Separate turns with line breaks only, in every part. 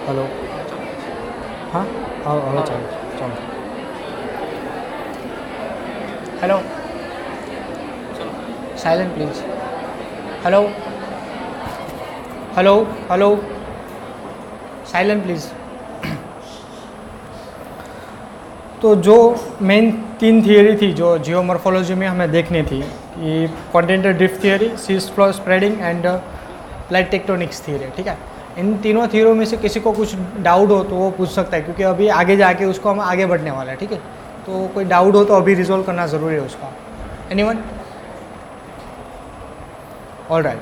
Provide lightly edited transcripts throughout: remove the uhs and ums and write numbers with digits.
Hello, हाँ आओ चलो चलो। Hello, silent please. Hello hello hello, silent please. तो जो मेन 3 थियरी थी जो जियोमॉर्फोलॉजी में हमें देखनी थी, कि continental drift theory, sea floor spreading and plate tectonics theory, ठीक है। इन तीनों थियरियों में से किसी को कुछ डाउट हो तो वो पूछ सकता है, क्योंकि अभी आगे जाके उसको हम आगे बढ़ने वाला है, ठीक है। तो कोई डाउट हो तो अभी रिजोल्व करना ज़रूरी है उसका। एनीवन? All right.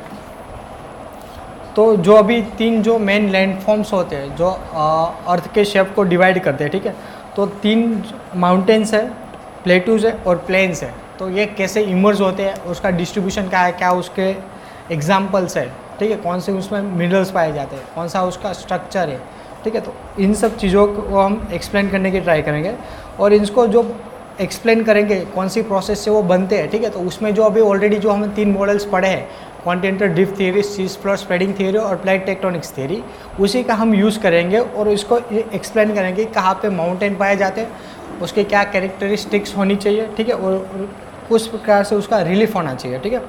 तो जो अभी 3 जो मेन लैंडफॉर्म्स होते हैं जो अर्थ के शेप को डिवाइड करते हैं, ठीक है। तो 3 माउंटेन्स है, प्लेटूज है और प्लेन्स है। तो ये कैसे इमर्ज होते हैं, उसका डिस्ट्रीब्यूशन क्या है, क्या उसके एग्जाम्पल्स है, ठीक है, कौन से उसमें मिनरल्स पाए जाते हैं, कौन सा उसका स्ट्रक्चर है, ठीक है। तो इन सब चीज़ों को हम एक्सप्लेन करने की ट्राई करेंगे, और इसको जो एक्सप्लेन करेंगे कौन सी प्रोसेस से वो बनते हैं, ठीक है। तो उसमें जो अभी ऑलरेडी जो हमें 3 मॉडल्स पढ़े हैं, continental drift theory, sea floor spreading theory और प्लेट टेक्टोनिक्स थियरी, उसी का हम यूज़ करेंगे और इसको एक्सप्लेन करेंगे कहाँ पे माउंटेन पाए जाते हैं, उसके क्या कैरेक्टरिस्टिक्स होनी चाहिए, ठीक है, और उस प्रकार से उसका रिलीफ होना चाहिए, ठीक है।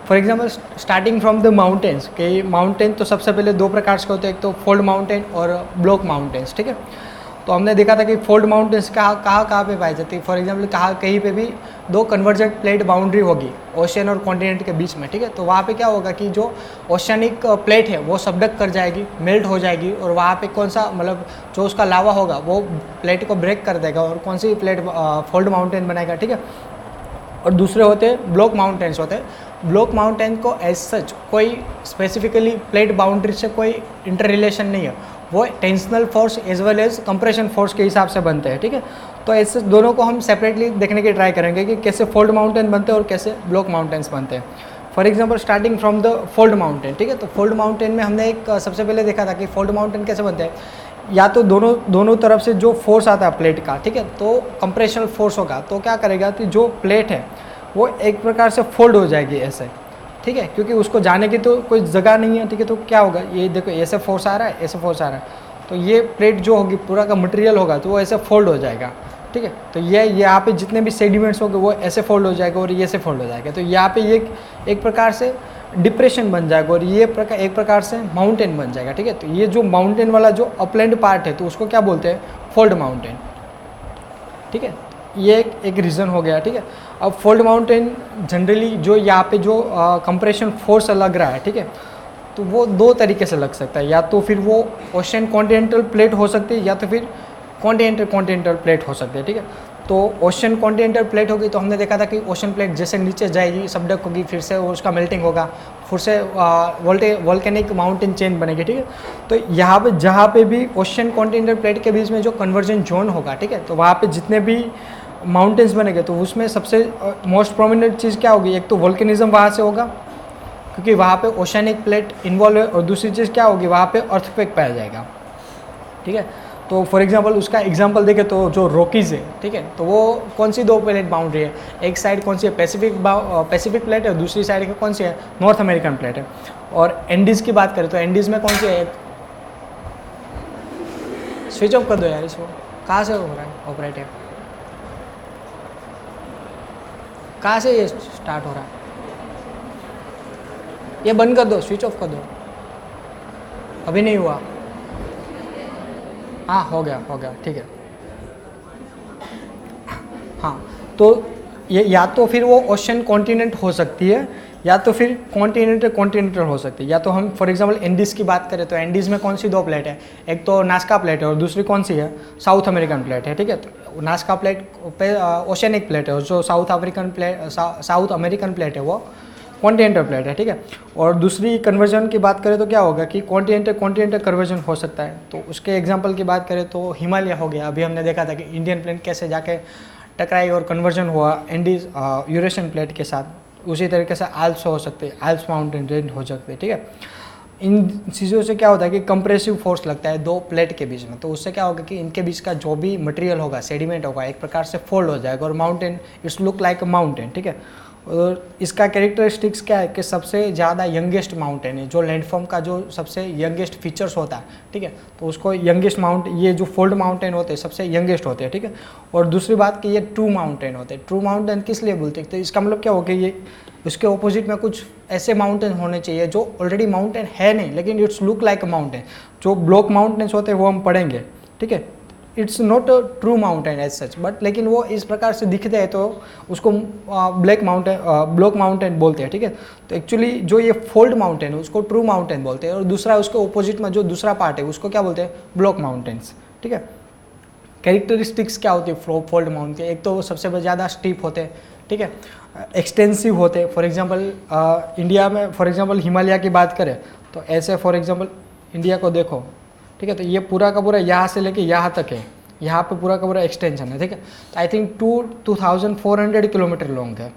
For example starting from the mountains, कि माउंटेन तो सबसे पहले 2 प्रकार के होते हैं, एक तो फोल्ड माउंटेन और ब्लॉक माउंटेन्स, ठीक है। तो हमने देखा था कि फोल्ड माउंटेन्स कहाँ पे पाई जाती है। फॉर एग्जाम्पल कहीं पे भी 2 कन्वर्जेंट प्लेट बाउंड्री होगी ओशियन और कॉन्टिनेंट के बीच में, ठीक है। तो वहाँ पे क्या होगा कि जो ओशियनिक प्लेट है वो सबडक कर जाएगी, मेल्ट हो जाएगी, और वहाँ पे कौन सा मतलब जो उसका लावा होगा वो प्लेट को ब्रेक कर देगा और कौन सी प्लेट फोल्ड माउंटेन बनाएगा, ठीक है। और दूसरे होते हैं ब्लॉक माउंटेन्स होते हैं। ब्लॉक माउंटेन को एज सच कोई स्पेसिफिकली प्लेट बाउंड्री से कोई इंटर रिलेशन नहीं है, वो tensional force as well as compression force के हिसाब से बनते हैं, ठीक है। तो ऐसे दोनों को हम सेपरेटली देखने की ट्राई करेंगे कि कैसे फोल्ड माउंटेन बनते हैं और कैसे ब्लॉक माउंटेन्स बनते हैं। For example starting from the fold mountain, ठीक है। तो फोल्ड माउंटेन में हमने एक सबसे पहले देखा था कि फोल्ड माउंटेन कैसे बनते हैं, या तो दोनों तरफ से जो फोर्स आता है प्लेट का, ठीक है, तो कंप्रेशनल फोर्स होगा, तो क्या करेगा कि जो प्लेट है वो एक प्रकार से फोल्ड हो जाएगी ऐसे, ठीक है, क्योंकि उसको जाने की तो कोई जगह नहीं है, ठीक है। तो क्या होगा, ये देखो ऐसे फोर्स आ रहा है, ऐसे फोर्स आ रहा है, तो ये प्लेट जो होगी पूरा का मटेरियल होगा तो वो ऐसे फोल्ड हो जाएगा, ठीक है। तो ये यहाँ पे जितने भी सेडिमेंट्स होंगे वो ऐसे फोल्ड हो जाएगा और ये ऐसे फोल्ड हो जाएगा। तो यहाँ पे ये एक प्रकार से डिप्रेशन बन जाएगा और ये एक प्रकार से माउंटेन बन जाएगा, ठीक है। तो ये जो माउंटेन वाला जो अपलैंड पार्ट है तो उसको क्या बोलते हैं, फोल्ड माउंटेन, ठीक है। ये एक रीज़न हो गया, ठीक है। अब फोल्ड माउंटेन जनरली जो यहाँ पे जो कंप्रेशन फोर्स लग रहा है, ठीक है, तो वो 2 तरीके से लग सकता है, या तो फिर वो ओशियन कॉन्टिनेंटल प्लेट हो सकती है या तो फिर कॉन्टिनेंटल प्लेट हो सकती है, ठीक है। तो ओशियन कॉन्टिनेंटल प्लेट होगी तो हमने देखा था कि ओशन प्लेट जैसे नीचे जाएगी सबडक होगी, फिर से उसका मेल्टिंग होगा, फिर से वोल्केनिक माउंटेन चेन बनेगी, ठीक है। तो यहाँ पे जहाँ पे भी ओशियन कॉन्टिनेंटल प्लेट के बीच में जो कन्वर्जन जोन होगा, ठीक है, तो वहाँ पे जितने भी माउंटेन्स बनेंगे तो उसमें सबसे मोस्ट प्रोमिनेंट चीज़ क्या होगी, एक तो वोल्केनिज्म वहाँ से होगा क्योंकि वहाँ पे ओशियनिक प्लेट इन्वॉल्व है, और दूसरी चीज़ क्या होगी, वहाँ पे अर्थक्वेक पाया जाएगा, ठीक है। तो फॉर एग्जांपल उसका एग्जांपल देखें तो जो रॉकीज़ है, ठीक है, तो वो कौन सी 2 प्लेट बाउंड्री है, एक साइड कौन सी है पैसिफिक प्लेट है, दूसरी साइड कौन सी है, नॉर्थ अमेरिकन प्लेट है। और एंडीज़ की बात करें तो एंडीज़ में कौन सी है, स्विच ऑफ कर दो यार इसको, कहाँ से हो रहा है ऑपरेट है, कहाँ से ये स्टार्ट हो रहा है, ये बंद कर दो, स्विच ऑफ कर दो, अभी नहीं हुआ, हाँ हो गया, ठीक है। हाँ, तो ये या तो फिर वो ओशन कॉन्टिनेंट हो सकती है या तो फिर कॉन्टिनेंटल हो सकती है। या तो हम फॉर एग्जांपल एंडीज़ की बात करें तो एंडीज़ में कौन सी 2 प्लेट है, एक तो नास्का प्लेट है और दूसरी कौन सी है, साउथ अमेरिकन प्लेट है, ठीक है। तो नास्का प्लेट पे ओशनिक प्लेट है और जो साउथ अमेरिकन प्लेट है वो कॉन्टिनेंटल प्लेट है, ठीक है। और दूसरी कन्वर्जन की बात करें तो क्या होगा कि कॉन्टिनेंटल कन्वर्जन हो सकता है। तो उसके एग्जांपल की बात करें तो हिमालय हो गया, अभी हमने देखा था कि इंडियन प्लेट कैसे जाके टकराई और कन्वर्जन हुआ एंडीज यूरेशियन प्लेट के साथ। उसी तरीके से आल्प्स हो सकते हैं, आल्प्स माउंटेन रेंज हो सकते हैं, ठीक है। इन चीज़ों से क्या होता है कि कंप्रेसिव फोर्स लगता है 2 प्लेट के बीच में, तो उससे क्या होगा कि इनके बीच का जो भी मटेरियल होगा, सेडिमेंट होगा, एक प्रकार से फोल्ड हो जाएगा और mountain it's look like a mountain, ठीक है। और इसका कैरेक्टरिस्टिक्स क्या है कि सबसे ज़्यादा यंगेस्ट माउंटेन है, जो लैंडफॉर्म का जो सबसे यंगेस्ट फीचर्स होता है, ठीक है, तो उसको यंगेस्ट ये जो फोल्ड माउंटेन होते हैं सबसे यंगेस्ट होते हैं, ठीक है। और दूसरी बात कि ये ट्रू माउंटेन होते हैं। ट्रू माउंटेन किस लिए बोलते हैं, तो इसका मतलब क्या हो कि ये उसके ऑपोजिट में कुछ ऐसे माउंटेन होने चाहिए जो ऑलरेडी माउंटेन है नहीं, लेकिन it's look like a mountain. जो ब्लॉक माउंटेन्स होते हैं वो हम पढ़ेंगे, ठीक है। It's not a true mountain as such, but लेकिन वो इस प्रकार से दिखते हैं तो उसको ब्लॉक माउंटेन बोलते हैं, ठीक है। तो एक्चुअली जो ये फोल्ड माउंटेन है उसको ट्रू माउंटेन बोलते हैं, और दूसरा उसके ऑपोजिट में जो दूसरा पार्ट है उसको क्या बोलते हैं, ब्लॉक माउंटेन्स, ठीक है। कैरेक्टरिस्टिक्स क्या होती है फोल्ड माउंटेन के, एक तो वो सबसे ज़्यादा स्टीप होते हैं, ठीक है, एक्सटेंसिव होते हैं। फॉर एग्जांपल इंडिया में फॉर एग्जांपल हिमालय की बात करें तो ऐसे फॉर एग्जांपल इंडिया को देखो, ठीक है, तो ये पूरा का पूरा यहाँ से लेके यहाँ तक है, यहाँ पे पूरा का पूरा एक्सटेंशन है, ठीक है। तो आई थिंक 2400 किलोमीटर लॉन्ग है,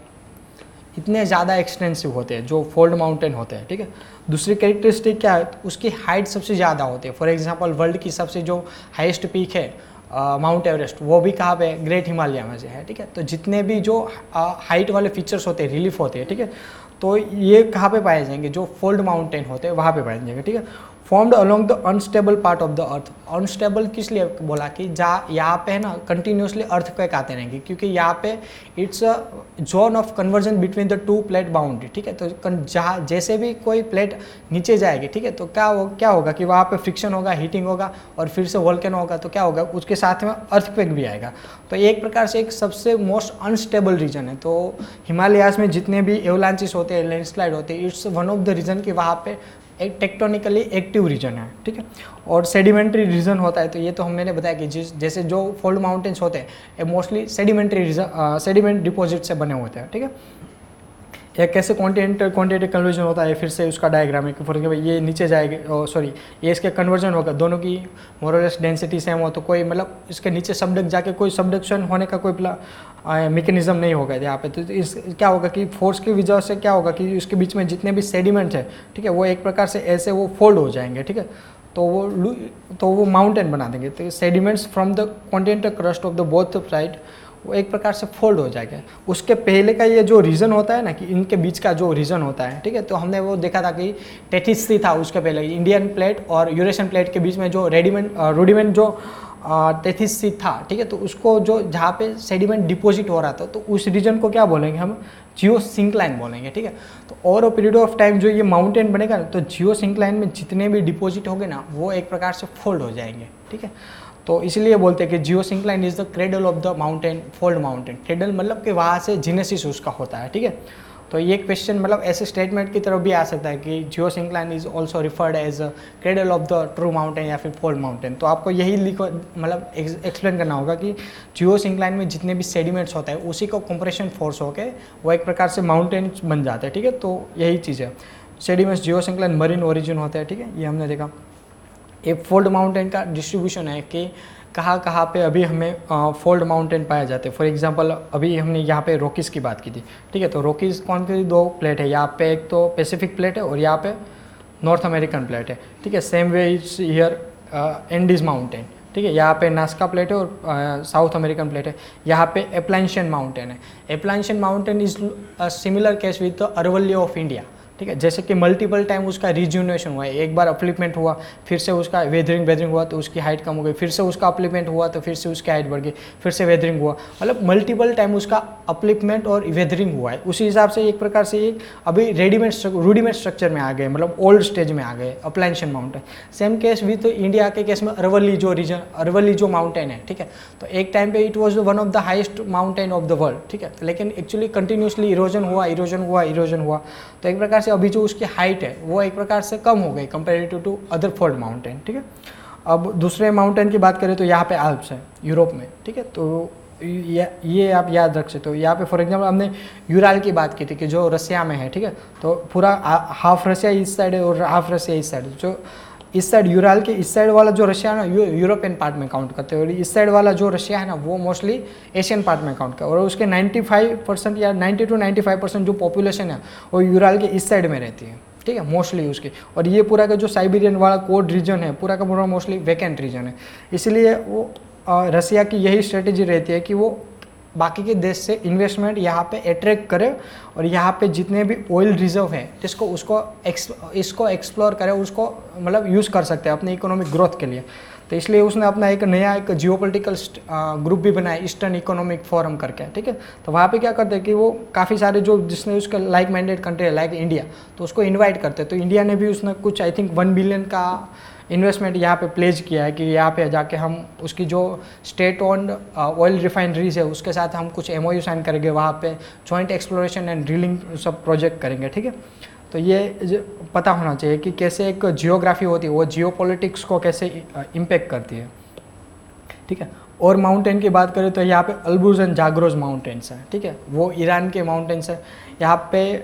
इतने ज़्यादा एक्सटेंसिव होते हैं जो फोल्ड माउंटेन होते हैं, ठीक है। दूसरी कैरेक्टरिस्टिक क्या है, उसकी हाइट सबसे ज़्यादा होती है। फॉर एग्जांपल वर्ल्ड की सबसे जो हाईएस्ट पीक है माउंट एवरेस्ट, वो भी कहाँ पे, ग्रेट हिमालय में से है, ठीक है। तो जितने भी जो हाइट वाले फीचर्स होते हैं, रिलीफ होते हैं, ठीक है, तो ये कहाँ पे पाए जाएंगे, जो फोल्ड माउंटेन होते हैं वहाँ पे पाए जाएंगे, ठीक है। Formed along the unstable part of the earth. Unstable किस लिए बोला कि जहाँ यहाँ पे है ना कंटिन्यूसली अर्थक्वेक आते रहेंगे, क्योंकि यहाँ पे it's a zone of conversion between the two plate boundary, ठीक है। तो जहाँ जैसे भी कोई प्लेट नीचे जाएगी, ठीक है, तो क्या होगा कि वहाँ पे फ्रिक्शन होगा, हीटिंग होगा, और फिर से वोल्केनो होगा, तो क्या होगा, उसके साथ में अर्थक्वेक भी आएगा। तो एक प्रकार से एक सबसे मोस्ट अनस्टेबल रीजन है। तो हिमालयाज में जितने भी एवलांचेस होते हैं, लैंडस्लाइड होते हैं, it's one of the reason कि वहाँ पे एक टेक्टोनिकली एक्टिव रीजन है, ठीक है। और सेडिमेंट्री रीजन होता है, तो ये तो मैंने बताया कि जैसे जो फोल्ड माउंटेन्स होते हैं ये मोस्टली सेडिमेंट डिपॉजिट से बने होते हैं, ठीक है। या कैसे क्वांटिटी कन्वर्जन होता है, फिर से उसका डायग्राम है कि फॉर एग्जाम्पल ये नीचे जाएगा, सॉरी ये इसके कन्वर्जन होगा, दोनों की मोरलेस डेंसिटी सेम हो, तो कोई मतलब इसके नीचे सबडक जाके कोई सबडक्शन होने का कोई मैकेनिज्म नहीं होगा यहाँ पे। तो इस क्या होगा कि फोर्स की वजह से क्या होगा कि उसके बीच में जितने भी सेडिमेंट है, ठीक है, वो एक प्रकार से ऐसे वो फोल्ड हो जाएंगे, ठीक है, तो वो माउंटेन बना देंगे। तो sediments from the continental crust of the both side वो एक प्रकार से फोल्ड हो जाएगा। उसके पहले का ये जो रीजन होता है ना, कि इनके बीच का जो रीजन होता है, ठीक है, तो हमने वो देखा था कि टेथिस था उसके पहले, इंडियन प्लेट और यूरेशियन प्लेट के बीच में जो रूडिमेंट जो टेथिस था, ठीक है, तो उसको जो जहाँ पे सेडिमेंट डिपॉजिट हो रहा था, तो उस रीजन को क्या बोलेंगे हम, जियोसिंक्लाइन बोलेंगे, ठीक है। तो over a period of time जो ये माउंटेन बनेगा ना, तो जियोसिंक्लाइन में जितने भी डिपॉजिट होंगे ना वो एक प्रकार से फोल्ड हो जाएंगे, ठीक है। तो इसलिए बोलते हैं कि geosyncline is the cradle of the mountain, fold mountain. Cradle मतलब कि वहाँ से जेनेसिस उसका होता है, ठीक है। तो ये क्वेश्चन मतलब ऐसे स्टेटमेंट की तरफ भी आ सकता है कि geosyncline is also referred as cradle of the true mountain या फिर फोल्ड माउंटेन। तो आपको यही मतलब एक्सप्लेन करना होगा कि जियोसिंक्लाइन में जितने भी सेडिमेंट्स होता है उसी को कंप्रेशन फोर्स होकर वो एक प्रकार से माउंटेन बन जाते हैं, ठीक है। तो यही चीज़ है, सेडिमेंट्स जियोसिंक्लाइन मरीन ओरिजिन होते हैं, ठीक है, ये हमने देखा। एक फोल्ड माउंटेन का डिस्ट्रीब्यूशन है कि कहाँ पे अभी हमें फोल्ड माउंटेन पाए जाते हैं। फॉर एग्जांपल अभी हमने यहाँ पे रॉकीज़ की बात की थी, ठीक है, तो रॉकीज़ कौन सी दो प्लेट है, यहाँ पे एक तो पैसिफिक प्लेट है और यहाँ पे नॉर्थ अमेरिकन प्लेट है, ठीक है। Same way it's here Andes mountain, ठीक है, यहाँ पे नास्का प्लेट है और साउथ अमेरिकन प्लेट है। यहाँ पे एप्लांशियन माउंटेन है। Appalachian mountain is similar case with the Aravalli of India, ठीक है। जैसे कि मल्टीपल टाइम उसका रिज्यूनेशन हुआ है, एक बार अपलिपमेंट हुआ, फिर से उसका वेदरिंग हुआ तो उसकी हाइट कम हो गई, फिर से उसका अपलिपमेंट हुआ तो फिर से उसकी हाइट बढ़ गई, फिर से वेदरिंग हुआ, मतलब मल्टीपल टाइम उसका अपलिपमेंट और वेदरिंग हुआ है। उसी हिसाब से एक प्रकार से एक अभी रूडिमेंट स्ट्रक्चर में आ गए, मतलब ओल्ड स्टेज में आ गए Appalachian mountain. Same case with India के केस में अरवली जो माउंटेन है, ठीक है, तो एक टाइम पे it was one of the highest mountain of the world, ठीक है, लेकिन एक्चुअली कंटिन्यूसली इरोजन हुआ, तो एक प्रकार से अभी जो उसकी हाइट है वो एक प्रकार से कम हो गई comparative to other fold mountain, ठीक है। अब दूसरे माउंटेन की बात करें तो यहाँ पे आल्प्स है यूरोप में, ठीक है, तो ये आप याद रख सकते हो। यहाँ पे फॉर एग्जांपल हमने यूराल की बात की थी कि जो रसिया में है, ठीक है, तो पूरा हाफ रसिया इस साइड है और हाफ रसिया इस साइड है। जो इस साइड यूराल के इस साइड वाला जो रशिया है ना यूरोपियन पार्ट में काउंट करते हैं, और इस साइड वाला जो रशिया है ना वो मोस्टली एशियन पार्ट में काउंट करते हैं, और उसके 95% या 90 to 95% जो पॉपुलेशन है वो यूराल के इस साइड में रहती है, ठीक है, मोस्टली उसकी। और ये पूरा का जो साइबेरियन वाला कोड रीजन है पूरा का पूरा मोस्टली वैकेंट रीजन है। इसलिए वो रसिया की यही स्ट्रेटेजी रहती है कि वो बाकी के देश से इन्वेस्टमेंट यहाँ पे अट्रैक्ट करे और यहाँ पे जितने भी ऑयल रिजर्व है इसको इसको एक्सप्लोर करे, उसको मतलब यूज़ कर सकते हैं अपने इकोनॉमिक ग्रोथ के लिए। तो इसलिए उसने अपना एक नया एक जियोपॉलिटिकल ग्रुप भी बनाया, ईस्टर्न इकोनॉमिक फोरम करके, ठीक है। तो वहाँ पे क्या करते हैं कि वो काफ़ी सारे जो जिसने उसका लाइक माइंडेड कंट्री है लाइक इंडिया, तो उसको इनवाइट करते हैं। तो इंडिया ने भी उसने कुछ आई थिंक 1 बिलियन का इन्वेस्टमेंट यहाँ पे प्लेज किया है कि यहाँ पे जाके हम उसकी जो स्टेट ओन्ड ऑयल रिफाइनरीज है उसके साथ हम कुछ MOU साइन करेंगे, वहाँ पे जॉइंट एक्सप्लोरेशन एंड ड्रिलिंग सब प्रोजेक्ट करेंगे, ठीक है। तो ये पता होना चाहिए कि कैसे एक जियोग्राफी होती है वो जियोपॉलिटिक्स को कैसे इम्पेक्ट करती है, ठीक है। और माउंटेन की बात करें तो यहाँ पे अल्ब्रूज एंड जाग्रोज माउंटेन्स हैं, ठीक है, वो ईरान के माउंटेन्स हैं। यहाँ पे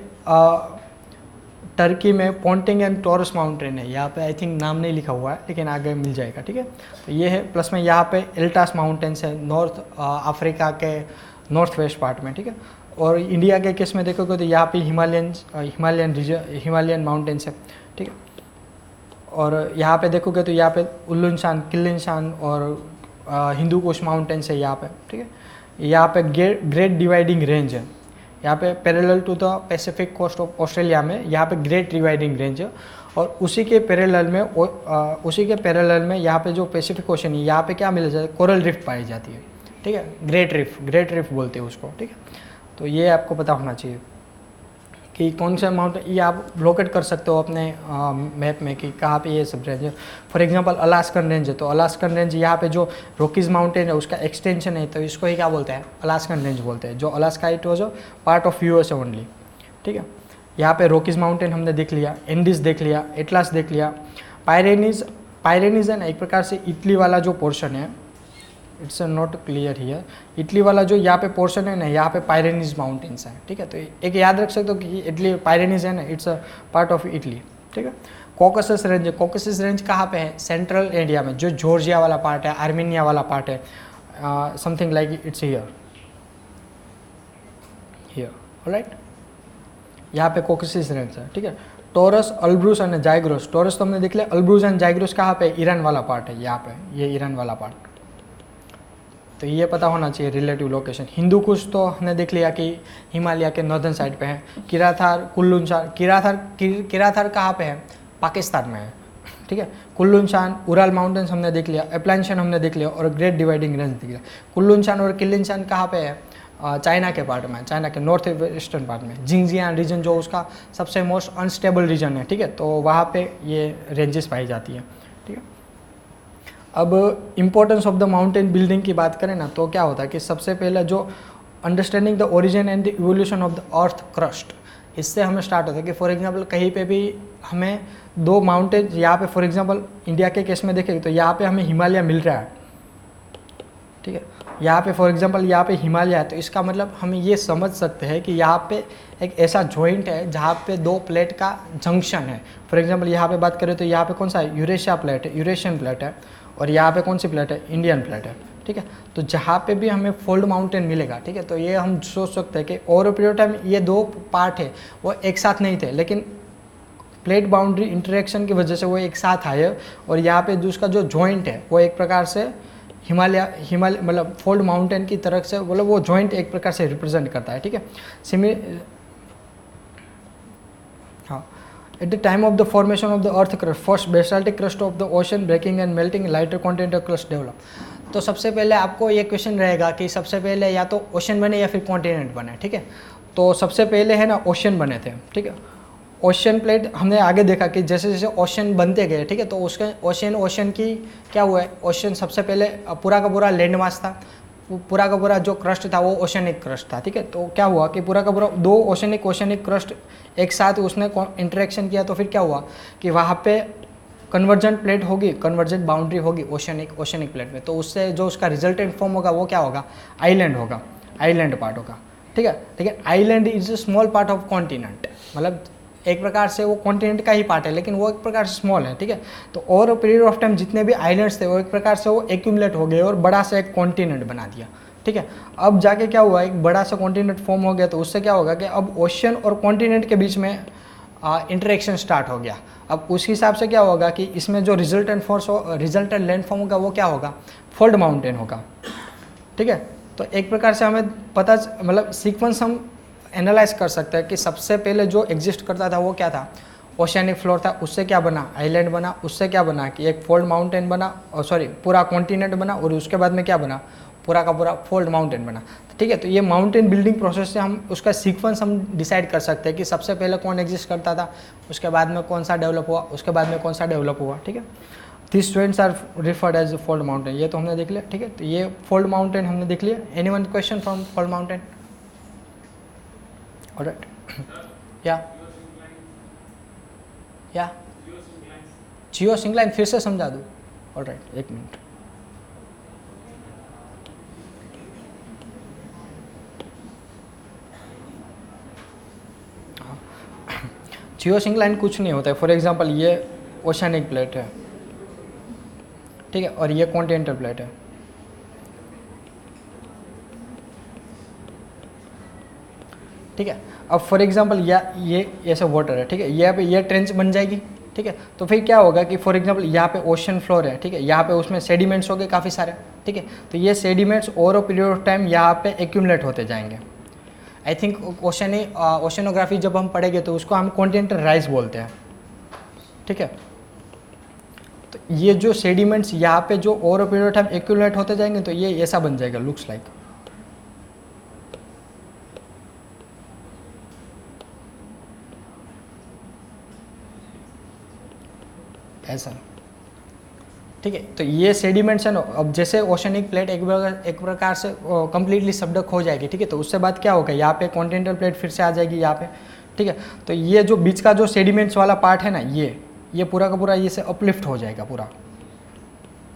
टर्की में पोंटिंग एंड टॉरस माउंटेन है, यहाँ पे आई थिंक नाम नहीं लिखा हुआ है लेकिन आगे मिल जाएगा, ठीक है। तो ये है, प्लस में यहाँ पे एल्टास माउंटेन्स है नॉर्थ अफ्रीका के नॉर्थ वेस्ट पार्ट में, ठीक है। और इंडिया के केस में देखोगे तो यहाँ पे हिमालयन माउंटेन्स है, ठीक है। और यहाँ पे देखोगे तो यहाँ पे उल्लुनशान, किल्लिनशान और हिंदू कुश माउंटेन्स है यहाँ पे, ठीक है। यहाँ पे ग्रेट डिवाइडिंग रेंज है, यहाँ पे parallel to the Pacific coast of Australia में यहाँ पे ग्रेट डिवाइडिंग रेंज है। और उसी के पैरेलल में यहाँ पे जो पैसिफिक ओशन है यहाँ पे क्या मिल जाता है, कोरल रिफ्ट पाई जाती है, ठीक है। ग्रेट रिफ्ट बोलते हैं उसको, ठीक है। तो ये आपको पता होना चाहिए कि कौन सा माउंटेन, ये आप लोकेट कर सकते हो अपने मैप में कि कहाँ पे ये सब रेंज है। फॉर एग्जांपल अलास्कन रेंज है, तो अलास्कन रेंज यहाँ पे जो रॉकीज माउंटेन है उसका एक्सटेंशन है, तो इसको ही क्या बोलते हैं, अलास्कन रेंज बोलते हैं। जो Alaska it was part of US only, ठीक है। यहाँ पे रॉकीज माउंटेन हमने देख लिया, एंडीज देख लिया, एटलास देख लिया। पायरेनीज है ना, एक प्रकार से इटली वाला जो पोर्शन है, it's not clear here, Italy वाला जो यहाँ पे पोर्शन है ना, यहाँ पे पायरेनीज माउंटेन्स है, ठीक है। तो एक याद रख सकते हो कि इटली पायरेनीज है ना, it's a part of Italy, ठीक है। कॉकसस रेंज है, कॉकसस रेंज कहाँ पे है, सेंट्रल इंडिया में, जो जॉर्जिया वाला पार्ट है, आर्मेनिया वाला पार्ट है, something like it's here, alright. यहाँ पे कॉकसस रेंज है, ठीक है। टॉरस, अल्ब्रूज एंड जाइग्रोस, टॉरस तो हमने देख लिया, अल्ब्रूज एंड जाइग्रोस कहाँ पे, ईरान वाला पार्ट है, यहाँ पे ये ईरान वाला पार्ट। तो ये पता होना चाहिए रिलेटिव लोकेशन। हिंदू कुश तो हमने देख लिया कि हिमालय के नॉर्दर्न साइड पे है। किराथार, कुल्लुनशान, किराथार कहाँ पे है, पाकिस्तान में है, ठीक है। कुल्लुनशान, उराल माउंटेन्स हमने देख लिया, एप्लांशन हमने देख लिया और ग्रेट डिवाइडिंग रेंज देख लिया। कुल्लुनशान और किल्लिनशान कहाँ पे है, चाइना के पार्ट में, चाइना के नॉर्थ वेस्टर्न पार्ट में। जिंगजियान रीजन जो उसका सबसे मोस्ट अनस्टेबल रीजन है, ठीक है, तो वहाँ पे ये रेंजेस पाई जाती है, ठीक है। अब importance of the mountain building की बात करें ना, तो क्या होता है कि सबसे पहले जो understanding the origin and the evolution of the earth crust, इससे हमें स्टार्ट होता है कि फॉर एग्जांपल कहीं पे भी हमें 2 माउंटेन, यहाँ पे फॉर एग्जांपल इंडिया के केस में देखें तो यहाँ पे हमें हिमालय मिल रहा है, ठीक है। यहाँ पे फॉर एग्जांपल यहाँ पे हिमालय है, तो इसका मतलब हम ये समझ सकते हैं कि यहाँ पे एक ऐसा जॉइंट है जहाँ पे 2 प्लेट का जंक्शन है। फॉर एग्जांपल यहाँ पे बात करें तो यहाँ पे कौन सा है, यूरेशिया प्लेट है, यूरेशियन प्लेट है, और यहाँ पे कौन सी प्लेट है, इंडियन प्लेट है, ठीक है। तो जहाँ पे भी हमें फोल्ड माउंटेन मिलेगा, ठीक है, तो ये हम सोच सकते हैं कि ओवर पीरियड टाइम ये 2 पार्ट है वो एक साथ नहीं थे, लेकिन प्लेट बाउंड्री इंटरेक्शन की वजह से वो एक साथ आए, और यहाँ पे दूसरा जो जॉइंट है वो एक प्रकार से हिमालय मतलब फोल्ड माउंटेन की तरफ से, मतलब वो जॉइंट एक प्रकार से रिप्रेजेंट करता है, ठीक है। हाँ, at the time of the formation of the earth crust, first basaltic crust of the ocean breaking and melting, lighter continental crust develop. तो सबसे पहले आपको ये क्वेश्चन रहेगा कि सबसे पहले या तो ओशन बने या फिर कॉन्टिनेंट बने, ठीक है। तो सबसे पहले है ना ओशन बने थे, ठीक है। ओशन प्लेट हमने आगे देखा कि जैसे जैसे ओशन बनते गए, ठीक है, तो उसके ओशन की क्या हुआ है, ओशन सबसे पहले पूरा का पूरा लैंड मास था, पूरा का पूरा जो क्रस्ट था वो ओशनिक क्रस्ट था, ठीक है। तो क्या हुआ कि पूरा का पूरा 2 ओशनिक क्रस्ट एक साथ उसने इंटरेक्शन किया, तो फिर क्या हुआ कि वहाँ पे कन्वर्जेंट प्लेट होगी, कन्वर्जेंट बाउंड्री होगी ओशनिक प्लेट में, तो उससे जो उसका रिजल्टेंट फॉर्म होगा वो क्या होगा, आइलैंड होगा, आइलैंड पार्ट होगा, ठीक है। लेकिन island is a small part of continent, मतलब एक प्रकार से वो कॉन्टिनेंट का ही पार्ट है, लेकिन वो एक प्रकार से स्मॉल है, ठीक है। तो ओवर पीरियड ऑफ टाइम जितने भी आइलैंड्स थे वो एक प्रकार से वो एक्यूमुलेट हो गए और बड़ा सा एक कॉन्टिनेंट बना दिया, ठीक है। अब जाके क्या हुआ, एक बड़ा सा कॉन्टिनेंट फॉर्म हो गया, तो उससे क्या होगा कि अब ओशन और कॉन्टिनेंट के बीच में इंटरेक्शन स्टार्ट हो गया। अब उस हिसाब से क्या होगा कि इसमें जो रिजल्टेंट लैंड फॉर्म होगा वो क्या होगा, फोल्ड माउंटेन होगा, ठीक है। तो एक प्रकार से हमें पता मतलब सीक्वेंस हम एनालाइज कर सकते हैं कि सबसे पहले जो एग्जिस्ट करता था वो क्या था, ओशियानिक फ्लोर था, उससे क्या बना, आइलैंड बना, उससे क्या बना कि एक फोल्ड माउंटेन बना, और सॉरी पूरा कॉन्टिनेंट बना, और उसके बाद में क्या बना, पूरा का पूरा फोल्ड माउंटेन बना। ठीक है, तो ये माउंटेन बिल्डिंग प्रोसेस से हम उसका सीक्वेंस हम डिसाइड कर सकते हैं कि सबसे पहले कौन एग्जिस्ट करता था, उसके बाद में कौन सा डेवलप हुआ, उसके बाद में कौन सा डेवलप हुआ। ठीक है, this students are referred as fold mountain, ये तो हमने देख लिया। ठीक है, तो ये फोल्ड माउंटेन हमने देख लिया। Anyone question from fold mountain? Alright, या जियो सिंक्लाइन फिर से समझा दूँ? ऑलराइट, एक मिनट। जियो सिंक्लाइन कुछ नहीं होता है। फॉर एग्जांपल ये ओशियानिक प्लेट है, ठीक है, और ये कॉन्टिनेंटल प्लेट है। ठीक है, अब फॉर एग्जांपल ये ऐसा वाटर है, ठीक है, यहाँ पे ये ट्रेंच बन जाएगी। ठीक है, तो फिर क्या होगा कि फॉर एग्जांपल यहाँ पे ओशन फ्लोर है, ठीक है, यहाँ पे उसमें सेडिमेंट्स हो गए काफ़ी सारे। ठीक है, तो ये sediments over a period of time यहाँ पे एक्यूमुलेट होते जाएंगे। आई थिंक ओशनोग्राफी जब हम पढ़ेंगे तो उसको हम कॉन्टिनेंटल राइज बोलते हैं। ठीक है, तो ये जो सेडिमेंट्स यहाँ पे जो over a period of time accumulate होते जाएंगे तो ये ऐसा बन जाएगा, लुक्स लाइक ऐसा। ठीक है, तो ये सेडिमेंट्स है ना, अब जैसे ओशनिक प्लेट एक प्रकार से कंप्लीटली सबडक हो जाएगी। ठीक है, तो उससे बाद क्या होगा, यहाँ पे कॉन्टिनेंटल प्लेट फिर से आ जाएगी यहाँ पे। ठीक है, तो ये जो बीच का जो सेडिमेंट्स वाला पार्ट है ना, ये पूरा का पूरा ये से अपलिफ्ट हो जाएगा पूरा।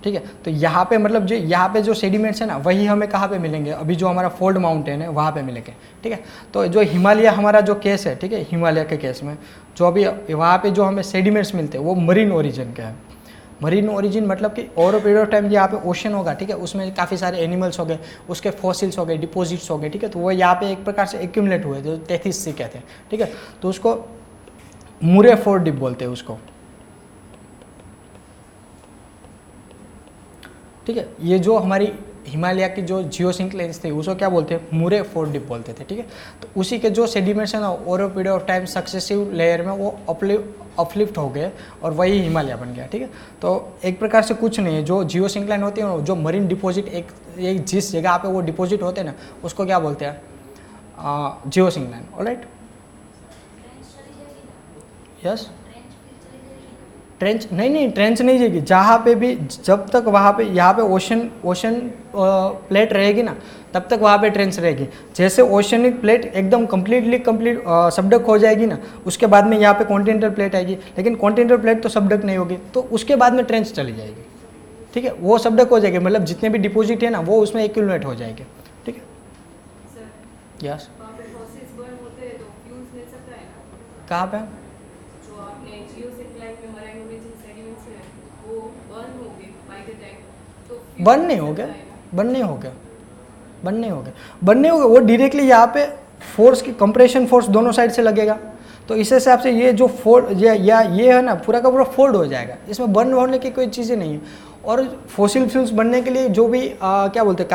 ठीक है, तो यहाँ पे मतलब जो यहाँ पे जो सेडिमेंट्स है ना, वही हमें कहाँ पे मिलेंगे, अभी जो हमारा फोल्ड माउंटेन है वहाँ पे मिलेंगे। ठीक है, तो जो हिमालय हमारा जो केस है, ठीक है, हिमालय के केस में जो अभी वहाँ पे जो हमें सेडिमेंट्स मिलते हैं वो मरीन ओरिजिन के हैं। मरीन ओरिजिन मतलब कि over a period of time यहाँ पे ओशन होगा। ठीक है, उसमें काफ़ी सारे एनिमल्स हो गए, उसके फॉसिल्स हो गए, डिपोजिट्स हो गए। ठीक है, तो वो यहाँ पे एक प्रकार से एक्यूमुलेट हुए जो टेथिस सी कहते हैं। ठीक है, तो उसको मुरे फोर डिप बोलते हैं उसको। ठीक है, ये जो हमारी हिमालय की जो जियोसिंक्लाइन्स थे उसको क्या बोलते हैं, मुरे फोर डिप बोलते थे। ठीक है, तो उसी के जो सेडिमेंट्स है ना, over period of time successive layer में वो अपलिफ्ट हो गए और वही हिमालय बन गया। ठीक है, तो एक प्रकार से कुछ नहीं है, जो जियोसिंक्लाइन होती है जो मरीन डिपॉजिट एक जिस जगह पे वो डिपॉजिट होते हैं ना, उसको क्या बोलते हैं, जियोसिंक्लाइन। ऑलराइट, यस, ट्रेंच नहीं ट्रेंच नहीं जाएगी। जहाँ पे भी जब तक वहाँ पे यहाँ पे ओशन प्लेट रहेगी ना, तब तक वहाँ पे ट्रेंच रहेगी। जैसे ओशनिक प्लेट एकदम कंप्लीट सबडक हो जाएगी ना, उसके बाद में यहाँ पे कॉन्टिनेंटल प्लेट आएगी, लेकिन कॉन्टिनेंटल प्लेट तो सबडक नहीं होगी, तो उसके बाद में ट्रेंच चली जाएगी। ठीक है, वो सबडक हो जाएगी, मतलब जितने भी डिपोजिट है ना वो उसमें एक्यूमुलेट हो जाएंगे। ठीक है, यस, कहाँ पे बर्न नहीं हो गया, वो डायरेक्टली यहाँ पे फोर्स की कंप्रेशन फोर्स दोनों साइड से लगेगा। तो इस हिसाब से ये जो फोल्ड ये है ना, पूरा का पूरा फोल्ड हो जाएगा, इसमें बर्न होने की कोई चीज़ें नहीं है। और फॉसिल फ्यूल्स बनने के लिए जो भी क्या बोलते हैं,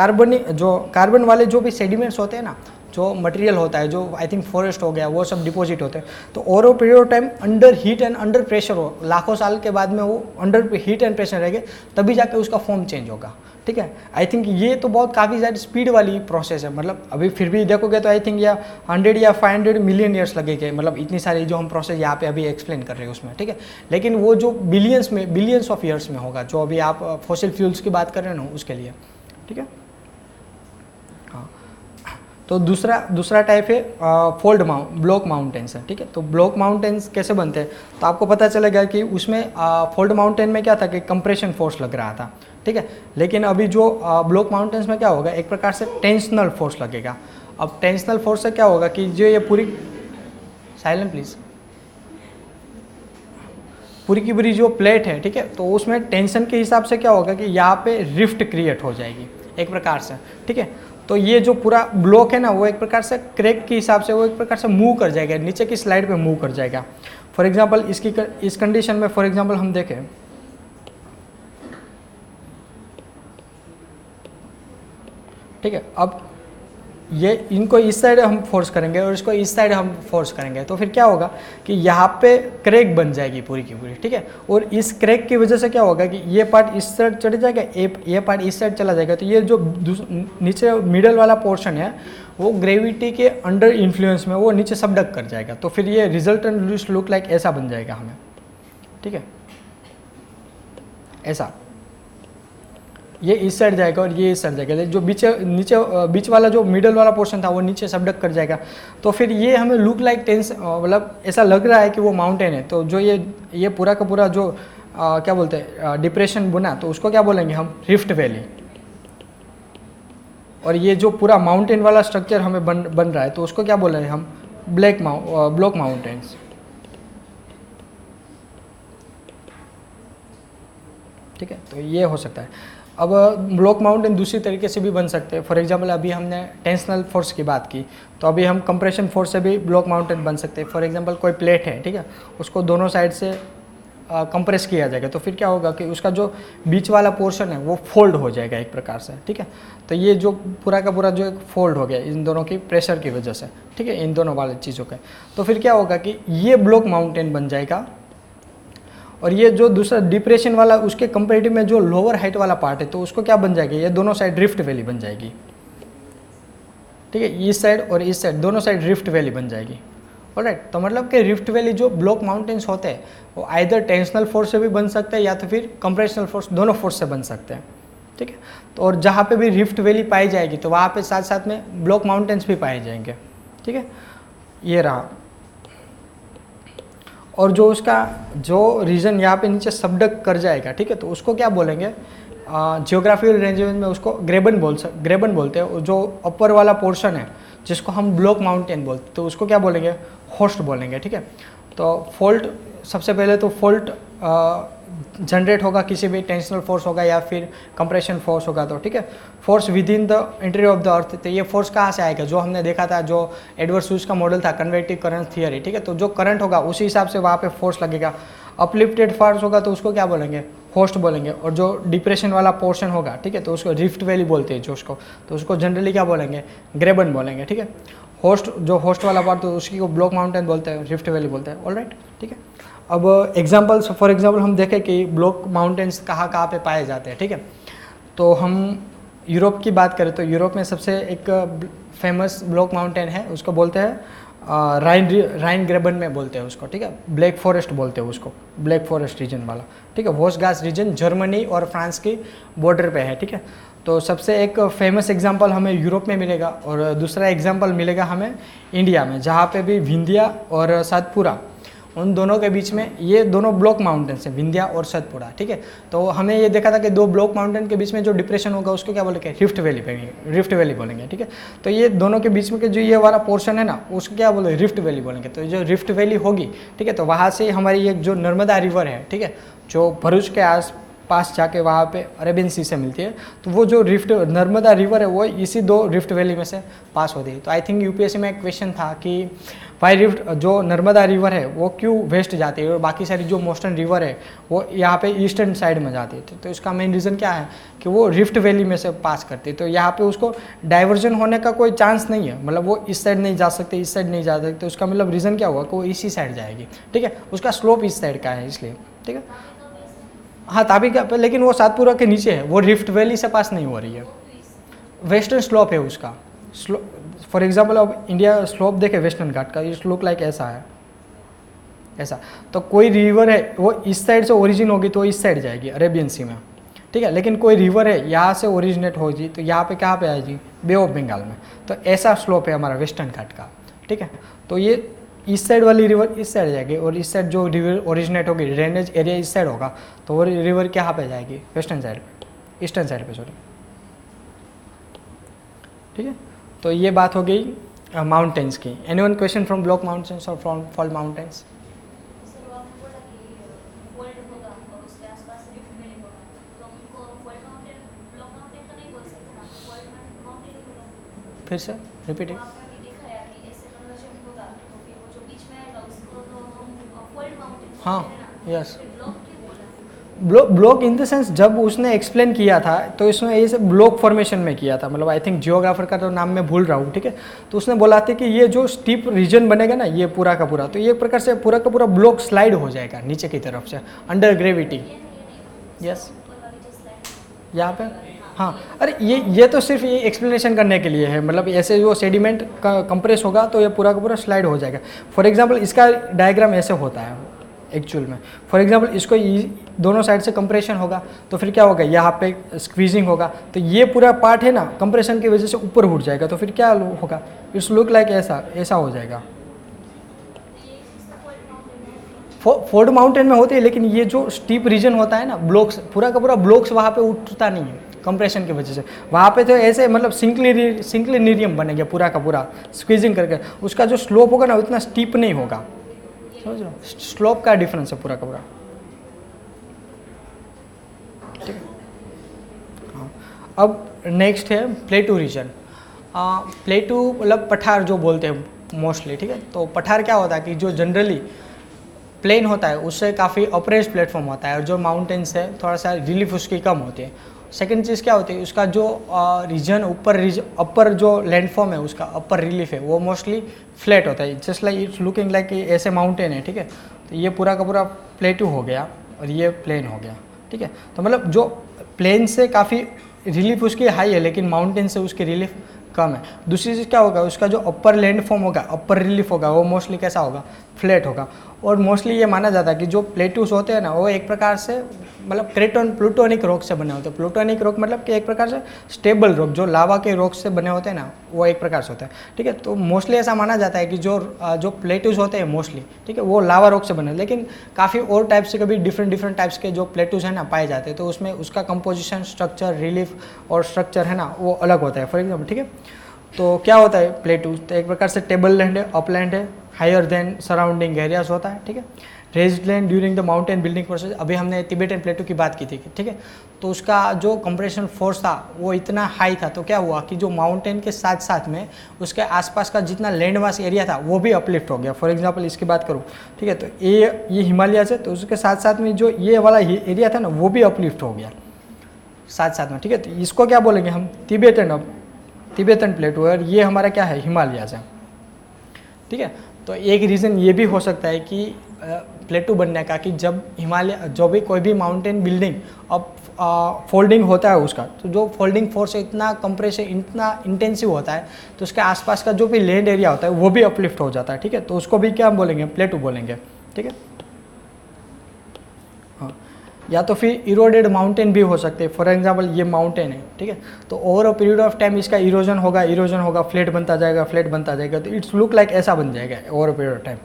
कार्बन वाले जो भी सेडिमेंट्स होते हैं ना, जो मटेरियल होता है, जो आई थिंक फॉरेस्ट हो गया, वो सब डिपॉजिट होते हैं। तो over period of time under heat and under pressure हो, लाखों साल के बाद में वो अंडर हीट एंड प्रेशर रहेंगे, तभी जाके उसका फॉर्म चेंज होगा। ठीक है, आई थिंक ये तो बहुत काफ़ी ज़्यादा स्पीड वाली प्रोसेस है, मतलब अभी फिर भी देखोगे तो आई थिंक या 100 या 500 मिलियन ईयर्स लगेंगे, मतलब इतनी सारी जो हम प्रोसेस यहाँ पे अभी एक्सप्लेन कर रहे हैं उसमें। ठीक है, लेकिन वो जो बिलियंस ऑफ ईयर्स में होगा, जो अभी आप फॉसिल फ्यूल्स की बात कर रहे हैं ना, उसके लिए। ठीक है, हाँ, तो दूसरा टाइप है ब्लॉक माउंटेन्स है। ठीक है, तो ब्लॉक माउंटेन्स कैसे बनते हैं, तो आपको पता चलेगा कि उसमें फोल्ड माउंटेन में क्या था कि कंप्रेशन फोर्स लग रहा था। ठीक है, लेकिन अभी जो ब्लॉक माउंटेन्स में क्या होगा, एक प्रकार से टेंशनल फोर्स लगेगा। अब टेंशनल फोर्स से क्या होगा कि जो ये पूरी साइलेंट प्लीज, पूरी की पूरी जो प्लेट है, ठीक है, तो उसमें टेंशन के हिसाब से क्या होगा कि यहाँ पे रिफ्ट क्रिएट हो जाएगी एक प्रकार से। ठीक है, तो ये जो पूरा ब्लॉक है ना, वो एक प्रकार से क्रैक के हिसाब से वो एक प्रकार से मूव कर जाएगा, नीचे की स्लाइड पे मूव कर जाएगा। फॉर एग्जांपल इस कंडीशन में फॉर एग्जांपल हम देखें, ठीक है। अब ये इनको इस साइड हम फोर्स करेंगे और इसको इस साइड हम फोर्स करेंगे, तो फिर क्या होगा कि यहाँ पे क्रैक बन जाएगी पूरी की पूरी, ठीक है। और इस क्रैक की वजह से क्या होगा कि ये पार्ट इस साइड चढ़ जाएगा, ये पार्ट इस साइड चला जाएगा, तो ये जो नीचे मिडल वाला पोर्शन है वो ग्रेविटी के अंडर इन्फ्लुएंस में वो नीचे सबडक कर जाएगा, तो फिर ये रिजल्टेंट लुक लाइक ऐसा बन जाएगा हमें, ठीक है, ऐसा। ये इस साइड जाएगा और ये इस साइड जाएगा, जो बीच वाला जो मिडल वाला पोर्शन था वो नीचे सबडक कर जाएगा, तो फिर ये हमें लुक लाइक टेंस, मतलब ऐसा लग रहा है कि वो माउंटेन है। तो जो ये पूरा का पूरा जो क्या बोलते हैं डिप्रेशन बना, तो उसको क्या बोलेंगे हम, रिफ्ट वैली। और ये जो पूरा माउंटेन वाला स्ट्रक्चर हमें बन रहा है, तो उसको क्या बोलेंगे हम, ब्लॉक माउंटेन्स, ठीक है। तो ये हो सकता है। अब ब्लॉक माउंटेन दूसरी तरीके से भी बन सकते हैं। फॉर एग्जांपल अभी हमने टेंशनल फोर्स की बात की, तो अभी हम कंप्रेशन फोर्स से भी ब्लॉक माउंटेन बन सकते हैं। फॉर एग्जांपल कोई प्लेट है, ठीक है, उसको दोनों साइड से कंप्रेस किया जाएगा, तो फिर क्या होगा कि उसका जो बीच वाला पोर्शन है वो फोल्ड हो जाएगा एक प्रकार से, ठीक है। तो ये जो पूरा का पूरा जो एक फोल्ड हो गया इन दोनों की प्रेशर की वजह से, ठीक है, इन दोनों वाले चीज़ों का, तो फिर क्या होगा कि ये ब्लॉक माउंटेन बन जाएगा। और ये जो दूसरा डिप्रेशन वाला उसके कंपेरेटिव में जो लोअर हाइट वाला पार्ट है, तो उसको क्या बन जाएगी, ये दोनों साइड रिफ्ट वैली बन जाएगी, ठीक है। इस साइड और इस साइड दोनों साइड रिफ्ट वैली बन जाएगी, ऑलराइट। तो मतलब कि रिफ्ट वैली जो ब्लॉक माउंटेन्स होते हैं वो आइदर टेंशनल फोर्स से भी बन सकते हैं या तो फिर कंप्रेशनल फोर्स, दोनों फोर्स से बन सकते हैं, ठीक है। तो और जहाँ पे भी रिफ्ट वैली पाई जाएगी तो वहाँ पे साथ साथ में ब्लॉक माउंटेन्स भी पाए जाएंगे, ठीक है। ये रहा। और जो उसका जो रीजन यहाँ पे नीचे सबडक कर जाएगा, ठीक है, तो उसको क्या बोलेंगे, जियोग्राफिकल अरेंजमेंट में उसको ग्रेबन बोलते हैं। जो अपर वाला पोर्शन है जिसको हम ब्लॉक माउंटेन बोलते हैं, तो उसको क्या बोलेंगे, होस्ट बोलेंगे, ठीक है। तो फॉल्ट, सबसे पहले तो फॉल्ट जनरेट होगा, किसी भी टेंशनल फोर्स होगा या फिर कंप्रेशन फोर्स होगा, तो ठीक है, force with in the interior of the अर्थ। तो ये फोर्स कहाँ से आएगा, जो हमने देखा था, जो एडवर्ड सूज का मॉडल था, कन्वेक्टिव करंट थियरी, ठीक है। तो जो करंट होगा उसी हिसाब से वहाँ पे फोर्स लगेगा। अपलिफ्टेड फोर्स होगा तो उसको क्या बोलेंगे, होस्ट बोलेंगे। और जो डिप्रेशन वाला पोर्शन होगा, ठीक है, तो उसको रिफ्ट वैली बोलते हैं जो उसको, तो उसको जनरली क्या बोलेंगे, ग्रेबन बोलेंगे, ठीक है। होस्ट, जो होस्ट वाला पार्ट, तो उसकी को ब्लॉक माउंटेन बोलते हैं, रिफ्ट वैली बोलते हैं, ऑलराइट, ठीक है। अब एग्जाम्पल्स, फॉर एग्जाम्पल हम देखें कि ब्लॉक माउंटेन्स कहाँ कहाँ पे पाए जाते हैं, ठीक है। तो हम यूरोप की बात करें तो यूरोप में सबसे एक फेमस ब्लॉक माउंटेन है, उसको बोलते हैं राइन ग्रेबन में बोलते हैं उसको, ठीक है। ब्लैक फॉरेस्ट बोलते हैं उसको, ब्लैक फॉरेस्ट रीजन वाला, ठीक है। वोस्गास रीजन जर्मनी और फ्रांस की बॉर्डर पे है, ठीक है। तो सबसे एक फेमस एग्जांपल हमें यूरोप में मिलेगा और दूसरा एग्जांपल मिलेगा हमें इंडिया में, जहाँ पे भी विंध्या और सतपुड़ा, उन दोनों के बीच में ये दोनों ब्लॉक माउंटेन्स हैं, विंध्या और सतपुड़ा, ठीक है। तो हमने ये देखा था कि दो ब्लॉक माउंटेन के बीच में जो डिप्रेशन होगा उसको क्या बोलेंगे, रिफ्ट वैली बोलेंगे, ठीक है। तो ये दोनों के बीच में के जो ये वाला पोर्शन है ना, उसको क्या बोलेंगे, रिफ्ट वैली बोलेंगे। तो जो रिफ्ट वैली होगी, ठीक है, तो वहाँ से हमारी एक जो नर्मदा रिवर है, ठीक है, जो भरूच के पास जाके वहाँ पे अरेबियन सी से मिलती है, तो वो जो नर्मदा रिवर है वो इसी दो रिफ्ट वैली में से पास होती है। तो आई थिंक यूपीएससी में एक क्वेश्चन था कि वाई रिफ्ट, जो नर्मदा रिवर है वो क्यों वेस्ट जाती है और बाकी सारी जो मोस्टर्न रिवर है वो यहाँ पे ईस्टर्न साइड में जाती है। तो इसका मेन रीज़न क्या है कि वो रिफ्ट वैली में से पास करती है। तो यहाँ पे उसको डाइवर्जन होने का कोई चांस नहीं है, मतलब वो इस साइड नहीं जा सकते, इस साइड नहीं जा सकते। तो उसका मतलब रीज़न क्या होगा कि वो इसी साइड जाएगी, ठीक है। उसका स्लोप इस साइड का है इसलिए, ठीक है। हाँ ताबी का, लेकिन वो सातपुरा के नीचे है, वो रिफ्ट वैली से पास नहीं हो रही है, वेस्टर्न स्लोप है उसका। फॉर एग्जाम्पल अब इंडिया स्लोप देखे वेस्टर्न घाट का, इस लुक लाइक ऐसा है, ऐसा। तो कोई रिवर है वो इस साइड से ओरिजिन होगी तो इस साइड जाएगी अरेबियन सी में, ठीक है। लेकिन कोई रिवर है यहाँ से ओरिजिनेट होगी तो यहाँ पे कहाँ पे आएगी, बे ऑफ बंगाल में। तो ऐसा स्लोप है हमारा वेस्टर्न घाट का, ठीक है। तो ये इस साइड वाली रिवर इस साइड जाएगी और इस साइड जो रिवर ओरिजिनेट होगी, ड्रेनेज एरिया इस साइड होगा, तो वो रिवर कहाँ पे जाएगी, वेस्टर्न साइड पे, ईस्टर्न साइड पे, सॉरी, ठीक है। तो ये बात हो गई माउंटेन्स की। Anyone question from block mountains और फ्रॉम फॉल्ट माउंटेन्स? फिर से रिपीट है। हाँ, yes, block in the sense जब उसने एक्सप्लेन किया था तो इसने ये ब्लॉक फॉर्मेशन में किया था, मतलब आई थिंक जियोग्राफर का तो नाम मैं भूल रहा हूँ, ठीक है। तो उसने बोला था कि ये जो स्टीप रीजन बनेगा ना ये पूरा का पूरा, तो ये प्रकार से पूरा का पूरा ब्लॉक स्लाइड हो जाएगा नीचे की तरफ से अंडर ग्रेविटी। यस, यहाँ पे हाँ, अरे ये तो सिर्फ ये एक्सप्लेनेशन करने के लिए है, मतलब ऐसे जो सेडिमेंट का कंप्रेस होगा तो ये पूरा का पूरा स्लाइड हो जाएगा। फॉर एग्जांपल इसका डायग्राम ऐसे होता है एक्चुअल में। फॉर एग्जांपल इसको दोनों साइड से कंप्रेशन होगा तो फिर क्या होगा, यहाँ पे स्क्वीजिंग होगा तो ये पूरा पार्ट है ना कंप्रेशन की वजह से ऊपर उठ जाएगा, तो फिर क्या होगा, इट्स लुक लाइक ऐसा हो जाएगा। फोर्ड माउंटेन में होती है, लेकिन ये जो स्टीप रीजन होता है ना, ब्लॉक्स पूरा का पूरा ब्लॉक्स वहाँ पे उठता नहीं है कंप्रेशन की वजह से। वहाँ पे तो ऐसे मतलब सिंक्लिनेरियम बनेगा पूरा का पूरा स्क्वीजिंग करके, उसका जो स्लोप होगा ना उतना स्टीप नहीं होगा, समझ लो, स्लोप का डिफरेंस है पूरा का पूरा, ठीक है। हाँ, अब नेक्स्ट है प्लेटू रीजन। प्लेटू मतलब पठार जो बोलते हैं मोस्टली, ठीक है। तो पठार क्या होता है कि जो जनरली प्लेन होता है उससे काफ़ी अप्रेस्ड प्लेटफॉर्म होता है, और जो माउंटेन्स है थोड़ा सा रिलीफ उसकी कम होती है। सेकंड चीज़ क्या होती है, उसका जो रीजन अपर जो लैंडफॉर्म है उसका अपर रिलीफ है वो मोस्टली फ्लैट होता है, just like it's looking like ऐसे माउंटेन है, ठीक है। तो ये पूरा का पूरा प्लेटू हो गया और ये प्लेन हो गया, ठीक है। तो मतलब जो प्लेन से काफ़ी रिलीफ उसकी हाई है, लेकिन माउंटेन से उसकी रिलीफ कम है। दूसरी चीज़ क्या होगा, उसका जो अपर लैंडफॉर्म होगा, अपर रिलीफ होगा, वो मोस्टली कैसा होगा, फ्लैट होगा। और मोस्टली ये माना जाता है कि जो प्लेटूस होते हैं ना वो एक प्रकार से मतलब प्लूटोनिक रॉक से बने होते हैं। प्लूटोनिक रॉक मतलब कि एक प्रकार से स्टेबल रॉक, जो लावा के रॉक से बने होते हैं ना वो एक प्रकार से होता है, ठीक है। तो मोस्टली ऐसा माना जाता है कि जो प्लेटूस होते हैं मोस्टली, ठीक है, वो लावा रॉक से बने, लेकिन काफ़ी और टाइप्स से कभी डिफरेंट टाइप्स के जो प्लेटूस हैं ना पाए जाते हैं, तो उसमें उसका कंपोजिशन, स्ट्रक्चर, रिलीफ और स्ट्रक्चर है ना वो अलग होता है। फॉर एग्जाम्पल, ठीक है, तो क्या होता है प्लेटूस, तो एक प्रकार से टेबल लैंड है, अपलैंड है, हायर देन सराउंडिंग एरियाज होता है, ठीक है। Raised land during the mountain building process, अभी हमने तिबेटन प्लेटू की बात की थी, ठीक है। तो उसका जो कंप्रेशन फोर्स था वो इतना हाई था, तो क्या हुआ कि जो माउंटेन के साथ साथ में उसके आसपास का जितना लैंडमास एरिया था वो भी अपलिफ्ट हो गया। फॉर एग्जांपल इसकी बात करूँ, ठीक है, तो ये हिमालय से, तो उसके साथ साथ में जो ये वाला एरिया था ना वो भी अपलिफ्ट हो गया साथ साथ में, ठीक है। तो इसको क्या बोलेंगे हम, तिबेतन प्लेटू, और ये हमारा क्या है, हिमालय से, ठीक है। तो एक रीज़न ये भी हो सकता है कि प्लेटू बनने का कि जब हिमालय जो भी कोई भी माउंटेन बिल्डिंग अब फोल्डिंग होता है उसका, तो जो फोल्डिंग फोर्स है इतना कंप्रेशन इतना इंटेंसिव होता है, तो उसके आसपास का जो भी लैंड एरिया होता है वो भी अपलिफ्ट हो जाता है, ठीक है। तो उसको भी क्या बोलेंगे, प्लेटू बोलेंगे, ठीक है। हाँ, या तो फिर इरोडेड माउंटेन भी हो सकते हैं। फॉर एग्जांपल ये माउंटेन है, ठीक है, तो over a period of time इसका इरोजन होगा, फ्लैट बनता जाएगा, तो इट्स लुक लाइक ऐसा बन जाएगा over a period of time,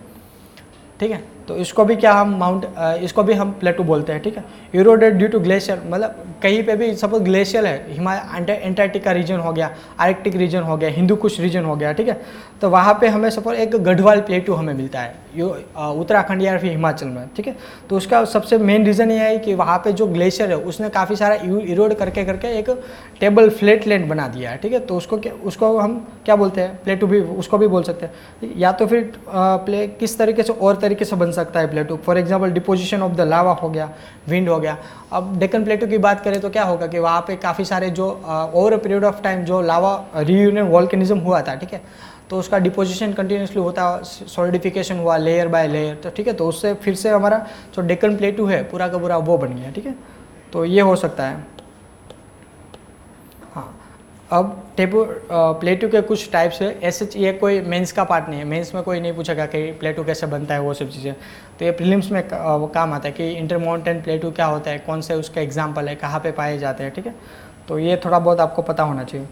ठीक है। तो इसको भी क्या हम इसको भी हम प्लेटू बोलते हैं, ठीक है। इरोडेड ड्यू टू ग्लेशियर, मतलब कहीं पे भी सपोज ग्लेशियर है, हिमालय एंटार्क्टिका रीजन हो गया, आर्कटिक रीजन हो गया, हिंदू कुश रीजन हो गया, ठीक है। तो वहाँ पे हमें सपोज एक गढ़वाल प्लेटू हमें मिलता है उत्तराखंड या फिर हिमाचल में, ठीक है। तो उसका सबसे मेन रीज़न ये है कि वहाँ पे जो ग्लेशियर है उसने काफ़ी सारा इरोड करके एक टेबल फ्लैट लैंड बना दिया है, ठीक है। तो उसको हम क्या बोलते हैं, प्लेटू भी उसको भी बोल सकते हैं। या तो फिर किस तरीके से और तरीके से बन सकता है प्लेटू, for example deposition of the लावा हो गया, विंड हो गया। अब डेक्कन प्लेटू की बात करें तो क्या होगा कि वहाँ पे काफ़ी सारे जो over a period of time जो लावा रीयूनियन वॉल्केनिज्म हुआ था, ठीक है, तो उसका डिपोजिशन कंटिन्यूसली होता, सॉलिडिफिकेशन हुआ लेयर बाय लेयर, तो ठीक है, तो उससे फिर से हमारा जो डेक्कन प्लेटू है पूरा का पूरा वो बन गया, ठीक है। तो ये हो सकता है। हाँ, अब प्लेटू के कुछ टाइप्स है, ऐसे ये कोई मेंस का पार्ट नहीं है, मेंस में कोई नहीं पूछेगा कि प्लेटू कैसे बनता है वो सब चीज़ें, तो ये प्रीलिम्स में वो काम आता है कि इंटरमाउंटेन प्लेटू क्या होता है, कौन से उसका एग्जाम्पल है, कहाँ पे पाए जाते हैं, ठीक है। तो ये थोड़ा बहुत आपको पता होना चाहिए।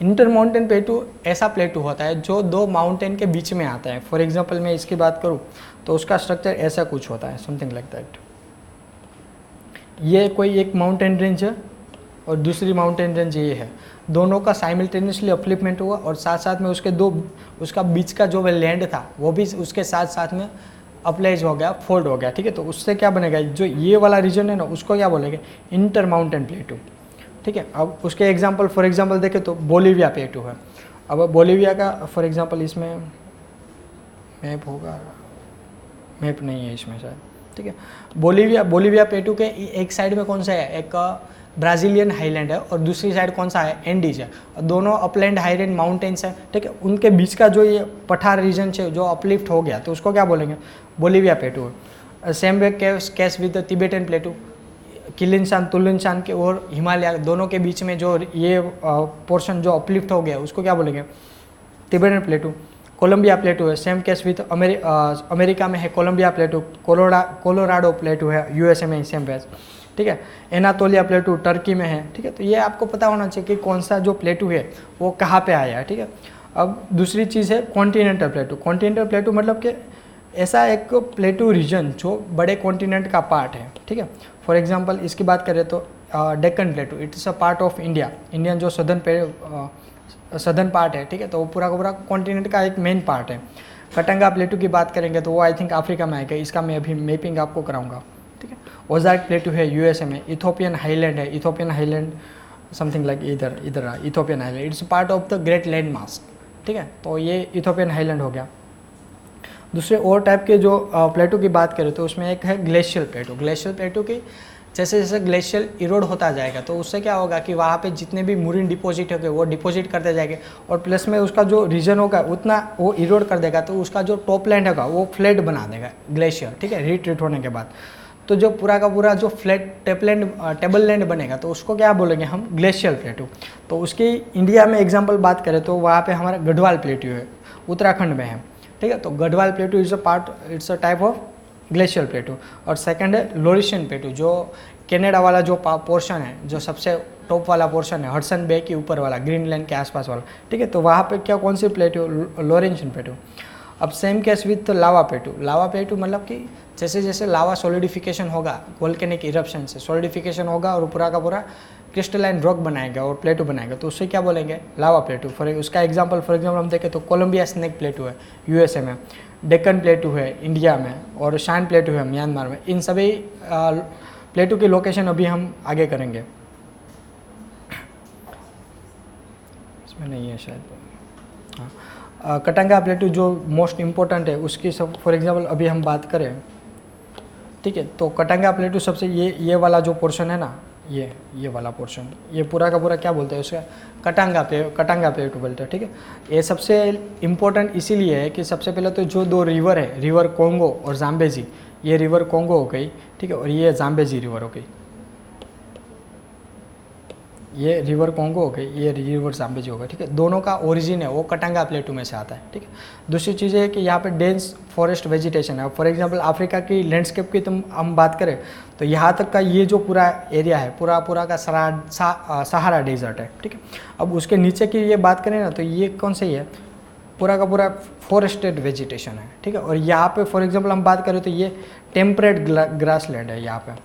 इंटरमाउंटेन प्लेटू ऐसा प्लेटू होता है जो दो माउंटेन के बीच में आता है। फॉर एग्जांपल मैं इसकी बात करूँ तो उसका स्ट्रक्चर ऐसा कुछ होता है, समथिंग लाइक दैट। ये कोई एक माउंटेन रेंज है और दूसरी माउंटेन रेंज ये है, दोनों का साइमल्टेनियसली अपलिफ्टमेंट हुआ और साथ साथ में उसका बीच का जो लैंड था वो भी उसके साथ साथ में अपलाइज हो गया, फोल्ड हो गया, ठीक है। तो उससे क्या बनेगा, जो ये वाला रीजन है ना उसको क्या बोलेंगे, इंटर माउंटेन प्लेटू, ठीक है। अब उसके एग्जांपल फॉर एग्जांपल देखें तो बोलिविया प्लेटू है। अब बोलिविया का फॉर एग्जांपल इसमें मैप होगा, मैप नहीं है इसमें शायद, ठीक है। बोलीविया प्लेटू के एक साइड में कौन सा है, एक ब्राज़ीलियन हाईलैंड है और दूसरी साइड कौन सा है, एंडीज है। दोनों अपलैंड हाईलैंड माउंटेन्स है, ठीक है। उनके बीच का जो ये पठार रीजन है जो अपलिफ्ट हो गया, तो उसको क्या बोलेंगे, Bolivia plateau. Same way case with Tibetan plateau, Qilian Shan तुलिनशान के और हिमालय दोनों के बीच में जो ये पोर्शन जो अपलिफ्ट हो गया उसको क्या बोलेंगे, तिबेटन प्लेटू। कोलंबिया प्लेटू है, सेम केस विथ अमेरिका में है कोलंबिया प्लेटू, कोलोराडो प्लेटू है यूएसए में, सेम वेज, ठीक है। एनातोलिया प्लेटू टर्की में है, ठीक है। तो ये आपको पता होना चाहिए कि कौन सा जो प्लेटू है वो कहाँ पे आया है, ठीक है। अब दूसरी चीज़ है कॉन्टिनेंटल प्लेटू। कॉन्टिनेंटल प्लेटू मतलब कि ऐसा एक प्लेटू रीजन जो बड़े कॉन्टिनेंट का पार्ट है, ठीक है। फॉर एग्जांपल इसकी बात करें तो Deccan प्लेटू, it's a part of India, Indian जो सदर्न पार्ट है, ठीक है। तो वो पूरा का पूरा कॉन्टिनेंट का एक मेन पार्ट है। कटंगा प्लेटू की बात करेंगे तो वो आई थिंक अफ्रीका में आएगा, इसका मैं अभी मैपिंग आपको कराऊंगा, ठीक है। ओजार्क प्लेटू है यूएसए में, इथोपियन हाईलैंड है, इथोपियन हाईलैंड समथिंग लाइक इधर Ethiopian highland, it's part of the great land mass, ठीक है। तो ये इथोपियन हाईलैंड हो गया। दूसरे और टाइप के जो प्लेटू की बात करें तो उसमें एक है ग्लेशियल प्लेटू। ग्लेशियल प्लेटू की जैसे जैसे ग्लेशियल इरोड होता जाएगा तो उससे क्या होगा कि वहाँ पे जितने भी मुरीन डिपॉजिट होंगे वो डिपॉजिट करते जाएंगे और प्लस में उसका जो रीजन होगा उतना वो इरोड कर देगा, तो उसका जो टॉप लैंड होगा वो फ्लैट बना देगा ग्लेशियर, ठीक है, रिट्रीट होने के बाद। तो जो पूरा का पूरा जो फ्लैट टेबल लैंड बनेगा तो उसको क्या बोलेंगे हम, ग्लेशियल प्लेटू। तो उसकी इंडिया में एग्जाम्पल बात करें तो वहाँ पे हमारा गढ़वाल प्लेटू है, उत्तराखंड में है, ठीक है। तो Garhwal प्लेटू it's a type of glacial प्लेटू। और सेकंड है लोरिशियन प्लेटू, जो कनाडा वाला जो पोर्शन है, जो सबसे टॉप वाला पोर्शन है, हडसन बे के ऊपर वाला, ग्रीनलैंड के आसपास वाला, ठीक है। तो वहाँ पे क्या कौन सी प्लेटू, लोरेंशियन प्लेटू। अब same case with lava plateau. Lava plateau मतलब कि जैसे जैसे लावा सॉलिडिफिकेशन होगा, वोल्केनिक इरप्शन से सॉलिडिफिकेशन होगा और पूरा का पूरा क्रिस्टलाइन रॉक बनाएगा और प्लेटू बनाएगा, तो उससे क्या बोलेंगे, लावा प्लेटू। उसका एग्जांपल फॉर एग्जांपल हम देखें तो कोलंबिया स्नेक प्लेटू है यूएसए में, डेक्कन प्लेटू है इंडिया में और शान प्लेटू है म्यांमार में। इन सभी प्लेटू की लोकेशन अभी हम आगे करेंगे, इसमें नहीं है शायद। हाँ, कटंगा प्लेटू जो मोस्ट इम्पोर्टेंट है उसकी सब फॉर एग्जांपल अभी हम बात करें, ठीक है। तो कटंगा प्लेटू सबसे ये वाला जो पोर्शन है ना, ये वाला पोर्शन, ये पूरा का पूरा क्या बोलते हैं उसका, कटंगा प्लेटू बोलते हैं, ठीक है। ये सबसे इम्पोर्टेंट इसीलिए है कि सबसे पहले तो जो दो रिवर है, रिवर कोंगो और जाम्बेजी, ये रिवर कोंगो हो गई, ठीक है, और ये जाम्बेजी रिवर हो गई, ये रिवर कोंगो हो गई, ये रिवर जाम्बेजी हो गई, ठीक है। दोनों का ओरिजिन है वो कटंगा प्लेटू में से आता है, ठीक है। दूसरी चीज़ है कि यहाँ पे डेंस फॉरेस्ट वेजिटेशन है। फॉर एग्जांपल अफ्रीका की लैंडस्केप की तुम हम बात करें तो यहाँ तक का ये जो पूरा एरिया है पूरा का सहारा डेजर्ट है, ठीक है। अब उसके नीचे की ये बात करें ना तो ये कौन सी है, पूरा का पूरा फॉरेस्टेड वेजिटेशन है, ठीक है। और यहाँ पे फॉर एग्जांपल हम बात करें तो ये टेम्परेट ग्रास लैंड है यहाँ पे,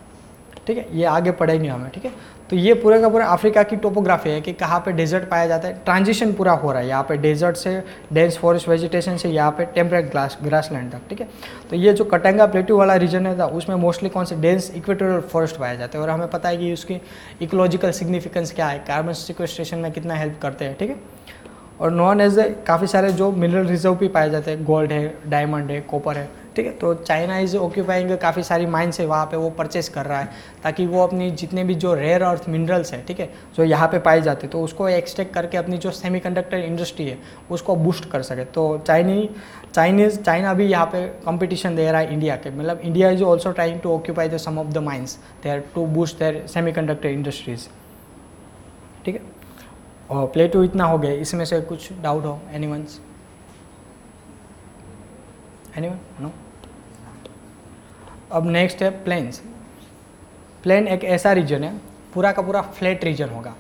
ठीक है। ये आगे पढ़ेंगे हमें, ठीक है। तो ये पूरा का पूरा अफ्रीका की टोपोग्राफी है कि कहाँ पे डेजर्ट पाया जाता है। ट्रांजिशन पूरा हो रहा है यहाँ पे डेजर्ट से डेंस फॉरेस्ट वेजिटेशन से यहाँ पे टेम्परेट ग्रास लैंड तक, ठीक है। तो ये जो कटंगा प्लेटू वाला रीजन है था उसमें मोस्टली कौन से डेंस इक्वेटोरियल फॉरेस्ट पाए जाते हैं और हमें पता है कि उसकी इकोलॉजिकल सिग्निफिकेंस क्या है, कार्बन सिक्वेस्ट्रेशन में कितना हेल्प करते हैं, ठीक है। और नॉन एज काफ़ी सारे जो मिनरल रिजर्व भी पाए जाते हैं, गोल्ड है, डायमंड है, कॉपर है, ठीक है। तो चाइना इज ऑक्यूपाइंग काफ़ी सारी माइंस है वहाँ पे, वो परचेस कर रहा है ताकि वो अपनी जितने भी जो रेयर अर्थ मिनरल्स है, ठीक है, जो यहाँ पे पाए जाते हैं तो उसको एक्सट्रैक्ट करके अपनी जो सेमीकंडक्टर इंडस्ट्री है उसको बूस्ट कर सके। तो चाइना भी यहाँ पे कंपटीशन दे रहा है इंडिया के, मतलब India is also trying to occupy the some of the mines there to boost their semiconductor industries, ठीक है। और प्लेटू इतना हो गया, इसमें से कुछ डाउट हो एनीवन नो। अब नेक्स्ट है प्लेन्स। प्लेन एक ऐसा रीजन है, पूरा का पूरा फ्लैट रीजन होगा।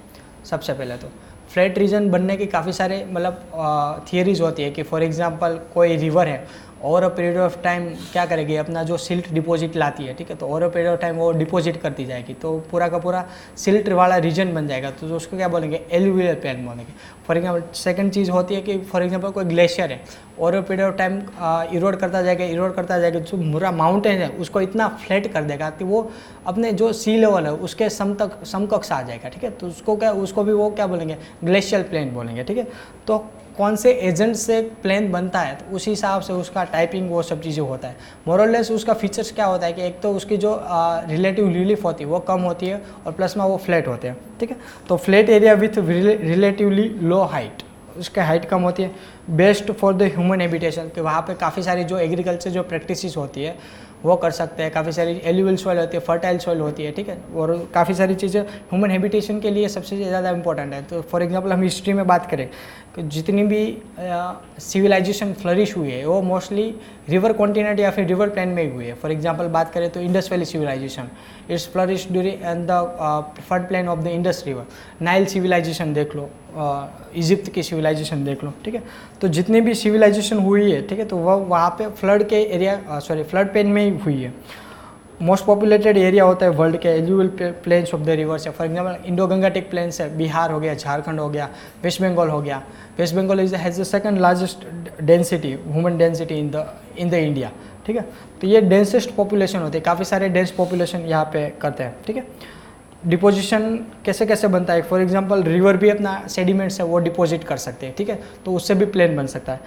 सबसे पहले तो फ्लैट रीजन बनने की काफ़ी सारे मतलब थियरीज होती है कि फॉर एग्जांपल कोई रिवर है over a period of time क्या करेगी, अपना जो सिल्ट डिपॉजिट लाती है, ठीक है, तो over a period of time वो डिपॉजिट करती जाएगी तो पूरा का पूरा सिल्ट वाला रीजन बन जाएगा, तो उसको क्या बोलेंगे, एलुवियल प्लेन बोलेंगे। फॉर एग्जांपल सेकंड चीज़ होती है कि फॉर एग्जांपल कोई ग्लेशियर है over a period of time Erode करता जाएगा, जो पूरा माउंटेन है उसको इतना फ्लैट कर देगा कि वो अपने जो सी लेवल है उसके समकक्ष आ जाएगा, ठीक है। तो उसको भी वो क्या बोलेंगे, ग्लेशियल प्लेन बोलेंगे, ठीक है। तो कौन से एजेंट से प्लेन बनता है तो उस हिसाब से उसका टाइपिंग वो सब चीज़ें होता है। मोरलेस उसका फीचर्स क्या होता है कि एक तो उसकी जो रिलेटिव रिलीफ होती है वो कम होती है और प्लस में वो फ्लैट होते हैं, ठीक है। तो flat area with relatively low height, उसकी हाइट कम होती है। Best for the human habitation, कि वहाँ पे काफ़ी सारी जो एग्रीकल्चर जो प्रैक्टिसेस होती है वो कर सकते हैं। काफ़ी सारी एल्यूवियल सॉइल होती है, फर्टाइल सॉइल होती है, ठीक है। और काफ़ी सारी चीज़ें ह्यूमन हैबिटेशन के लिए सबसे ज़्यादा इंपॉर्टेंट है। तो फॉर एग्जांपल हम हिस्ट्री में बात करें कि जितनी भी सिविलाइजेशन फ्लरिश हुई है वो मोस्टली रिवर कॉन्टिनेंट या फिर रिवर प्लेन में ही हुई है। फॉर एग्जांपल बात करें तो Indus valley civilization, it's flourish during and the flood plain of the Indus river. Nile civilization देख लो, इजिप्ट की सिविलाइजेशन देख लो, ठीक है। तो जितनी भी सिविलाइजेशन हुई है, ठीक है, तो वह वहाँ पे फ्लड के एरिया फ्लड प्लेन में ही हुई है। मोस्ट पॉपुलेटेड एरिया होता है वर्ल्ड के alluvial plains of the rivers है। For example Indo Gangetic plains है, बिहार हो गया, झारखंड हो गया, वेस्ट बंगाल हो गया। West Bengal has the second largest density, human density in the India, ठीक है। तो ये डेंसेस्ट पॉपुलेशन होती है, काफ़ी सारे डेंस पॉपुलेशन यहाँ पे करते हैं, ठीक है। डिपोजिशन कैसे कैसे बनता है, फॉर एग्जांपल रिवर भी अपना सेडिमेंट्स है वो डिपॉजिट कर सकते हैं, ठीक है, तो उससे भी प्लेन बन सकता है।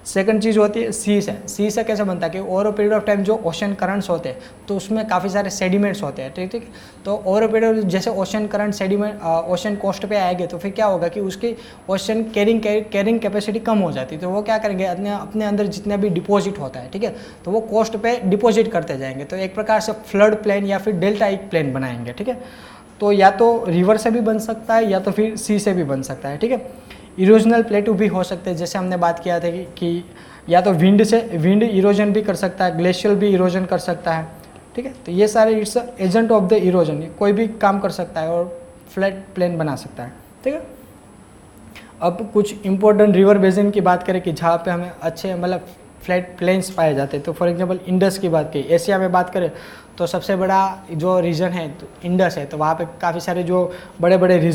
सेकंड चीज़ होती है सीस है। सीस से कैसे बनता है कि over a period of time जो ओशन करंट्स होते हैं तो उसमें काफ़ी सारे सेडिमेंट्स होते हैं, ठीक ठीक। तो ओवर अ पीरियड जैसे ocean current sediment ocean coast पे आएंगे तो फिर क्या होगा कि उसकी ओशन कैरिंग कैपेसिटी कम हो जाती है। तो वो क्या करेंगे, अपने अंदर जितना भी डिपॉजिट होता है, ठीक है, तो वो कोस्ट पे डिपॉजिट करते जाएंगे। तो एक प्रकार से फ्लड प्लेन या फिर डेल्टाइक प्लेन बनाएंगे, ठीक है। तो या तो रिवर से भी बन सकता है या तो फिर सी से भी बन सकता है, ठीक है। इरोजनल प्लेटू भी हो सकते हैं, जैसे हमने बात किया था कि या तो विंड इरोजन भी कर सकता है, ग्लेशियल भी इरोजन कर सकता है, ठीक है। तो ये सारे it's agent of the erosion, कोई भी काम कर सकता है और फ्लैट प्लेन बना सकता है, ठीक है। अब कुछ इंपॉर्टेंट रिवर बेसिन की बात करें कि जहाँ पे हमें अच्छे मतलब फ्लैट प्लेन्स पाए जाते हैं। तो फॉर एग्जांपल इंडस की बात करें, एशिया में बात करें तो सबसे बड़ा जो रीजन है तो इंडस है। तो वहाँ पे काफ़ी सारे जो बड़े बड़े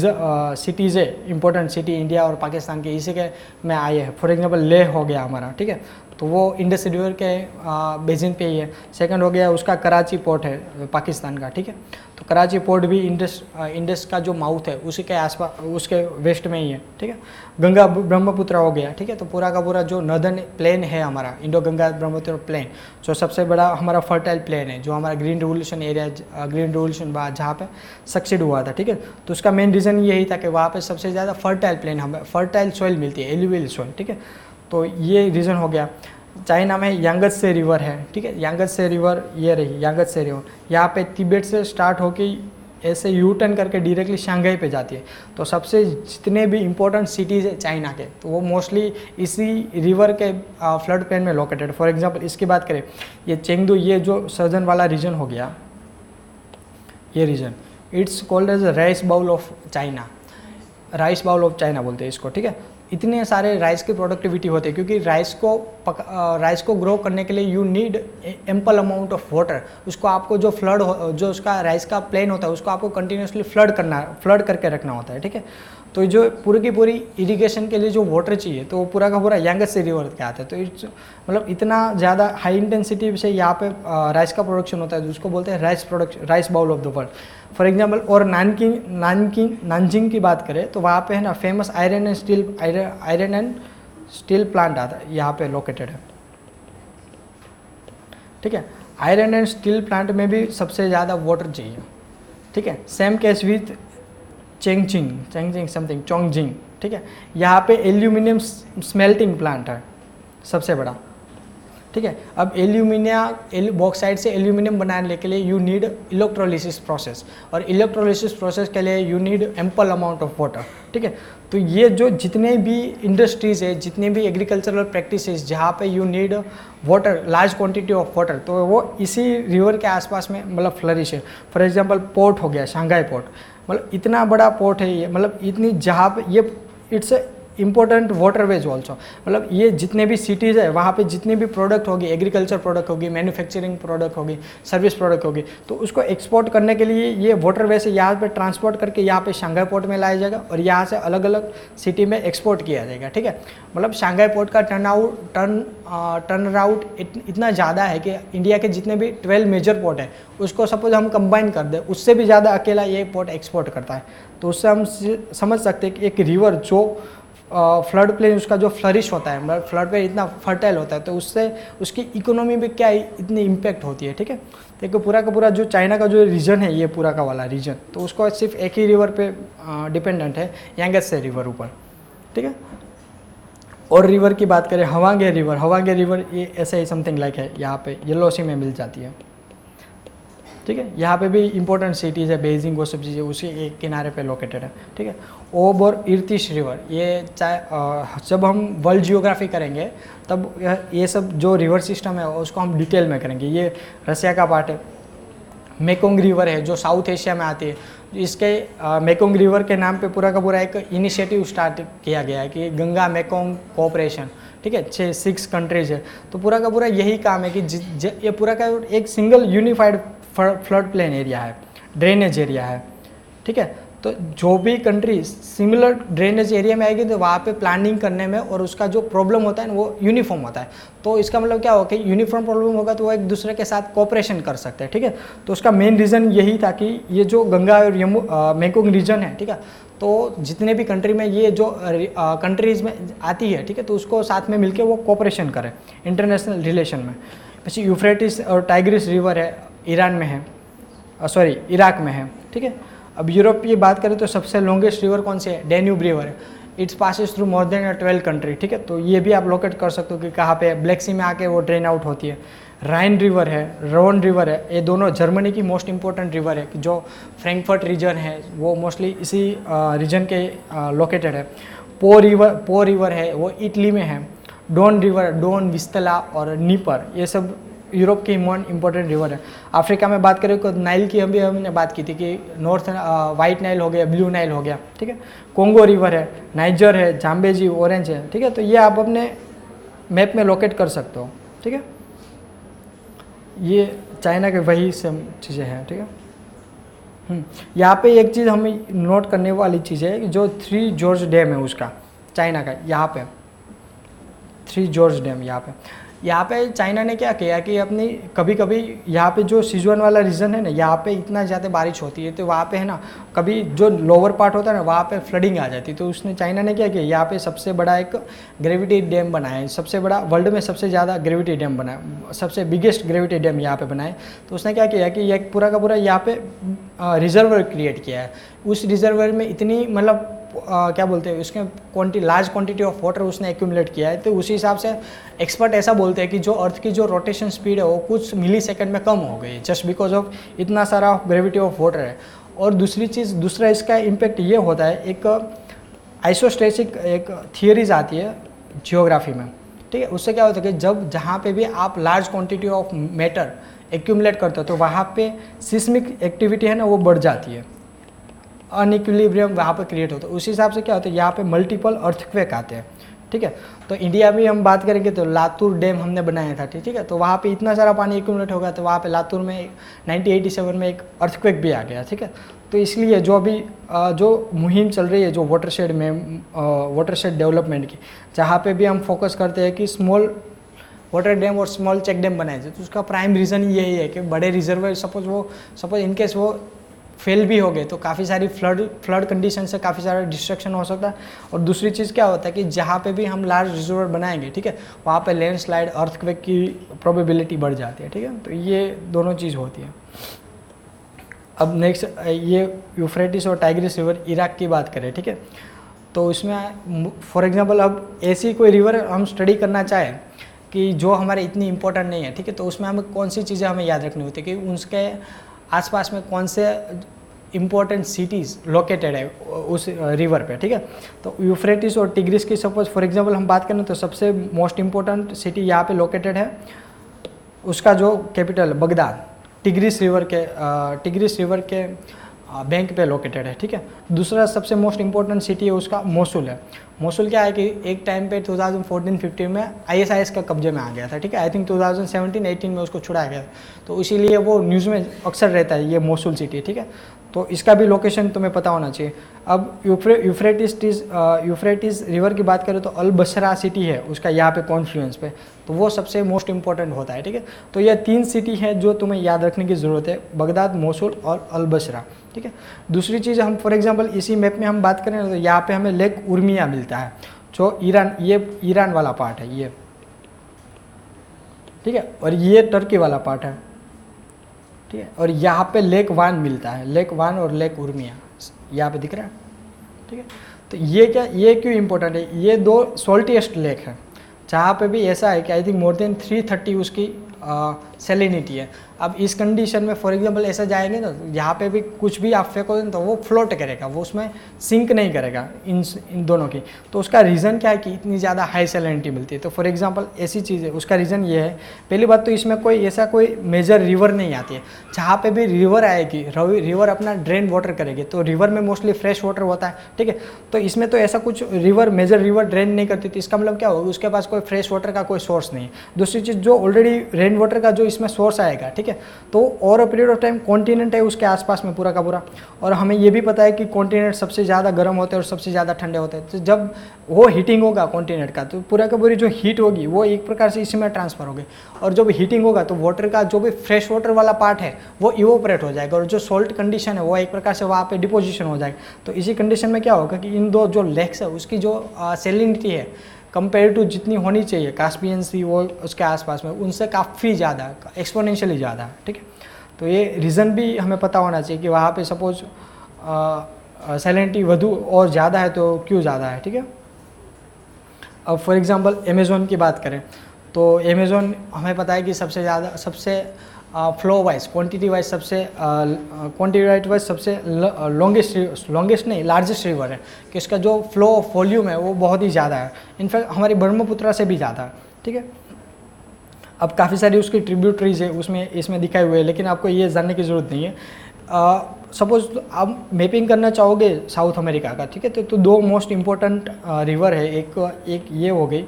सिटीज़ है, इंपॉर्टेंट सिटी इंडिया और पाकिस्तान के इसी के में आए हैं। फॉर एग्जांपल लेह हो गया हमारा, ठीक है, तो वो इंडस रिवर के बेसिन पे ही है। सेकंड हो गया उसका कराची पोर्ट है पाकिस्तान का, ठीक है। तो कराची पोर्ट भी इंडस का जो माउथ है उसी के आसपास उसके वेस्ट में ही है, ठीक है। गंगा ब्रह्मपुत्र हो गया, ठीक है। तो पूरा का पूरा जो नर्दर्न प्लेन है हमारा इंडो गंगा ब्रह्मपुत्र प्लेन, जो सबसे बड़ा हमारा फर्टाइल प्लेन है, जो हमारा green revolution area, green revolution बाद जहाँ पे सक्सीड हुआ था, ठीक है। तो उसका मेन रीज़न यही था कि वहाँ पे सबसे ज़्यादा फर्टाइल प्लेन हमें फर्टाइल सॉइल मिलती है, एल्यूवियल सॉइल, ठीक है। तो ये रीज़न हो गया। चाइना में यांगत्से रिवर है, ठीक है, यांगत्से रिवर ये रही यांगत्से रिवर, यहाँ पे तिब्बत से स्टार्ट होके ऐसे यू टर्न करके डायरेक्टली शंघाई पे जाती है। तो सबसे जितने भी इम्पोर्टेंट सिटीज़ है चाइना के तो वो मोस्टली इसी रिवर के फ्लड प्लेन में लोकेटेड। फॉर एग्जांपल इसकी बात करें, ये चेंगदू, ये जो सर्जन वाला रीजन हो गया, ये region it's called as rice bowl of China, rice bowl of China बोलते हैं इसको, ठीक है। इतने सारे राइस की प्रोडक्टिविटी होती है क्योंकि राइस को ग्रो करने के लिए you need ample amount of water. उसको आपको जो जो उसका राइस का प्लेन होता है उसको आपको कंटिन्यूसली फ्लड करके रखना होता है, ठीक है। तो जो पूरी की पूरी इरिगेशन के लिए जो वाटर चाहिए तो वो पूरा का पूरा यांगत्से रिवर के आता है। तो इट्स मतलब इतना ज़्यादा हाई इंटेंसिटी से यहाँ पे राइस का प्रोडक्शन होता है, जिसको बोलते हैं rice bowl of the world. For example और नानजिंग की बात करें तो वहाँ पे है ना famous iron and steel plant आता है, यहाँ पे लोकेटेड है, ठीक है। आयरन एंड स्टील प्लांट में भी सबसे ज़्यादा वाटर चाहिए, ठीक है। सेम केस विथ चोंगजिंग, ठीक है। यहाँ पे एल्यूमिनियम स्मेल्टिंग प्लांट है सबसे बड़ा, ठीक है। अब बॉक्साइट से एल्यूमिनियम बनाने के लिए यू नीड इलेक्ट्रोलिसिस प्रोसेस, और इलेक्ट्रोलिसिस प्रोसेस के लिए you need ample amount of water, ठीक है। तो ये जो जितने भी इंडस्ट्रीज़ है, जितने भी एग्रीकल्चरल प्रैक्टिसेस जहाँ पे you need water, large quantity of water, तो वो इसी रिवर के आसपास में मतलब फ्लरिश है। फॉर एग्जांपल पोर्ट हो गया शंघाई पोर्ट, मतलब इतना बड़ा पोर्ट है ये, मतलब इतनी जहाँ पे ये इट्स इंपॉर्टेंट वाटरवेज ऑल्सो। मतलब ये जितने भी सिटीज़ है वहाँ पे जितनी भी प्रोडक्ट होगी, एग्रीकल्चर प्रोडक्ट होगी, मैन्युफैक्चरिंग प्रोडक्ट होगी, सर्विस प्रोडक्ट होगी, तो उसको एक्सपोर्ट करने के लिए ये वाटरवे से यहाँ पे ट्रांसपोर्ट करके यहाँ पे शंघाई पोर्ट में लाया जाएगा और यहाँ से अलग अलग सिटी में एक्सपोर्ट किया जाएगा, ठीक है। मतलब शंघाई पोर्ट का टर्न आउट इतना ज़्यादा है कि इंडिया के जितने भी 12 मेजर पोर्ट है उसको सपोज हम कंबाइन कर दें, उससे भी ज़्यादा अकेला ये पोर्ट एक्सपोर्ट करता है। तो उससे हम समझ सकते हैं कि एक रिवर जो फ्लड प्लेन उसका जो फ्लरिश होता है, मतलब फ्लड पे इतना फर्टाइल होता है, तो उससे उसकी इकोनॉमी पे क्या इतनी इम्पैक्ट होती है, ठीक है। देखो पूरा का पूरा जो चाइना का जो रीजन है, ये पूरा का वाला रीजन, तो उसको सिर्फ एक ही रिवर पे डिपेंडेंट है, यांगत्से रिवर ऊपर, ठीक है। और रिवर की बात करें, हवांगे रिवर ये ऐसा ही समथिंग लाइक है, यहाँ पे येलो सी में मिल जाती है, ठीक है। यहाँ पे भी इंपॉर्टेंट सिटीज़ है, बेजिंग, वो सब चीज़ें उसी एक किनारे पे लोकेटेड है, ठीक है। ओब और इर्तिश रिवर, ये जब हम वर्ल्ड जियोग्राफी करेंगे तब ये सब जो रिवर सिस्टम है उसको हम डिटेल में करेंगे। ये रसिया का पार्ट है। मेकोंग रिवर है जो साउथ एशिया में आती है, इसके मेकोंग रिवर के नाम पे पूरा का पूरा एक इनिशिएटिव स्टार्ट किया गया है कि गंगा मेकोंग कोऑपरेशन, ठीक है। 6 कंट्रीज है, तो पूरा का पूरा यही काम है कि ये पूरा का एक single unified flood plain area है, ड्रेनेज एरिया है, ठीक है। तो जो भी कंट्री सिमिलर ड्रेनेज एरिया में आएगी तो वहाँ पे प्लानिंग करने में और उसका जो प्रॉब्लम होता है वो यूनिफॉर्म होता है। तो इसका मतलब क्या होगा कि यूनिफॉर्म प्रॉब्लम होगा तो वो एक दूसरे के साथ कोऑपरेशन कर सकते हैं, ठीक है। तो उसका मेन रीज़न यही था कि ये जो गंगा और मेकोंग रीजन है, ठीक है, तो जितने भी कंट्री में ये जो कंट्रीज में आती है, ठीक है, तो उसको साथ में मिलकर वो कोऑपरेशन करें इंटरनेशनल रिलेशन में। પછી यूफ्रेटिस और टाइग्रिस रिवर है, ईरान में है, इराक में है, ठीक है। अब यूरोप की बात करें तो सबसे लॉन्गेस्ट रिवर कौन सी है, डेन्यूब रिवर है। It's passes through more than 12 country, ठीक है। तो ये भी आप लोकेट कर सकते हो कि कहाँ पे ब्लैक सी में आके वो ड्रेन आउट होती है। राइन रिवर है, रोन रिवर है, ये दोनों जर्मनी की मोस्ट इंपॉर्टेंट रिवर है। जो फ्रैंकफर्ट रीजन है वो मोस्टली इसी रीजन के लोकेटेड है। पो रिवर है, वो इटली में है। डोन रिवर, डोन, विस्तला और नीपर, ये सब यूरोप की इंपॉर्टेंट रिवर है। अफ्रीका में बात करें तो नाइल की हमने बात की थी कि नॉर्थ वाइट नाइल हो गया, ब्लू नाइल हो गया, ठीक है। कोंगो रिवर है, नाइजर है, जाम्बेजी, ऑरेंज है, ठीक है। तो ये आप अपने मैप में लोकेट कर सकते हो, ठीक है। ये चाइना के वही सब चीज़ें हैं, ठीक है। यहाँ पे एक चीज़ हमें नोट करने वाली चीज़ है कि जो 3 जॉर्ज डैम है उसका, चाइना का, यहाँ पे 3 जॉर्ज डैम, यहाँ पे चाइना ने क्या किया कि अपनी कभी कभी यहाँ पे जो सिजुआन वाला रीजन है ना, यहाँ पे इतना ज़्यादा बारिश होती है, तो वहाँ पे है ना कभी जो लोअर पार्ट होता है ना वहाँ पे फ्लडिंग आ जाती है। तो उसने चाइना ने क्या किया, यहाँ पे सबसे बड़ा एक ग्रेविटी डैम बनाया, सबसे बड़ा वर्ल्ड में सबसे ज़्यादा ग्रेविटी डैम बनाया, सबसे बिगेस्ट ग्रेविटी डैम यहाँ पे बनाए। तो उसने क्या किया कि ये पूरा का पूरा यहाँ पे रिजर्वर क्रिएट किया है। उस रिजर्वर में इतनी मतलब क्या बोलते हैं उसके लार्ज क्वांटिटी ऑफ वाटर उसने एक्यूमुलेट किया है। तो उसी हिसाब से एक्सपर्ट ऐसा बोलते हैं कि जो अर्थ की जो रोटेशन स्पीड है वो कुछ मिली सेकेंड में कम हो गई जस्ट बिकॉज ऑफ इतना सारा ग्रेविटी ऑफ वाटर है। और दूसरा इसका इम्पैक्ट ये होता है, एक आइसोस्टेटिक एक थियरीज आती है जियोग्राफी में, ठीक है। उससे क्या होता है कि जब जहाँ पे भी आप large quantity of matter accumulate करते हो तो वहाँ पे सिस्मिक एक्टिविटी है ना वो बढ़ जाती है, अनइक्विलिब्रियम वहाँ पर क्रिएट होता है। उसी हिसाब से क्या होता है यहाँ पे मल्टीपल अर्थक्वेक आते हैं, ठीक है। तो इंडिया में हम बात करेंगे तो लातूर डैम हमने बनाया था, ठीक है। तो वहाँ पे इतना सारा पानी एक्यूमुलेट हो गया तो वहाँ पे लातूर में 1987 में एक अर्थक्वेक भी आ गया, ठीक है। तो इसलिए जो अभी जो मुहिम चल रही है जो वाटरशेड डेवलपमेंट की, जहाँ पे भी हम फोकस करते हैं कि स्मॉल वाटर डैम और स्मॉल चेक डैम बनाए जाए, तो उसका प्राइम रीज़न यही है कि बड़े रिजर्वर सपोज इनकेस वो फेल भी हो गए तो काफ़ी सारी फ्लड कंडीशन से काफ़ी सारा डिस्ट्रक्शन हो सकता है। और दूसरी चीज़ क्या होता है कि जहाँ पे भी हम लार्ज रिजर्वर बनाएंगे, ठीक है, वहाँ पे लैंडस्लाइड, अर्थक्वेक की प्रोबेबिलिटी बढ़ जाती है, ठीक है। तो ये दोनों चीज़ होती है। अब नेक्स्ट ये यूफ्रेटिस और टाइग्रिस रिवर इराक की बात करें, ठीक है। तो इसमें फॉर एग्जाम्पल अब ऐसी कोई रिवर हम स्टडी करना चाहें कि जो हमारे इतनी इंपॉर्टेंट नहीं है, ठीक है, तो उसमें हमें कौन सी चीज़ें हमें याद रखनी होती है कि उसके आसपास में कौन से इम्पोर्टेंट सिटीज़ लोकेटेड है उस रिवर पे, ठीक है। तो यूफ्रेटिस और टिग्रिस की सपोज फॉर एग्जांपल हम बात करें तो सबसे मोस्ट इम्पोर्टेंट सिटी यहाँ पे लोकेटेड है, उसका जो कैपिटल बगदाद टिग्रिस रिवर के बैंक पे लोकेटेड है, ठीक है। दूसरा सबसे मोस्ट इम्पोर्टेंट सिटी है उसका मोसुल है। मोसुल क्या है कि एक टाइम पे 2014-15 में ISIS का कब्जे में आ गया था, ठीक है। आई थिंक 2017-18 में उसको छुड़ाया गया, तो इसीलिए वो न्यूज़ में अक्सर रहता है ये मोसुल सिटी, ठीक है। तो इसका भी लोकेशन तुम्हें पता होना चाहिए। अब यूफ्रेटिस रिवर की बात करें तो अल बसरा सिटी है उसका यहाँ पे कॉन्फ्लुएंस पे, तो वो सबसे मोस्ट इंपॉर्टेंट होता है, ठीक है। तो यह 3 सिटी है जो तुम्हें याद रखने की ज़रूरत है, बगदाद, मोसुल और अल बसरा, ठीक है। दूसरी चीज़ हम फॉर एग्जांपल इसी मैप में हम बात करें तो यहाँ पे हमें लेक उर्मिया मिलता है। जो ईरान, ये ईरान वाला पार्ट है ये, ठीक है, और ये टर्की वाला पार्ट है, ठीक है, और यहाँ पे लेक वान मिलता है, लेक वान और लेक उर्मिया यहाँ पे दिख रहा है, ठीक है। तो ये क्या, ये क्यों इम्पोर्टेंट है, ये दो सॉल्टीएस्ट लेक है जहाँ पे भी ऐसा है कि आई थिंक मोर देन 330 उसकी सेलिनिटी है। अब इस कंडीशन में फॉर एग्जांपल ऐसा जाएंगे ना, यहाँ पे भी कुछ भी आप फेंको तो वो फ्लोट करेगा, वो उसमें सिंक नहीं करेगा इन दोनों की। तो उसका रीज़न क्या है कि इतनी ज़्यादा हाई सेलिनिटी मिलती है। तो फॉर एग्जांपल ऐसी चीज़ है, उसका रीज़न ये है, पहली बात तो इसमें कोई ऐसा कोई मेजर रिवर नहीं आती है। जहाँ पे भी रिवर आएगी, रिवर अपना ड्रेन वाटर करेगी, तो रिवर में मोस्टली फ्रेश वाटर होता है, ठीक है। तो इसमें तो ऐसा कुछ रिवर, मेजर रिवर ड्रेन नहीं करती थी, इसका मतलब क्या होगा, उसके पास कोई फ्रेश वाटर का कोई सोर्स नहीं है। दूसरी चीज़, जो ऑलरेडी रेन वाटर का जो इसमें सोर्स आएगा, ठीक है, तो over a period of time continent है उसके आसपास में पूरा का पूरा, और हमें ये भी पता है कि कॉन्टिनेंट सबसे ज़्यादा गर्म होते हैं और सबसे ज़्यादा ठंडे होते हैं। तो जब वो हीटिंग होगा कॉन्टिनेंट का, तो पूरा का पूरी जो हीट होगी वो एक प्रकार से इसमें ट्रांसफ़र होगी, और जब हीटिंग होगा तो वाटर का जो भी फ्रेश वाटर वाला पार्ट है वो इवोपरेट हो जाएगा, और जो सॉल्ट कंडीशन है वो एक प्रकार से वहाँ पे डिपोजिशन हो जाएगा। तो इसी कंडीशन में क्या होगा कि इन दो जो लेक्स है उसकी जो सेलिनिटी है कंपेयर टू जितनी होनी चाहिए कास्पियन सी वो उसके आसपास में, उनसे काफ़ी ज़्यादा, एक्सपोनेंशियली ज़्यादा है, ठीक है। तो ये रीज़न भी हमें पता होना चाहिए कि वहाँ पे सपोज सेलिनिटी वधु और ज़्यादा है तो क्यों ज़्यादा है, ठीक है। अब फॉर एग्जांपल अमेज़ोन की बात करें तो अमेज़ोन हमें पता है कि सबसे ज़्यादा, सबसे फ्लो वाइज, क्वांटिटी वाइज सबसे लॉन्गेस्ट नहीं लार्जेस्ट रिवर है, कि इसका जो फ्लो ऑफ वॉल्यूम है वो बहुत ही ज़्यादा है, इनफैक्ट हमारी ब्रह्मपुत्रा से भी ज़्यादा है, ठीक है। अब काफ़ी सारी उसकी ट्रिब्यूटरीज है उसमें, इसमें दिखाए हुए हैं, लेकिन आपको ये जानने की ज़रूरत नहीं है। सपोज आप मैपिंग करना चाहोगे साउथ अमेरिका का, ठीक है, तो दो मोस्ट इम्पोर्टेंट रिवर है, एक ये हो गई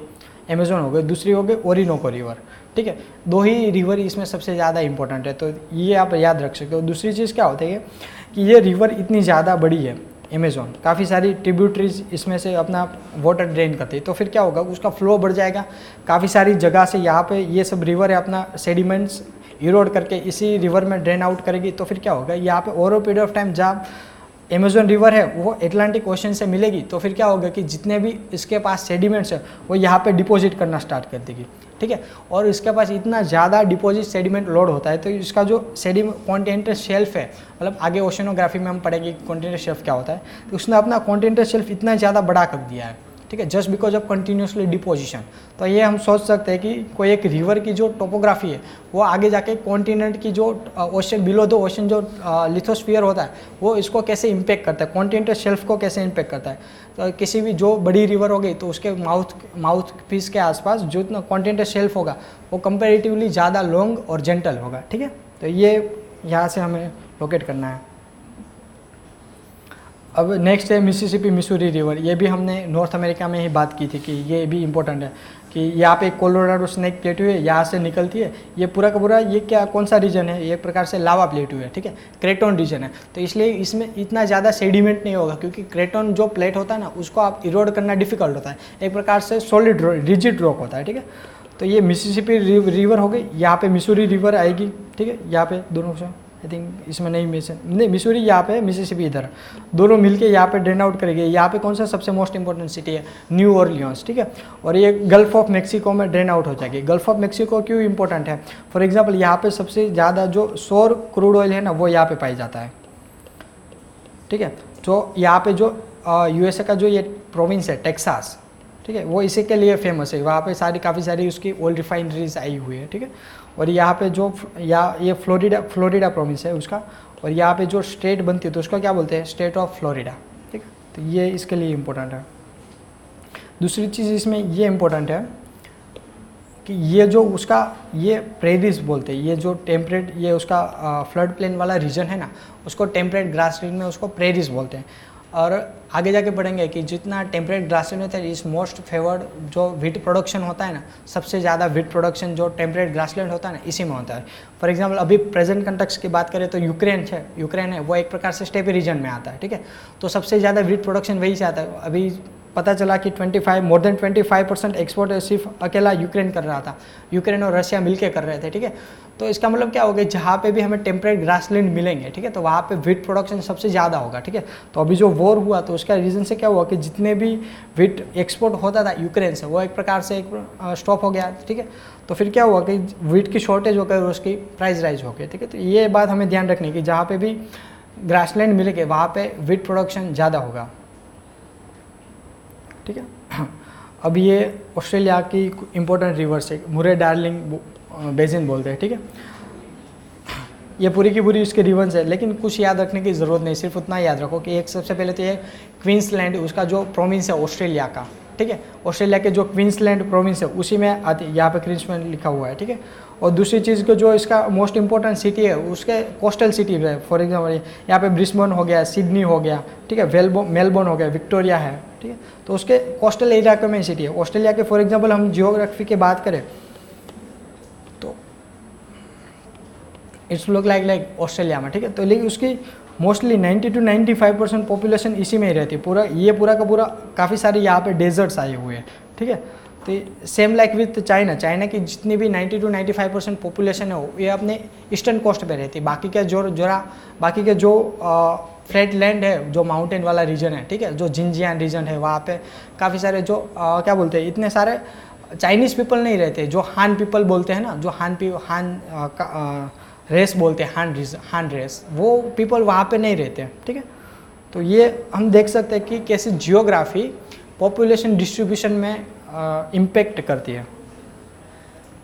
अमेज़न हो गई, दूसरी हो गई ओरिनोको रिवर, ठीक है। दो ही रिवर इसमें सबसे ज़्यादा इंपॉर्टेंट है, तो ये आप याद रख सकते हो। दूसरी चीज़ क्या होती है कि ये रिवर इतनी ज़्यादा बड़ी है अमेज़न, काफ़ी सारी ट्रिब्यूटरीज इसमें से अपना वाटर ड्रेन करती है, तो फिर क्या होगा, उसका फ्लो बढ़ जाएगा, काफ़ी सारी जगह से यहाँ पे ये सब रिवर है अपना सेडिमेंट्स इरोड करके इसी रिवर में ड्रेन आउट करेगी। तो फिर क्या होगा, यहाँ पे ओवर पीरियड ऑफ टाइम जब अमेज़न रिवर है वो एटलांटिक ओशन से मिलेगी, तो फिर क्या होगा कि जितने भी इसके पास सेडिमेंट्स है वो यहाँ पे डिपॉजिट करना स्टार्ट कर देगी, ठीक है। और इसके पास इतना ज़्यादा डिपॉजिट सेडिमेंट लोड होता है, तो इसका जो कॉन्टिनेंटल शेल्फ है, मतलब आगे ओशनोग्राफी में हम पढ़ेंगे कॉन्टिनेंटल शेल्फ क्या होता है, तो उसने अपना कॉन्टिनेंटल शेल्फ इतना ज़्यादा बड़ा कर दिया है, ठीक है, just because of continuously deposition. तो ये हम सोच सकते हैं कि कोई एक रिवर की जो टोपोग्राफी है वो आगे जाके कॉन्टिनेंट की जो ओशन बिलो द ओशन जो लिथोस्फीयर होता है वो इसको कैसे इम्पेक्ट करता है, कॉन्टिनेंटल शेल्फ को कैसे इम्पेक्ट करता है। तो किसी भी जो बड़ी रिवर हो गई तो उसके माउथ पीस के आसपास जो इतना कॉन्टिनेंटल शेल्फ होगा वो कंपेरेटिवली ज़्यादा लॉन्ग और जेंटल होगा, ठीक है। तो ये यहाँ से हमें लोकेट करना है। अब नेक्स्ट है मिसिसिपी मिसूरी रिवर, ये भी हमने नॉर्थ अमेरिका में ही बात की थी कि ये भी इम्पोर्टेंट है कि यहाँ पे कोलोराडो स्नेक प्लेटू है, यहाँ से निकलती है, ये पूरा का पूरा ये क्या कौन सा रीजन है, ये एक प्रकार से लावा प्लेटू है, ठीक है, क्रेटोन रीजन है। तो इसलिए इसमें इतना ज़्यादा सेडिमेंट नहीं होगा, क्योंकि क्रेटोन जो प्लेट होता है ना उसको आप इरोड करना डिफिकल्ट होता है, एक प्रकार से सॉलिड रिजिड रॉक होता है, ठीक है। तो ये मिसिसिपी रिवर हो गई, यहाँ पे मिसूरी रिवर आएगी, ठीक है, यहाँ पे दोनों से आई थिंक इसमें नहीं मिसूरी यहाँ पे मिसिसिपी इधर, दोनों मिलके यहाँ पे ड्रेन आउट करेंगे। यहाँ पे कौन सा सबसे मोस्ट इंपॉर्टेंट सिटी है, न्यू ऑरलियंस, ठीक है, और ये गल्फ ऑफ मेक्सिको में ड्रेन आउट हो जाएगी। गल्फ ऑफ मेक्सिको क्यों इंपॉर्टेंट है, फॉर एग्जांपल यहाँ पे सबसे ज़्यादा जो सोर क्रूड ऑयल है ना वो यहाँ पे पाई जाता है, ठीक है। जो यहाँ पे जो यूएसए का जो ये प्रोविंस है टेक्सास, ठीक है, वो इसी के लिए फेमस है, वहाँ पे काफ़ी सारी उसकी ऑयल रिफाइनरीज आई हुई है, ठीक है। और यहाँ पे जो ये फ्लोरिडा प्रोविंस है उसका, और यहाँ पे जो स्टेट बनती है तो उसका क्या बोलते हैं, स्टेट ऑफ फ्लोरिडा, ठीक है। तो ये इसके लिए इम्पोर्टेंट है। दूसरी चीज़ इसमें ये इम्पोर्टेंट है कि ये जो उसका ये प्रेरीज बोलते हैं, ये जो टेम्परेट ये उसका फ्लड प्लेन वाला रीजन है ना उसको टेम्परेट ग्रासलैंड में उसको प्रेरीज बोलते हैं। और आगे जाके पढ़ेंगे कि जितना टेम्परेट ग्रासलैंड होता है इस मोस्ट फेवर्ड जो वीट प्रोडक्शन होता है ना, सबसे ज़्यादा वीट प्रोडक्शन जो टेम्परेट ग्रासलैंड होता है ना इसी में होता है। फॉर एग्जांपल अभी प्रेजेंट कंटेक्स्ट की बात करें तो यूक्रेन है वो एक प्रकार से स्टेपी रीजन में आता है, ठीक है। तो सबसे ज़्यादा वीट प्रोडक्शन वही से आता है। अभी पता चला कि मोर देन 25% एक्सपोर्ट सिर्फ अकेला यूक्रेन कर रहा था, यूक्रेन और रशिया मिलके कर रहे थे, ठीक है। तो इसका मतलब क्या होगा, जहाँ पे भी हमें टेम्परेट ग्रासलैंड मिलेंगे, ठीक है, तो वहाँ पे व्हीट प्रोडक्शन सबसे ज़्यादा होगा, ठीक है। तो अभी जो वॉर हुआ तो उसका रीज़न से क्या हुआ कि जितने भी व्हीट एक्सपोर्ट होता था यूक्रेन से, वो एक प्रकार से एक स्टॉप हो गया, ठीक है। तो फिर क्या हुआ कि व्हीट की शॉर्टेज होकर उसकी प्राइस राइज हो गई, ठीक है। तो ये बात हमें ध्यान रखनी कि जहाँ पे भी ग्रासलैंड मिलेंगे वहाँ पे व्हीट प्रोडक्शन ज़्यादा होगा, ठीक है। अब ये ऑस्ट्रेलिया की इम्पोर्टेंट रिवर्स है, मुरे डार्लिंग बेसिन बोलते हैं, ठीक है। ये पूरी की पूरी इसके रिवर्स है, लेकिन कुछ याद रखने की ज़रूरत नहीं, सिर्फ उतना याद रखो कि एक सबसे पहले तो ये क्वींसलैंड उसका जो प्रोविंस है ऑस्ट्रेलिया का, ठीक है, ऑस्ट्रेलिया के जो क्वींसलैंड प्रोविंस है उसी में आती, यहाँ पे क्वींसलैंड लिखा हुआ है, ठीक है। और दूसरी चीज़ को जो इसका मोस्ट इंपॉर्टेंट सिटी है उसके कोस्टल सिटी है, फॉर एग्जाम्पल यहाँ पे ब्रिस्बेन हो गया, सिडनी हो गया, ठीक है, मेलबोर्न हो गया, विक्टोरिया है, ठीक है। तो उसके कोस्टल एरिया के में सिटी है। ऑस्ट्रेलिया के फॉर एग्जाम्पल हम जियोग्राफी की बात करें तो इट्स लुक लाइक ऑस्ट्रेलिया में, ठीक है। तो लेकिन उसकी मोस्टली 90 to 95% पॉपुलेशन इसी में ही रहती है। पूरा का पूरा काफ़ी सारे यहाँ पे डेजर्ट्स आए हुए हैं, ठीक है। तो सेम लाइक विथ चाइना की जितनी भी 90 to 95% पॉपुलेशन है ये अपने ईस्टर्न कोस्ट पे रहती है। बाकी के जो फ्लैट लैंड है, जो माउंटेन वाला रीजन है, ठीक है, जो जिनजियांग रीजन है, वहाँ पे काफ़ी सारे जो क्या बोलते हैं, इतने सारे चाइनीज़ पीपल नहीं रहते, जो हान पीपल बोलते हैं ना, जो हान रेस बोलते हैं, हान रेस, वो पीपल वहाँ पे नहीं रहते, ठीक है। तो ये हम देख सकते हैं कि कैसे जियोग्राफी पॉपुलेशन डिस्ट्रीब्यूशन में इम्पेक्ट करती है,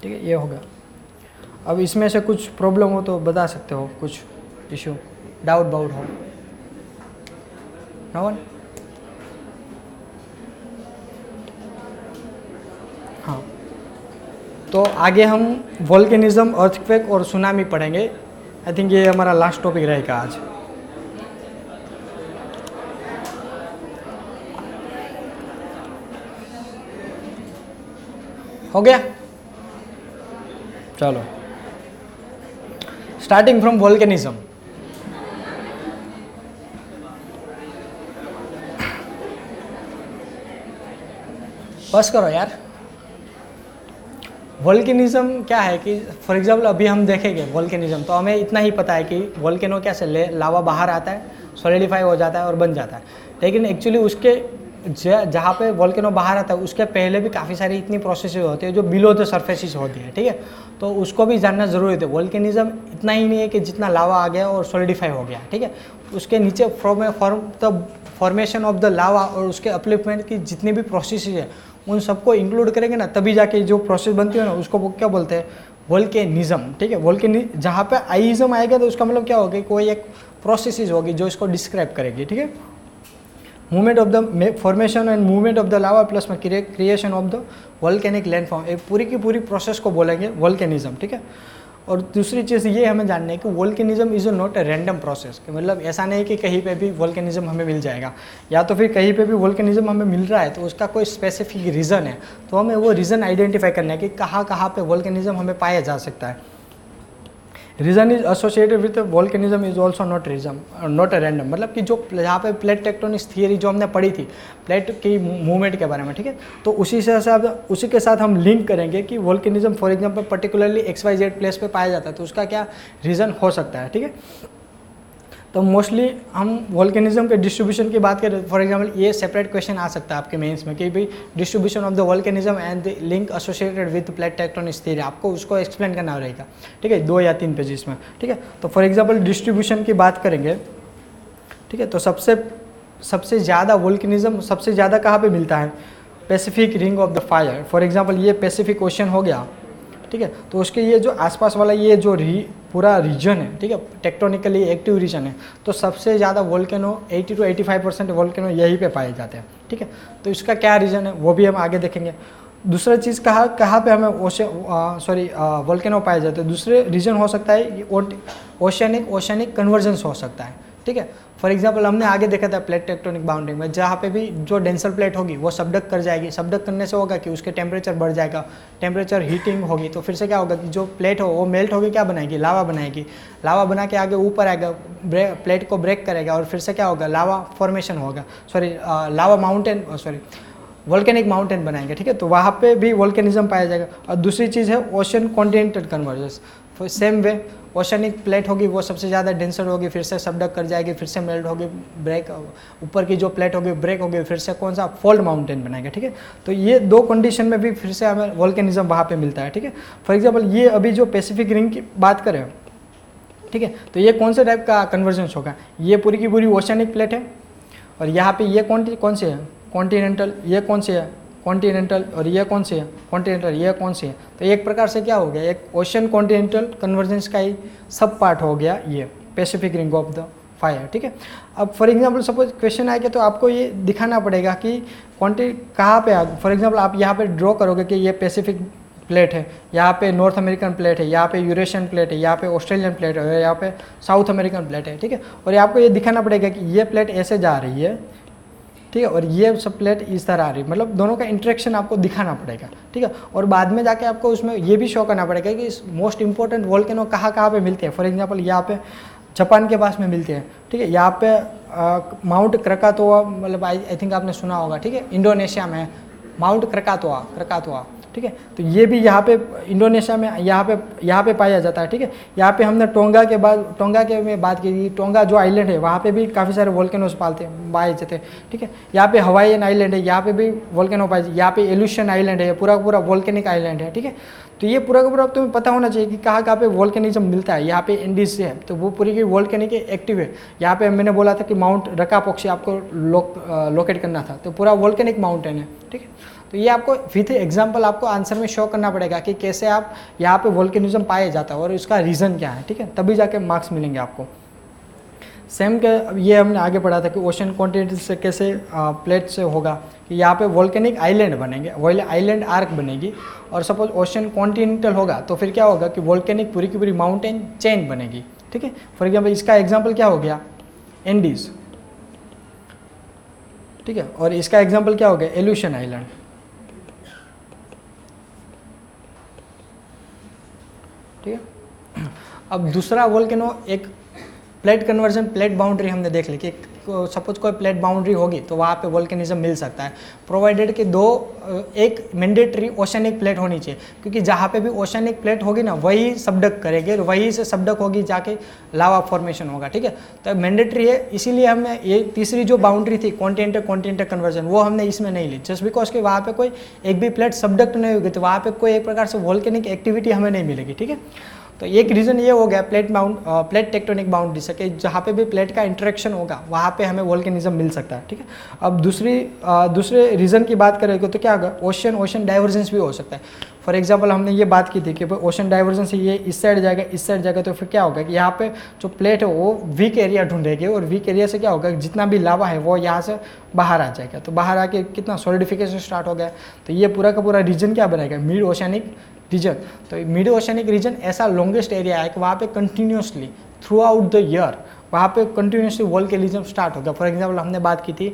ठीक है। ये होगा। अब इसमें से कुछ प्रॉब्लम हो तो बता सकते हो, कुछ इशू डाउट हो। No one? हाँ, तो आगे हम वोल्केनिज्म, अर्थक्वेक और सुनामी पढ़ेंगे। आई थिंक ये हमारा लास्ट टॉपिक रहेगा आज। हो गया, चलो स्टार्टिंग फ्रॉम वोल्केनिज्म। बस करो यार। वोल्केनिज्म क्या है कि फॉर एग्जाम्पल अभी हम देखेंगे वोल्केनिज्म, तो हमें इतना ही पता है कि वोल्केनो कैसे लावा बाहर आता है, सॉलिडिफाई हो जाता है और बन जाता है। लेकिन एक्चुअली उसके जहाँ पे वोल्केनो बाहर आता है उसके पहले भी काफ़ी सारी इतनी प्रोसेसेस होती है जो बिलो द सर्फेसिस होती है, ठीक है। तो उसको भी जानना ज़रूरी है। वोल्केनिज्म इतना ही नहीं है कि जितना लावा आ गया और सॉलिडिफाई हो गया, ठीक है। उसके नीचे फॉर्मेशन ऑफ द लावा और उसके अपलिफ्टमेंट की जितनी भी प्रोसेसेस है उन सबको इंक्लूड करेंगे ना, तभी जाके जो प्रोसेस बनती है ना उसको वो क्या बोलते हैं, वोल्केनिज्म, ठीक है। जहाँ पे आईइज्म आएगा तो उसका मतलब क्या होगा, कोई एक प्रोसेसेस होगी जो इसको डिस्क्राइब करेगी, ठीक है। Movement of the formation and movement of the lava plus में creation of the volcanic landform, एक पूरी की पूरी प्रोसेस को बोलेंगे वोल्केनिज्म, ठीक है। और दूसरी चीज़ ये हमें जानना है कि volcanism is not a random process, मतलब ऐसा नहीं कि कहीं पे भी वोल्केनिज्म हमें मिल जाएगा, या तो फिर कहीं पे भी वोल्केनिज्म हमें मिल रहा है तो उसका कोई स्पेसिफिक रीज़न है, तो हमें वो रीज़न आइडेंटिफाई करना है कि कहाँ पे वोल्केनिज्म हमें पाया जा सकता है। Region is associated with volcanism is also not a random, मतलब कि जो यहाँ पे प्लेट टेक्टोनिक्स थियरी जो हमने पढ़ी थी प्लेट की मूवमेंट के बारे में, ठीक है, तो उसी के साथ हम लिंक करेंगे कि volcanism for example particularly XYZ place पे पाया जाता है तो उसका क्या रीज़न हो सकता है, ठीक है। तो मोस्टली हम वोल्केनिज्म के डिस्ट्रीब्यूशन की बात करें, फॉर एग्जांपल ये सेपरेट क्वेश्चन आ सकता है आपके मेंस में कि भाई distribution of the volcanism and the link associated with plate tectonics theory, आपको उसको एक्सप्लेन करना रहेगा, ठीक है, 2 या 3 पेजेस में, ठीक है। तो फॉर एग्जांपल डिस्ट्रीब्यूशन की बात करेंगे, ठीक है, तो सबसे ज़्यादा वोल्केनिज्म सबसे ज़्यादा कहाँ पर मिलता है, Pacific ring of the fire. For example ये पैसिफिक ओशन हो गया, ठीक है, तो उसके ये जो आसपास वाला ये जो पूरा रीजन है, ठीक है, टेक्टोनिकली एक्टिव रीजन है, तो सबसे ज़्यादा वोल्केनो 80 to 85% वोल्केनो यहीं पे पाए जाते हैं, ठीक है। तो इसका क्या रीज़न है वो भी हम आगे देखेंगे। दूसरा चीज़ कहाँ पे हमें वोल्केनो पाए जाते हैं, दूसरे रीजन हो सकता है ओशियनिक कन्वर्जेंस हो सकता है, ठीक है। फॉर एग्जांपल हमने आगे देखा था प्लेट टेक्टोनिक बाउंडिंग में, जहाँ पे भी जो डेंसर प्लेट होगी वो सबडक कर जाएगी, सबडक करने से होगा कि उसके टेम्परेचर बढ़ जाएगा, टेम्परेचर हीटिंग होगी, तो फिर से क्या होगा कि जो प्लेट हो वो मेल्ट होगी, क्या बनाएगी, लावा बनाएगी, लावा बना के आगे ऊपर आएगा, प्लेट को ब्रेक करेगा और फिर से क्या होगा, लावा फॉर्मेशन होगा, वोल्केनिक माउंटेन बनाएंगे, ठीक है। तो वहाँ पे भी वोल्केनिज्म पाया जाएगा। और दूसरी चीज़ है ocean continental convergence. Same way oceanic plate होगी वो सबसे ज़्यादा डेंसर होगी, फिर से सबडक कर जाएगी, फिर से मेल्ट होगी, ब्रेक, ऊपर की जो प्लेट होगी ब्रेक होगी, फिर से कौन सा फोल्ड माउंटेन बनाएगा, ठीक है। तो ये दो कंडीशन में भी फिर से हमें वोल्केनिज्म वहाँ पे मिलता है, ठीक है। फॉर एग्जांपल ये अभी जो पैसिफिक रिंग की बात करें, ठीक है, तो ये कौन से टाइप का कन्वर्जेंस होगा, ये पूरी की पूरी ओशनिक प्लेट है, और यहाँ पे ये कौन से है कॉन्टिनेंटल, ये कौन से है कॉन्टिनेंटल, और ये कौन से है कॉन्टिनेंटल, ये कौन से है। तो एक प्रकार से क्या हो गया, एक ओशन कॉन्टिनेंटल कन्वर्जेंस का ही सब पार्ट हो गया ये Pacific ring of the fire, ठीक है। अब फॉर एग्जांपल सपोज क्वेश्चन आएगा तो आपको ये दिखाना पड़ेगा कि क्वांटिटी कहाँ पे आ, फॉर एग्जांपल आप यहाँ पे ड्रॉ करोगे कि ये पैसिफिक प्लेट है, यहाँ पे नॉर्थ अमेरिकन प्लेट है, यहाँ पे यूरेशियन प्लेट है, यहाँ पे ऑस्ट्रेलियन प्लेट है, यहाँ पे साउथ अमेरिकन प्लेट है, ठीक है। और ये आपको ये दिखाना पड़ेगा कि ये प्लेट ऐसे जा रही है, ठीक है, और ये सब प्लेट इस तरह आ रही है, मतलब दोनों का इंटरेक्शन आपको दिखाना पड़ेगा, ठीक है। और बाद में जाके आपको उसमें ये भी शो करना पड़ेगा कि मोस्ट इंपॉर्टेंट वोल्केनो कहाँ कहाँ पे मिलते हैं। फॉर एग्जांपल यहाँ पे जापान के पास में मिलते हैं, ठीक है, यहाँ पे माउंट क्रकातोआ, मतलब आई थिंक आपने सुना होगा, ठीक है, इंडोनेशिया में माउंट क्रकातोआ, ठीक है। तो ये भी यहाँ पे इंडोनेशिया में यहाँ पे पाया जाता है, ठीक है। यहाँ पे हमने टोंगा के में बात की थी, टोंगा जो आइलैंड है वहाँ पे भी काफ़ी सारे वोल्केनोस पाए जाते हैं, ठीक है। यहाँ पे हवाईयन आइलैंड है, यहाँ पे भी वोल्केनो पाए, यहाँ पे एल्यूशन आइलैंड है, पूरा वोल्केनिक आइलैंड है, ठीक है। तो ये पूरा का पूरा तुम्हें पता होना चाहिए कि कहाँ पे वोल्केनिज्म मिलता है। यहाँ पे इंडीज है तो वो पूरी की वोल्केनिक एक्टिव है। यहाँ पे मैंने बोला था कि माउंट रकापोक्सी आपको लोकेट करना था, तो पूरा वोल्केनिक माउंटेन है, ठीक है। तो ये आपको विथ एग्जांपल आपको आंसर में शो करना पड़ेगा कि कैसे आप यहाँ पे वोल्केनिज्म पाया जाता है और इसका रीज़न क्या है, ठीक है, तभी जाके मार्क्स मिलेंगे आपको। सेम के ये हमने आगे पढ़ा था कि ओशन कॉन्टिनेंट से कैसे प्लेट से होगा कि यहाँ पे वोल्केनिक आइलैंड बनेंगे, वही आइलैंड आर्क बनेगी, और सपोज ओशन कॉन्टिनेंटल होगा तो फिर क्या होगा कि वोल्केनिक पूरी की पूरी माउंटेन चेन बनेगी, ठीक है। फॉर एग्जाम्पल इसका एग्जाम्पल क्या हो गया, एंडीज, ठीक है, और इसका एग्जाम्पल क्या हो गया, एल्यूशन आइलैंड, ठीक है। अब दूसरा वोल्केनो एक प्लेट कन्वर्जन, प्लेट बाउंड्री हमने देख ली कि सपोज कोई प्लेट बाउंड्री होगी तो वहाँ पे वोल्केनिज्म मिल सकता है, प्रोवाइडेड कि एक मैंडेटरी ओशनिक प्लेट होनी चाहिए, क्योंकि जहाँ पे भी ओशनिक प्लेट होगी ना वही सबडक करेगी और वही से सबडक होगी जाके लावा फॉर्मेशन होगा, ठीक है। तो मैंडेटरी है, इसीलिए हमने ये तीसरी जो बाउंड्री थी कॉन्टिनेंटल कन्वर्जन वो हमने इसमें नहीं ली, जस्ट बिकॉज कि वहाँ पे कोई एक भी प्लेट सबडक्ट नहीं होगी तो वहाँ पे कोई एक प्रकार से वोल्केनिक एक्टिविटी हमें नहीं मिलेगी, ठीक है। तो एक रीज़न ये हो गया प्लेट टेक्टोनिक बाउंड्री से कि जहाँ पे भी प्लेट का इंटरेक्शन होगा वहाँ पे हमें वोल्केनिज्म मिल सकता है, ठीक है। अब दूसरे रीज़न की बात करें तो क्या होगा, ओशन डाइवर्जेंस भी हो सकता है। फॉर एग्जांपल हमने ये बात की थी कि ओशन डाइवर्जेंस ये इस साइड जाएगा तो फिर क्या होगा कि यहाँ पे जो प्लेट है वो वीक एरिया ढूंढेगी, और वीक एरिया से क्या होगा जितना भी लावा है वो यहाँ से बाहर आ जाएगा, तो बाहर आके कितना सॉलिडिफिकेशन स्टार्ट हो गया, तो ये पूरा का पूरा रीजन क्या बनाएगा, मिड ओशनिक रीजन। तो मिड ओशनिक रीजन ऐसा लॉन्गेस्ट एरिया है कि वहाँ पे continuously through out the year वहाँ पे कंटिन्यूसली वोल्केनिज्म स्टार्ट होगा। फॉर एग्जांपल हमने बात की थी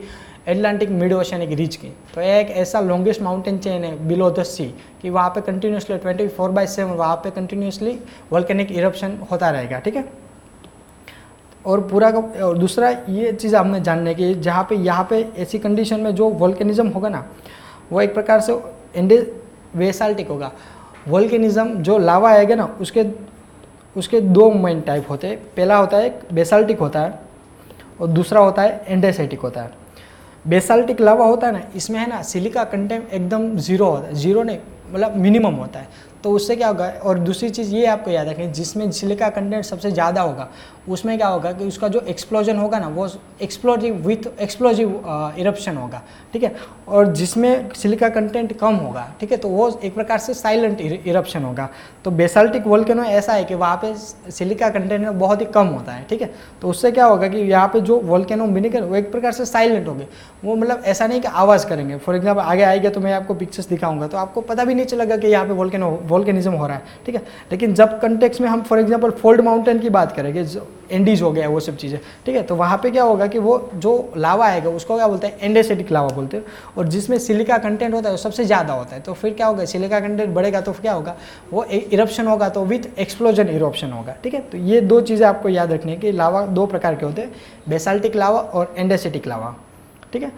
एटलांटिक मिड ओशनिक रीज की, तो एक ऐसा लॉन्गेस्ट माउंटेन चेन है बिलो द सी कि वहाँ पे कंटिन्यूसली 24/7 वहाँ पे कंटिन्यूसली वोल्केनिक इरप्शन होता रहेगा, ठीक है। और और दूसरा ये चीज़ हमने जानने की, जहाँ पे यहाँ पे ऐसी कंडीशन में जो वोल्केनिज्म होगा ना वो एक प्रकार से बेसाल्टिक होगा। वोल्केनिज्म जो लावा आएगा ना उसके दो मेन टाइप होते हैं, पहला होता है बेसाल्टिक होता है और दूसरा होता है एंडेसेटिक होता है। बेसाल्टिक लावा होता है ना, इसमें है ना सिलिका कंटेंट एकदम जीरो होता है, जीरो नहीं मतलब मिनिमम होता है, तो उससे क्या होगा। और दूसरी चीज़ ये आपको याद रखें, जिसमें सिलिका कंटेंट सबसे ज़्यादा होगा उसमें क्या होगा कि उसका जो एक्सप्लोजन होगा ना वो एक्सप्लोजिव इरप्शन होगा, ठीक है। और जिसमें सिलिका कंटेंट कम होगा, ठीक है, तो वो एक प्रकार से साइलेंट इरप्शन होगा। तो बेसाल्टिक वोल्केनो ऐसा है कि वहाँ पे सिलिका कंटेंट बहुत ही कम होता है, ठीक है। तो उससे क्या होगा कि यहाँ पे जो वोल्केनो बनेगा वो एक प्रकार से साइलेंट होगी, वो मतलब ऐसा नहीं कि आवाज़ करेंगे। फॉर एग्जाम्पल आगे आएगा तो मैं आपको पिक्चर्स दिखाऊंगा तो आपको पता भी नहीं चलेगा कि यहाँ पे वोल्केनिज्म हो रहा है, ठीक है। लेकिन जब कंटेक्स्ट में हम फॉर एग्जांपल फोल्ड माउंटेन की बात करेंगे, एंडीज हो गया वो सब चीज़ें, ठीक है, तो वहाँ पे क्या होगा कि वो जो लावा आएगा उसको क्या बोलते हैं, एंडेसेटिक लावा बोलते हैं, और जिसमें सिलिका कंटेंट होता है वो सबसे ज़्यादा होता है। तो फिर क्या होगा, सिलिका कंटेंट बढ़ेगा तो क्या होगा, वो इरप्शन होगा तो विथ एक्सप्लोजन इरप्शन होगा, ठीक है। तो ये दो चीज़ें आपको याद रखनी है कि लावा दो प्रकार के होते हैं, बेसाल्टिक लावा और एंडेसेटिक लावा, ठीक है।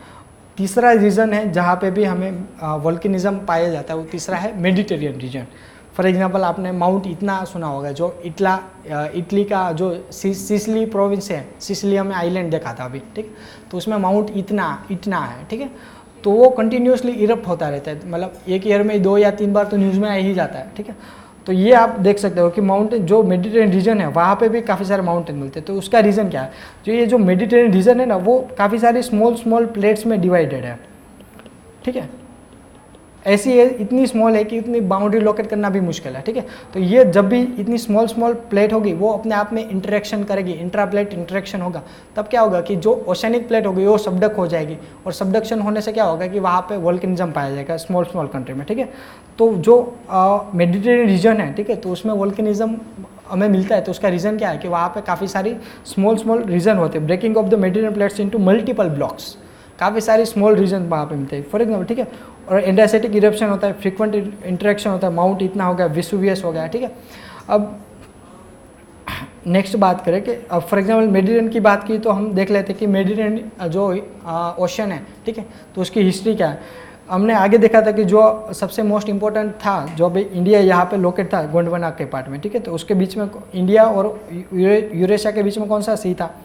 तीसरा रीजन है जहाँ पे भी हमें वोल्केनिज्म पाया जाता है, वो तीसरा है मेडिटेरियन रीजन। फॉर एग्जांपल आपने माउंट इतना सुना होगा, जो इटली का जो सिसिली प्रोविंस है, सिसिली में आइलैंड देखा था अभी, ठीक। तो उसमें माउंट इतना है, ठीक है। तो वो कंटिन्यूसली इरप्ट होता रहता है, मतलब एक ईयर में 2 या 3 बार तो न्यूज़ में आ ही जाता है, ठीक है। तो ये आप देख सकते हो कि माउंटेन जो मेडिटेरियन रीजन है वहाँ पे भी काफ़ी सारे माउंटेन मिलते हैं। तो उसका रीज़न क्या है, जो ये जो मेडिटेरियन रीजन है ना, वो काफ़ी सारी स्मॉल प्लेट्स में डिवाइडेड है, ठीक है। ऐसी है, इतनी स्मॉल है कि इतनी बाउंड्री लोकेट करना भी मुश्किल है, ठीक है। तो ये जब भी इतनी स्मॉल प्लेट होगी, वो अपने आप में इंटरेक्शन करेगी, इंट्रा प्लेट इंटरेक्शन होगा, तब क्या होगा कि जो ओशनिक प्लेट होगी वो सबडक हो जाएगी, और सबडक्शन होने से क्या होगा कि वहाँ पे वोल्केनिज्म पाया जाएगा स्मॉल कंट्री में, ठीक है। तो जो मेडिटेरियन रीजन है, ठीक है, तो उसमें वोल्केनिज्म हमें मिलता है। तो उसका रीज़न क्या है कि वहाँ पे काफ़ी सारी स्मॉल रीजन होते हैं, breaking of the Mediterranean plates into multiple blocks, काफ़ी सारी स्मॉल रीजन वहाँ पे मिलते हैं, फॉर एग्जाम्पल, ठीक है। और एंडासेटिक इरप्शन होता है, फ्रीक्वेंट इंटरेक्शन होता है, माउंट इतना हो गया, वेसुवियस हो गया, ठीक है। अब नेक्स्ट बात करें कि अब फॉर एग्जांपल मेडिटेरियन की बात की, तो हम देख लेते हैं कि मेडिटेरियन जो ओशन है, ठीक है, तो उसकी हिस्ट्री क्या है। हमने आगे देखा था कि जो सबसे मोस्ट इम्पोर्टेंट था, जो अभी इंडिया यहाँ पे लोकेट था गोंडवाना के पार्ट में, ठीक है, तो उसके बीच में इंडिया और यूरेशिया के बीच में कौन सा सी था,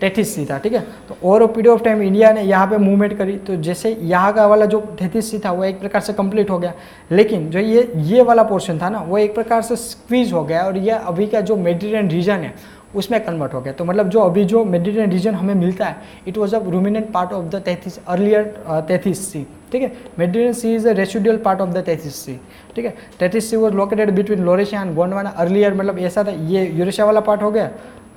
टेथिस सी था, ठीक है। तो over a period of time India ने यहाँ पे मूवमेंट करी, तो जैसे यहाँ का वाला जो टेथिस सी था वो एक प्रकार से कंप्लीट हो गया, लेकिन जो ये वाला पोर्शन था ना, वो एक प्रकार से स्क्वीज हो गया, और ये अभी का जो मेडिटेरियन रीजन है उसमें कन्वर्ट हो गया। तो मतलब जो अभी जो मेडिटेरियन रीजन हमें मिलता है, it was a ruminant part of the Tethys earlier Tethys sea, ठीक है। Mediterranean sea is a residual part of the Tethys sea, ठीक है। Tethys sea was located between Laurasia and Gondwana earlier, मतलब ऐसा था, ये यूरेशिया वाला पार्ट हो गया,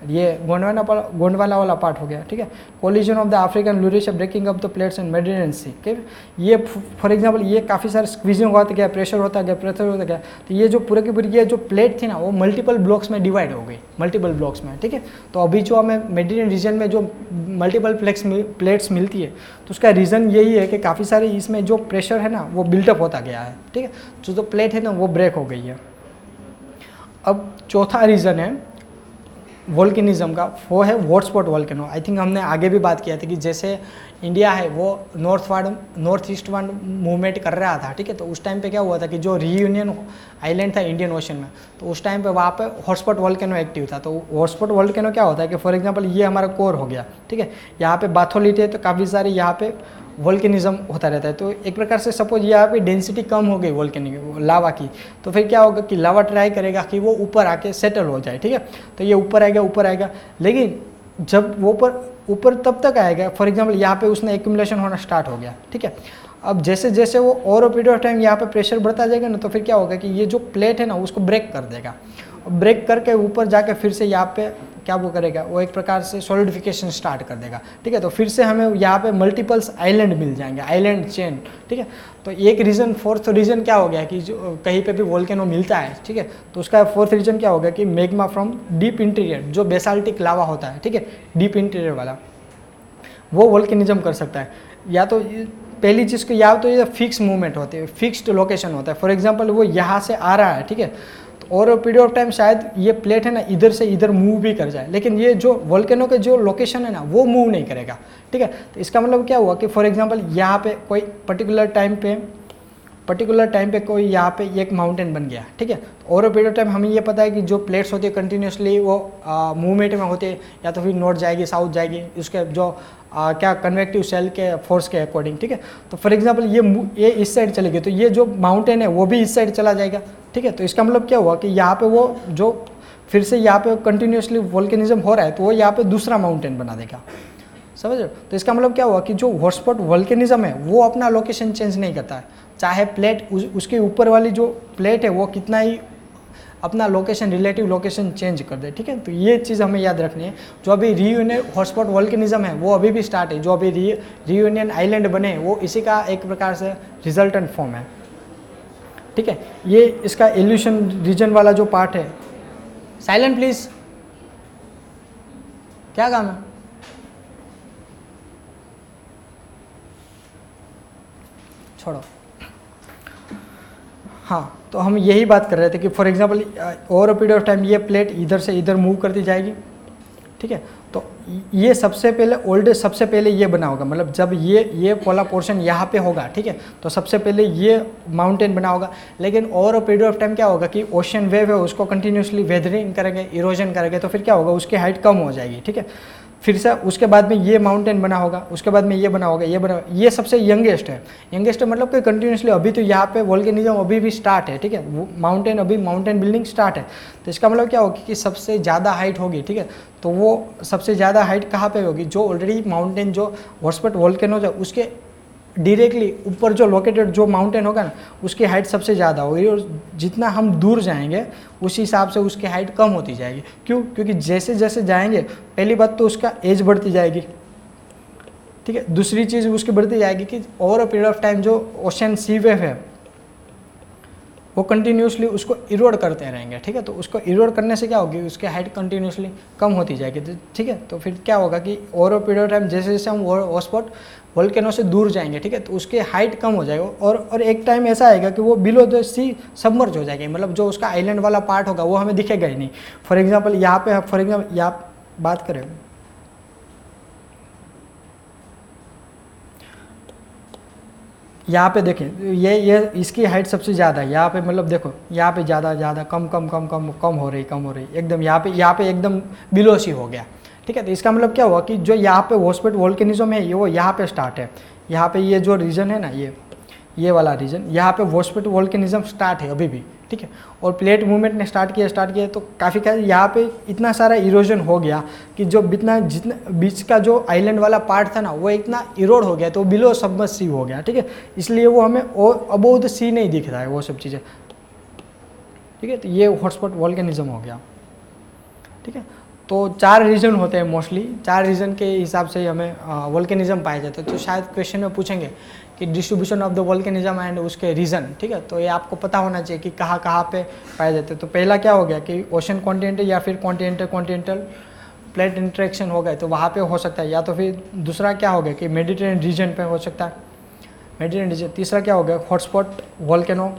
ये गोंडवाना वाला पार्ट हो गया, ठीक है। Collision of the African Eurasia, breaking of the plates and Mediterranean sea, ठीक है। ये फॉर एग्जांपल ये काफ़ी सारे स्क्वीजिंग होता गया, प्रेशर होता गया, तो ये जो पूरे की पूरी ये जो प्लेट थी ना, वो मल्टीपल ब्लॉक्स में डिवाइड हो गई, मल्टीपल ब्लॉक्स में, ठीक है। तो अभी जो हमें मेडिटेरियन रीजन में जो मल्टीपल प्लेट्स मिलती है, तो उसका रीज़न यही है कि काफ़ी सारे इसमें जो प्रेशर है ना वो बिल्टअप होता गया है, ठीक है। जो प्लेट है ना वो ब्रेक हो गई है। अब चौथा रीज़न है वोल्केनिज्म का, वो है हॉटस्पॉट वोल्केनो। आई थिंक हमने आगे भी बात किया था कि जैसे इंडिया है वो नॉर्थ ईस्ट वार्ड मूवमेंट कर रहा था, ठीक है। तो उस टाइम पे क्या हुआ था कि जो रीयूनियन आइलैंड था इंडियन ओशन में, तो उस टाइम पे वहाँ पे हॉटस्पॉट वोल्केनो एक्टिव था। तो हॉटस्पॉट वोल्केनो क्या होता है कि फॉर एग्जांपल ये हमारा कोर हो गया, ठीक है, यहाँ पे बाथोलिट है, तो काफ़ी सारी यहाँ पे वोल्केनिज्म होता रहता है। तो एक प्रकार से सपोज यहाँ पे डेंसिटी कम हो गई वोल्केनिक लावा की, तो फिर क्या होगा कि लावा ट्राई करेगा कि वो ऊपर आके सेटल हो जाए, ठीक है। तो ये ऊपर आएगा, लेकिन जब वो ऊपर तब तक आएगा, फॉर एग्जांपल यहाँ पे उसने एक्यूमुलेशन होना स्टार्ट हो गया, ठीक है। अब जैसे जैसे वो ओवर पीरियड ऑफ टाइम यहाँ पे प्रेशर बढ़ता जाएगा ना, तो फिर क्या होगा कि ये जो प्लेट है ना उसको ब्रेक कर देगा, ब्रेक करके ऊपर जाके फिर से यहाँ पे क्या वो करेगा, वो एक प्रकार से सॉलिडिफिकेशन स्टार्ट कर देगा, ठीक है। तो फिर से हमें यहाँ पे मल्टीपल्स आइलैंड मिल जाएंगे, आइलैंड चेन, ठीक है। तो एक रीज़न, फोर्थ रीज़न क्या हो गया कि जो कहीं पे भी वोल्केनो मिलता है, ठीक है, तो उसका फोर्थ रीज़न क्या होगा कि मैग्मा फ्रॉम डीप इंटीरियर, जो बेसाल्टिक लावा होता है, ठीक है, डीप इंटीरियर वाला, वो वोल्केनिज्म कर सकता है। या तो पहली चीज़ को, या तो ये फिक्स मूवमेंट होती है, फिक्स्ड लोकेशन होता है, फॉर एग्जांपल वो यहाँ से आ रहा है, ठीक है, और पीरियड ऑफ टाइम शायद ये प्लेट है ना इधर से इधर मूव भी कर जाए, लेकिन ये जो वोल्केनो के जो लोकेशन है ना वो मूव नहीं करेगा, ठीक है। तो इसका मतलब क्या हुआ कि फॉर एग्जांपल यहाँ पे कोई पर्टिकुलर टाइम पे कोई यहाँ पे एक माउंटेन बन गया, ठीक है। और पीरियड ऑफ टाइम हमें ये पता है कि जो प्लेट्स होती है कंटिन्यूसली वो मूवमेंट में होते हैं, या तो फिर नॉर्थ जाएगी, साउथ जाएगी, उसके जो क्या कन्वेक्टिव सेल के फोर्स के अकॉर्डिंग, ठीक है। तो फॉर एग्जांपल ये इस साइड चलेगी, तो ये जो माउंटेन है वो भी इस साइड चला जाएगा, ठीक है। तो इसका मतलब क्या हुआ कि यहाँ पे वो जो फिर से यहाँ पे कंटिन्यूसली वोल्केनिज्म हो रहा है, तो वो यहाँ पे दूसरा माउंटेन बना देगा, समझ लो। तो इसका मतलब क्या हुआ कि जो हॉटस्पॉट वोल्केनिज्म है वो अपना लोकेशन चेंज नहीं करता है, चाहे प्लेट उसके ऊपर वाली जो प्लेट है वो कितना ही अपना लोकेशन, रिलेटिव लोकेशन चेंज कर दे, ठीक है। तो ये चीज़ हमें याद रखनी है। जो अभी रीयूनियन हॉटस्पॉट वोल्केनिज्म है वो अभी भी स्टार्ट है, जो अभी रीयूनियन आइलैंड बने वो इसी का एक प्रकार से रिजल्टेंट फॉर्म है, ठीक है। ये इसका इल्यूशन रीजन वाला जो पार्ट है, साइलेंट प्लीज, क्या काम है, छोड़ो। हाँ, तो हम यही बात कर रहे थे कि for example over a period of time ये प्लेट इधर से इधर मूव करती जाएगी, ठीक है। तो ये सबसे पहले ओल्डेस्ट सबसे पहले ये बना होगा, मतलब जब ये वाला पोर्शन यहाँ पे होगा, ठीक है, तो सबसे पहले ये माउंटेन बना होगा। लेकिन over a period of time क्या होगा कि ओशन वेव है उसको कंटिन्यूसली वेदरिंग करेंगे, इरोजन करेंगे, तो फिर क्या होगा उसकी हाइट कम हो जाएगी, ठीक है। फिर से उसके बाद में ये माउंटेन बना होगा, उसके बाद में ये बना होगा, ये बना, ये सबसे यंगेस्ट है। यंगेस्ट है मतलब कि कंटिन्यूसली अभी तो यहाँ पे वोल्केनिज्म अभी भी स्टार्ट है, ठीक है, वो माउंटेन अभी माउंटेन बिल्डिंग स्टार्ट है। तो इसका मतलब क्या होगी कि सबसे ज़्यादा हाइट होगी, ठीक है। तो वो सबसे ज़्यादा हाइट कहाँ पे होगी, जो ऑलरेडी माउंटेन जो हॉटस्पॉट वोल्केनोज है उसके डायरेक्टली ऊपर जो लोकेटेड जो माउंटेन होगा ना उसकी हाइट सबसे ज़्यादा होगी, और जितना हम दूर जाएंगे उस हिसाब से उसकी हाइट कम होती जाएगी। क्यों? क्योंकि जैसे जैसे जाएंगे पहली बात तो उसका एज बढ़ती जाएगी, ठीक है। दूसरी चीज़ उसकी बढ़ती जाएगी कि over a period of time जो ओशन सी वेव है वो कंटिन्यूसली उसको इरोड करते रहेंगे, ठीक है। तो उसको इरोड करने से क्या होगी उसकी हाइट कंटिन्यूसली कम होती जाएगी, ठीक है। तो फिर क्या होगा कि over a period of time जैसे जैसे हम हॉटस्पॉट वोल्केनो से दूर जाएंगे, ठीक है, तो उसकी हाइट कम हो जाएगा, और एक टाइम ऐसा आएगा कि वो बिलो द सी सबमर्ज हो जाएगी, मतलब जो उसका आइलैंड वाला पार्ट होगा वो हमें दिखेगा ही नहीं। फॉर एग्जाम्पल यहाँ पे यहाँ बात करें, यहाँ पे देखें ये इसकी हाइट सबसे ज़्यादा है यहाँ पे, मतलब देखो यहाँ पे ज़्यादा कम हो रही एकदम यहाँ पे एकदम बिलो सी हो गया, ठीक है। तो इसका मतलब क्या हुआ कि जो यहाँ पे हॉटस्पॉट वोल्केनिज्म है ये वो यहाँ पे स्टार्ट है, यहाँ पे ये जो रीजन है ना ये वाला रीजन, यहाँ पे हॉटस्पॉट वोल्केनिज्म स्टार्ट है अभी भी, ठीक है। और प्लेट मूवमेंट ने स्टार्ट किया तो काफ़ी यहाँ पे इतना सारा इरोजन हो गया कि जो जितना बीच का जो आइलैंड वाला पार्ट था ना वो इतना इरोड हो गया, तो बिलो सबमर्ज सी हो गया, ठीक है। इसलिए वो हमें अबोव द सी नहीं दिख रहा है वो सब चीज़ें, ठीक है। तो ये हॉटस्पॉट वोल्केनिज्म हो गया, ठीक है। तो 4 रीजन होते हैं मोस्टली, 4 रीजन के हिसाब से ही हमें वोल्केनिज्म पाए जाते हैं। तो शायद क्वेश्चन में पूछेंगे कि distribution of the volcanism and उसके रीज़न, ठीक है। तो ये आपको पता होना चाहिए कि कहाँ पे पाए जाते हैं। तो पहला क्या हो गया कि ओशन कॉन्टिनेंटल या फिर कॉन्टिनेंटल प्लेट इंटरेक्शन हो गए तो वहाँ पे हो सकता है, या तो फिर दूसरा क्या हो गया कि मेडिटेरेनियन रीजन पे हो सकता है, मेडिटेरेनियन रीजन। तीसरा क्या हो गया हॉटस्पॉट वोल्केनो,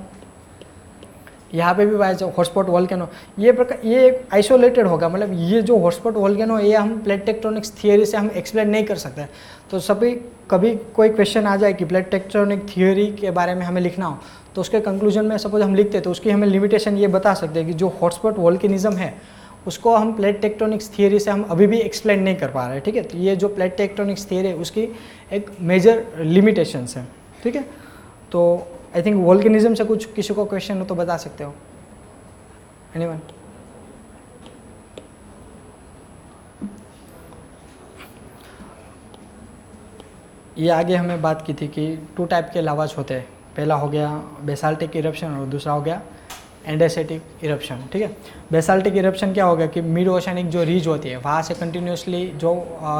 यहाँ पे भी पाया जाए हॉटस्पॉट वोल्केनो। ये एक आइसोलेटेड होगा, मतलब ये जो हॉटस्पॉट वोल्केनो ये हम प्लेट टेक्टोनिक्स थियरी से हम एक्सप्लेन नहीं कर सकते। तो कभी कोई क्वेश्चन आ जाए कि प्लेट टेक्टोनिक थियरी के बारे में हमें लिखना हो तो उसके कंक्लूजन में सपोज हम लिखते तो उसकी हमें लिमिटेशन ये बता सकते हैं कि जो हॉटस्पॉट वोल्केनिज्म है उसको हम प्लेट टेक्टोनिक्स थियरी से हम अभी भी एक्सप्लेन नहीं कर पा रहे हैं, ठीक है। तो ये जो प्लेट टेक्टोनिक्स थियरी है उसकी एक मेजर लिमिटेशंस है, ठीक है। तो आई थिंक वोल्केनिज्म से कुछ किसी को क्वेश्चन हो तो बता सकते हो, एनीवन? ये आगे हमें बात की थी कि 2 टाइप के लावाज होते हैं, पहला हो गया बेसाल्टिक इरप्शन और दूसरा हो गया एंडेसेटिक इरप्शन, ठीक है। बेसाल्टिक इरप्शन क्या होगा कि मिड ओशनिक जो रीज होती है वहाँ से कंटिन्यूसली जो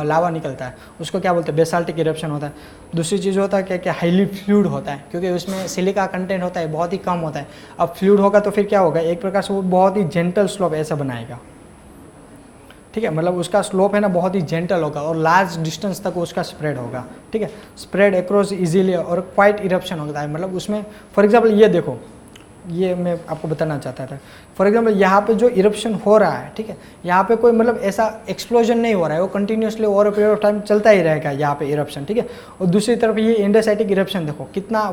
लावा निकलता है उसको क्या बोलते हैं बेसाल्टिक इरप्शन होता है। दूसरी चीज़ होता है कि हाईली फ्लूइड होता है, क्योंकि उसमें सिलिका कंटेंट होता है बहुत ही कम होता है। अब फ्लूइड होगा तो फिर क्या होगा, एक प्रकार से वो बहुत ही जेंटल स्लोप ऐसा बनाएगा, ठीक है, मतलब उसका स्लोप है ना बहुत ही जेंटल होगा और लार्ज डिस्टेंस तक उसका स्प्रेड होगा, ठीक है, स्प्रेड अक्रॉस इजीली और क्वाइट इरप्शन होता है। मतलब उसमें फॉर एग्जांपल ये देखो, ये मैं आपको बताना चाहता था। फॉर एग्जांपल यहाँ पे जो इरप्शन हो रहा है, ठीक है, यहाँ पे कोई मतलब ऐसा एक्सप्लोजन नहीं हो रहा है, वो continuously over a period of time चलता ही रहेगा यहाँ पे इरप्शन, ठीक है। और दूसरी तरफ ये एंडेसाइटिक इरप्शन देखो कितना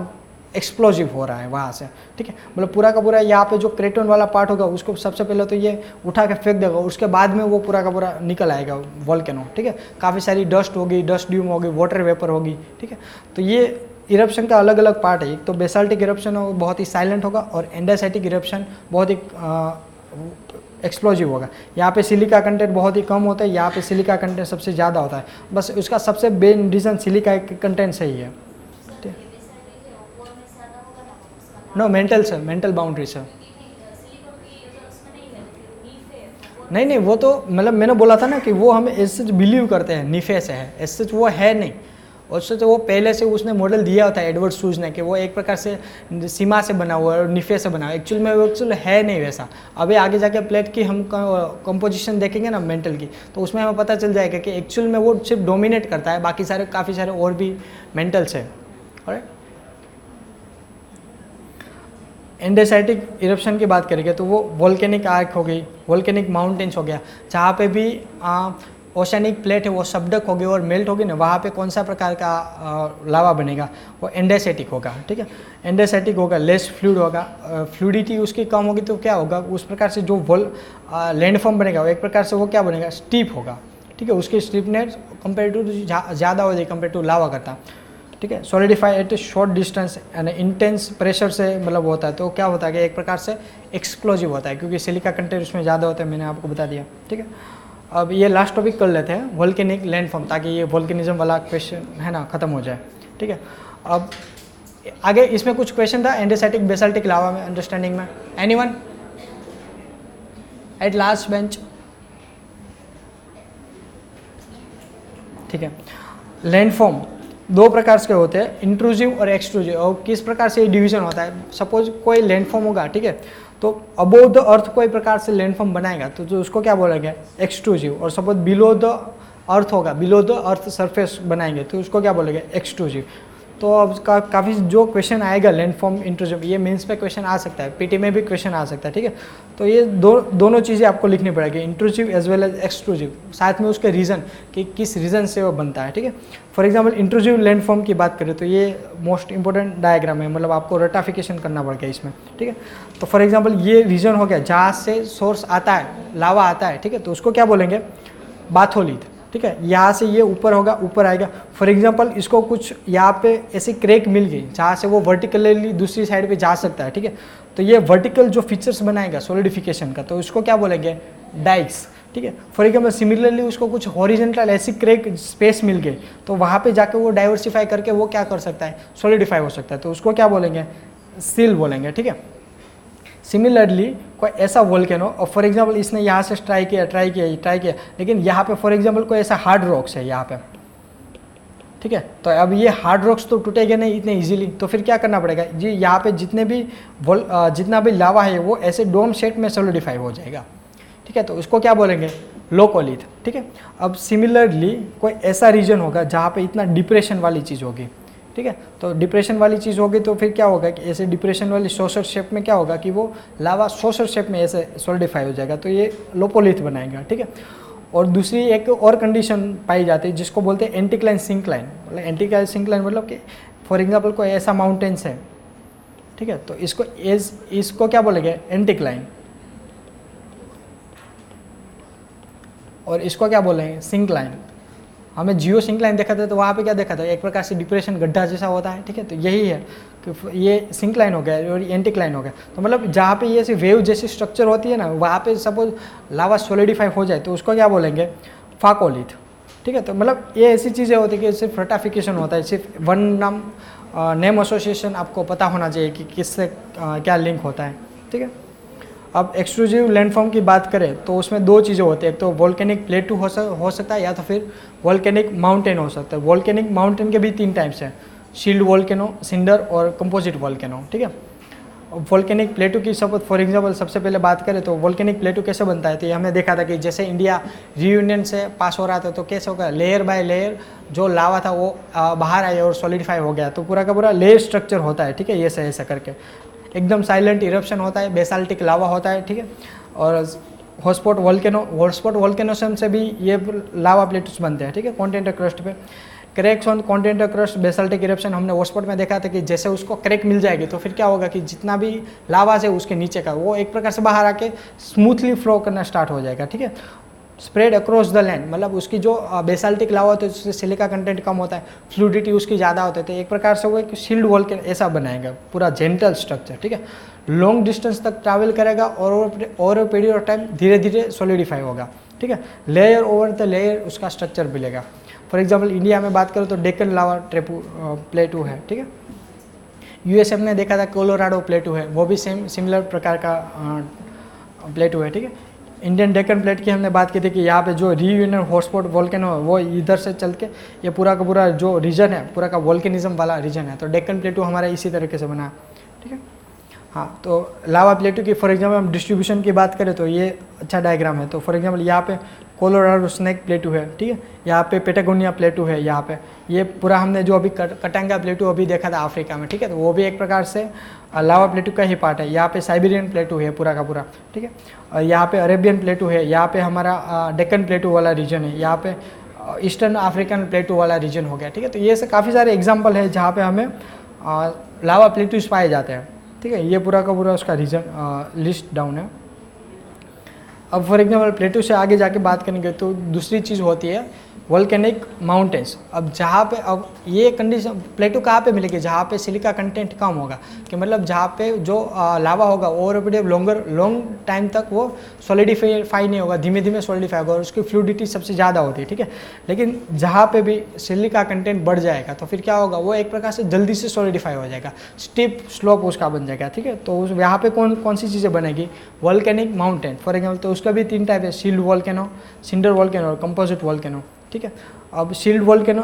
एक्सप्लोजिव हो रहा है वहाँ से, ठीक है, मतलब पूरा का पूरा यहाँ पे जो क्रेटन वाला पार्ट होगा उसको सबसे पहले तो ये उठा के फेंक देगा, उसके बाद में वो पूरा का पूरा निकल आएगा वोल्केनो, ठीक है। काफ़ी सारी डस्ट होगी, डस्ट ड्यूम होगी, वाटर वेपर होगी, ठीक है। तो ये इरप्शन का अलग अलग पार्ट है, एक तो बेसाल्टिक इरप्शन हो बहुत ही साइलेंट होगा और एंडेसाइटिक इरप्शन बहुत ही एक्सप्लोजिव होगा। यहाँ पे सिलिका कंटेंट बहुत ही कम होता है, यहाँ पे सिलिका कंटेंट सबसे ज़्यादा होता है, बस उसका सबसे मेन रीज़न सिलिका कंटेंट सही है। No mantle sir, mantle boundary sir, नहीं वो तो मतलब मैंने बोला था ना कि वो हम ऐसे बिलीव करते हैं नीफे से है, ऐसे वो है नहीं। उससे तो वो पहले से उसने मॉडल दिया होता है एडवर्ड सूज ने कि वो एक प्रकार से सीमा से बना हुआ है और निफे से बना हुआ है, एक्चुअल में वो एक्चुअल है नहीं वैसा। अभी आगे जाके प्लेट की हम कंपोजिशन देखेंगे ना मेंटल की, तो उसमें हमें पता चल जाएगा कि एक्चुअल में वो सिर्फ डोमिनेट करता है, बाकी सारे काफ़ी सारे और भी मेंटल्स है। ऑलराइट, एंडेसाइटिक इरप्शन की बात करेंगे तो वो वोल्केनिक आर्क हो गई, वोल्केनिक माउंटेन्स हो गया, जहाँ पे भी ओशनिक प्लेट है वो सबडक होगी और मेल्ट होगी ना, वहाँ पे कौन सा प्रकार का लावा बनेगा, वो एंडेसेटिक होगा, ठीक है। एंडेसेटिक होगा, लेस फ्लूइड होगा, फ्लूइडिटी उसकी कम होगी तो क्या होगा, उस प्रकार से जो लैंडफॉर्म बनेगा वो एक प्रकार से वो क्या बनेगा, स्टीप होगा, ठीक है। उसकी स्टीपनेस कंपेयर टू ज़्यादा हो जाएगी कंपेयर टू लावा करता, ठीक है। Solidify at short distance and intense pressure से मतलब होता है, तो क्या होता है कि एक प्रकार से एक्सप्लोजिव होता है, क्योंकि सिलिका कंटेंट उसमें ज़्यादा होता है, मैंने आपको बता दिया, ठीक है। अब ये लास्ट टॉपिक कर लेते हैं, वोल्केनिक लैंडफॉर्म, ताकि ये वोल्केनिज्म वाला क्वेश्चन है ना ख़त्म हो जाए, ठीक है। अब आगे इसमें कुछ क्वेश्चन था एंडेसेटिक बेसाल्टिक लावा में, अंडरस्टैंडिंग में, एनीवन एट लास्ट बेंच, ठीक है। लैंडफॉर्म दो प्रकार के होते हैं, इंट्रूसिव और एक्सट्रूसिव। और किस प्रकार से ये डिवीजन होता है, सपोज कोई लैंडफॉर्म होगा, ठीक है, तो अबोव द अर्थ कोई प्रकार से लैंडफॉर्म बनाएगा तो जो उसको क्या बोलेंगे, एक्सट्रूसिव। और सपोज बिलो द अर्थ होगा, बिलो द अर्थ सरफेस बनाएंगे तो उसको क्या बोलेंगे, एक्सट्रूसिव। तो अब काफ़ी जो क्वेश्चन आएगा लैंडफॉर्म इंट्रूसिव, ये मेंस पे क्वेश्चन आ सकता है, पीटी में भी क्वेश्चन आ सकता है, ठीक है। तो ये दोनों चीज़ें आपको लिखनी पड़ेगी, intrusive as well as extrusive, साथ में उसके रीज़न कि किस रीज़न से वो बनता है, ठीक है। फॉर एग्जांपल इंट्रूसिव लैंडफॉर्म की बात करें तो ये मोस्ट इंपॉर्टेंट डायग्राम है, मतलब आपको रटाफिकेशन करना पड़ेगा इसमें, ठीक है। तो फॉर एग्जाम्पल ये रीजन हो गया जहाँ से सोर्स आता है, लावा आता है, ठीक है, तो उसको क्या बोलेंगे, बाथोलिथ, ठीक है। यहाँ से ये ऊपर होगा, ऊपर आएगा। फॉर एग्जांपल इसको कुछ यहाँ पे ऐसी क्रैक मिल गई जहाँ से वो वर्टिकली दूसरी साइड पे जा सकता है, ठीक है। तो ये वर्टिकल जो फीचर्स बनाएगा सॉलिडिफिकेशन का, तो उसको क्या बोलेंगे, डाइक्स, ठीक है। फॉर एग्जाम्पल सिमिलरली उसको कुछ हॉरिजॉन्टल ऐसी क्रैक स्पेस मिल गई तो वहाँ पे जाके वो डाइवर्सिफाई करके वो क्या कर सकता है, सॉलिडिफाई हो सकता है, तो उसको क्या बोलेंगे, सील बोलेंगे, ठीक है। सिमिलरली कोई ऐसा वोल्केनो, और फॉर एग्जांपल इसने यहाँ से ट्राई किया, लेकिन यहाँ पे फॉर एग्जांपल कोई ऐसा हार्ड रॉक्स है यहाँ पे, ठीक है। तो अब ये हार्ड रॉक्स तो टूटेंगे नहीं इतने इजीली, तो फिर क्या करना पड़ेगा जी, यहाँ पे जितना भी लावा है वो ऐसे डोम शेप में सॉलिडिफाई हो जाएगा, ठीक है। तो उसको क्या बोलेंगे, लोकोलिथ, ठीक है। अब सिमिलरली कोई ऐसा रीजन होगा जहाँ पे इतना डिप्रेशन वाली चीज़ होगी, ठीक है। तो डिप्रेशन वाली चीज़ होगी तो फिर क्या होगा कि ऐसे डिप्रेशन वाली सोसर शेप में क्या होगा कि वो लावा सोसर शेप में ऐसे सॉलिडिफाई हो जाएगा, तो ये लोपोलिथ बनाएगा, ठीक है। और दूसरी एक और कंडीशन पाई जाती है जिसको बोलते हैं एंटीक्लाइन सिंक्लाइन, मतलब एंटीक्लाइन सिंक्लाइन मतलब कि फॉर एग्जांपल कोई ऐसा माउंटेन्स है, ठीक है, तो इसको क्या बोलेंगे, एंटीक्लाइन, और इसको क्या बोलेंगे, सिंक्लाइन। हमें जियो सिंक्लाइन देखा था तो वहाँ पे क्या देखा था, एक प्रकार से डिप्रेशन गड्ढा जैसा होता है, ठीक है। तो यही है कि ये सिंक्लाइन हो गया और एंटीक्लाइन हो गया, तो मतलब जहाँ पे ये ऐसी वेव जैसी स्ट्रक्चर होती है ना, वहाँ पे सपोज लावा सॉलिडिफाई हो जाए तो उसको क्या बोलेंगे, फाकोलिथ, ठीक है। तो मतलब ये ऐसी चीज़ें होती है कि सिर्फ रटाफिकेशन होता है, सिर्फ वन नेम एसोसिएशन आपको पता होना चाहिए कि किससे क्या लिंक होता है, ठीक है। अब एक्सट्रूसिव लैंडफॉर्म की बात करें तो उसमें दो चीज़ें होती है, एक तो वोल्केनिक प्लेटू हो सकता है या तो फिर वोल्केनिक माउंटेन हो सकता है। वोल्केनिक माउंटेन के भी 3 टाइप्स हैं, शील्ड वोल्केनो, सिंडर और कंपोजिट वोल्केनो, ठीक है। वोल्केनिक प्लेटू की फॉर एग्जांपल सबसे पहले बात करें तो वोल्केनिक प्लेटू कैसे बनता है, तो ये हमने देखा था कि जैसे इंडिया रीयूनियन से पास हो रहा था तो कैसे होगा, लेयर बाय लेयर जो लावा था वो बाहर आया और सॉलिडिफाई हो गया, तो पूरा का पूरा लेयर स्ट्रक्चर होता है, ठीक है। ये ऐसा करके एकदम साइलेंट इरप्शन होता है, बेसाल्टिक लावा होता है, ठीक है। और हॉटस्पॉट वोल्केनोसम से भी ये लावा प्लेटूस बनते हैं, ठीक है, कॉन्टिनेंटल क्रस्ट पे। Cracks on continental crust basaltic eruption हमने हॉटस्पॉट में देखा था कि जैसे उसको क्रैक मिल जाएगी तो फिर क्या होगा कि जितना भी लावा है उसके नीचे का वो एक प्रकार से बाहर आके स्मूथली फ्लो करना स्टार्ट हो जाएगा, ठीक है। स्प्रेड अक्रॉस द लैंड, मतलब उसकी जो बेसाल्टिक लावा होता है उससे सिलिका कंटेंट कम होता है, फ्लूडिटी उसकी ज़्यादा होती है, तो एक प्रकार से वो एक शील्ड वॉल के ऐसा बनाएगा, पूरा जेंटल स्ट्रक्चर, ठीक है। लॉन्ग डिस्टेंस तक ट्रैवल करेगा और ओवर पीरियड ऑफ टाइम धीरे धीरे सॉलिडिफाई होगा, ठीक है। लेयर ओवर द लेयर उसका स्ट्रक्चर मिलेगा। फॉर एग्जाम्पल इंडिया में बात करो तो डेक्कन लावा प्लेटू है, ठीक है। यूएसए में देखा था कोलोराडो प्लेटू है, वो भी सिमिलर प्रकार का प्लेटू है, ठीक है। इंडियन डेक्कन प्लेट की हमने बात की थी कि यहाँ पे जो रीयूनियन हॉटस्पॉट वोल्केनो है वो इधर से चल के ये पूरा का पूरा जो रीजन है पूरा का वोल्केनिज्म वाला रीजन है, तो डेक्कन प्लेटू हमारा इसी तरीके से बना है, ठीक है। हाँ, तो लावा प्लेटू की फॉर एग्जांपल हम डिस्ट्रीब्यूशन की बात करें तो ये अच्छा डायग्राम है। तो फॉर एग्जांपल यहाँ पे कोलोराडो स्नेक प्लेटू है, ठीक है। यहाँ पे पेटागोनिया प्लेटू है, यहाँ पे ये पूरा हमने जो अभी कटांगा प्लेटू अभी देखा था अफ्रीका में, ठीक है। तो वो भी एक प्रकार से लावा प्लेटू का ही पार्ट है। यहाँ पे साइबेरियन प्लेटू है पूरा का पूरा, ठीक है। और यहाँ पे अरेबियन प्लेटू है, यहाँ पे हमारा डेक्कन प्लेटू वाला रीजन है, यहाँ पे ईस्टर्न अफ्रीकन प्लेटू वाला रीजन हो गया, ठीक है। तो ये से काफ़ी सारे एग्जाम्पल है जहाँ पे हमें लावा प्लेटूज पाए जाते हैं, ठीक है। ये पूरा का पूरा उसका रीजन लिस्ट डाउन है। अब फॉर एग्जांपल प्लेटू से आगे जाके बात करेंगे तो दूसरी चीज़ होती है वोल्केनिक माउंटेन्स। अब जहाँ पे अब ये कंडीशन प्लेटू कहाँ पे मिलेगी, जहाँ पे सिलिका कंटेंट कम होगा, कि मतलब जहाँ पे जो लावा होगा ओवर पीरियड लॉन्ग टाइम तक वो सॉलिडिफाई नहीं होगा, धीमे धीमे सॉलिडिफाई होगा और उसकी फ्लूडिटी सबसे ज़्यादा होती है, ठीक है। लेकिन जहाँ पे भी सिलिका कंटेंट बढ़ जाएगा तो फिर क्या होगा, वो एक प्रकार से जल्दी से सॉलिडिफाई हो जाएगा, स्टीप स्लोप उसका बन जाएगा, ठीक है। तो यहाँ पे कौन सी चीज़ें बनेगी, वोल्केनिक माउंटेन फॉर एग्जाम्पल। तो उसका भी 3 टाइप है, शील्ड वोल्केनो, सिंडर वोल्केनो और कंपोजिट वोल्केनो, ठीक है। अब शील्ड वोल्केनो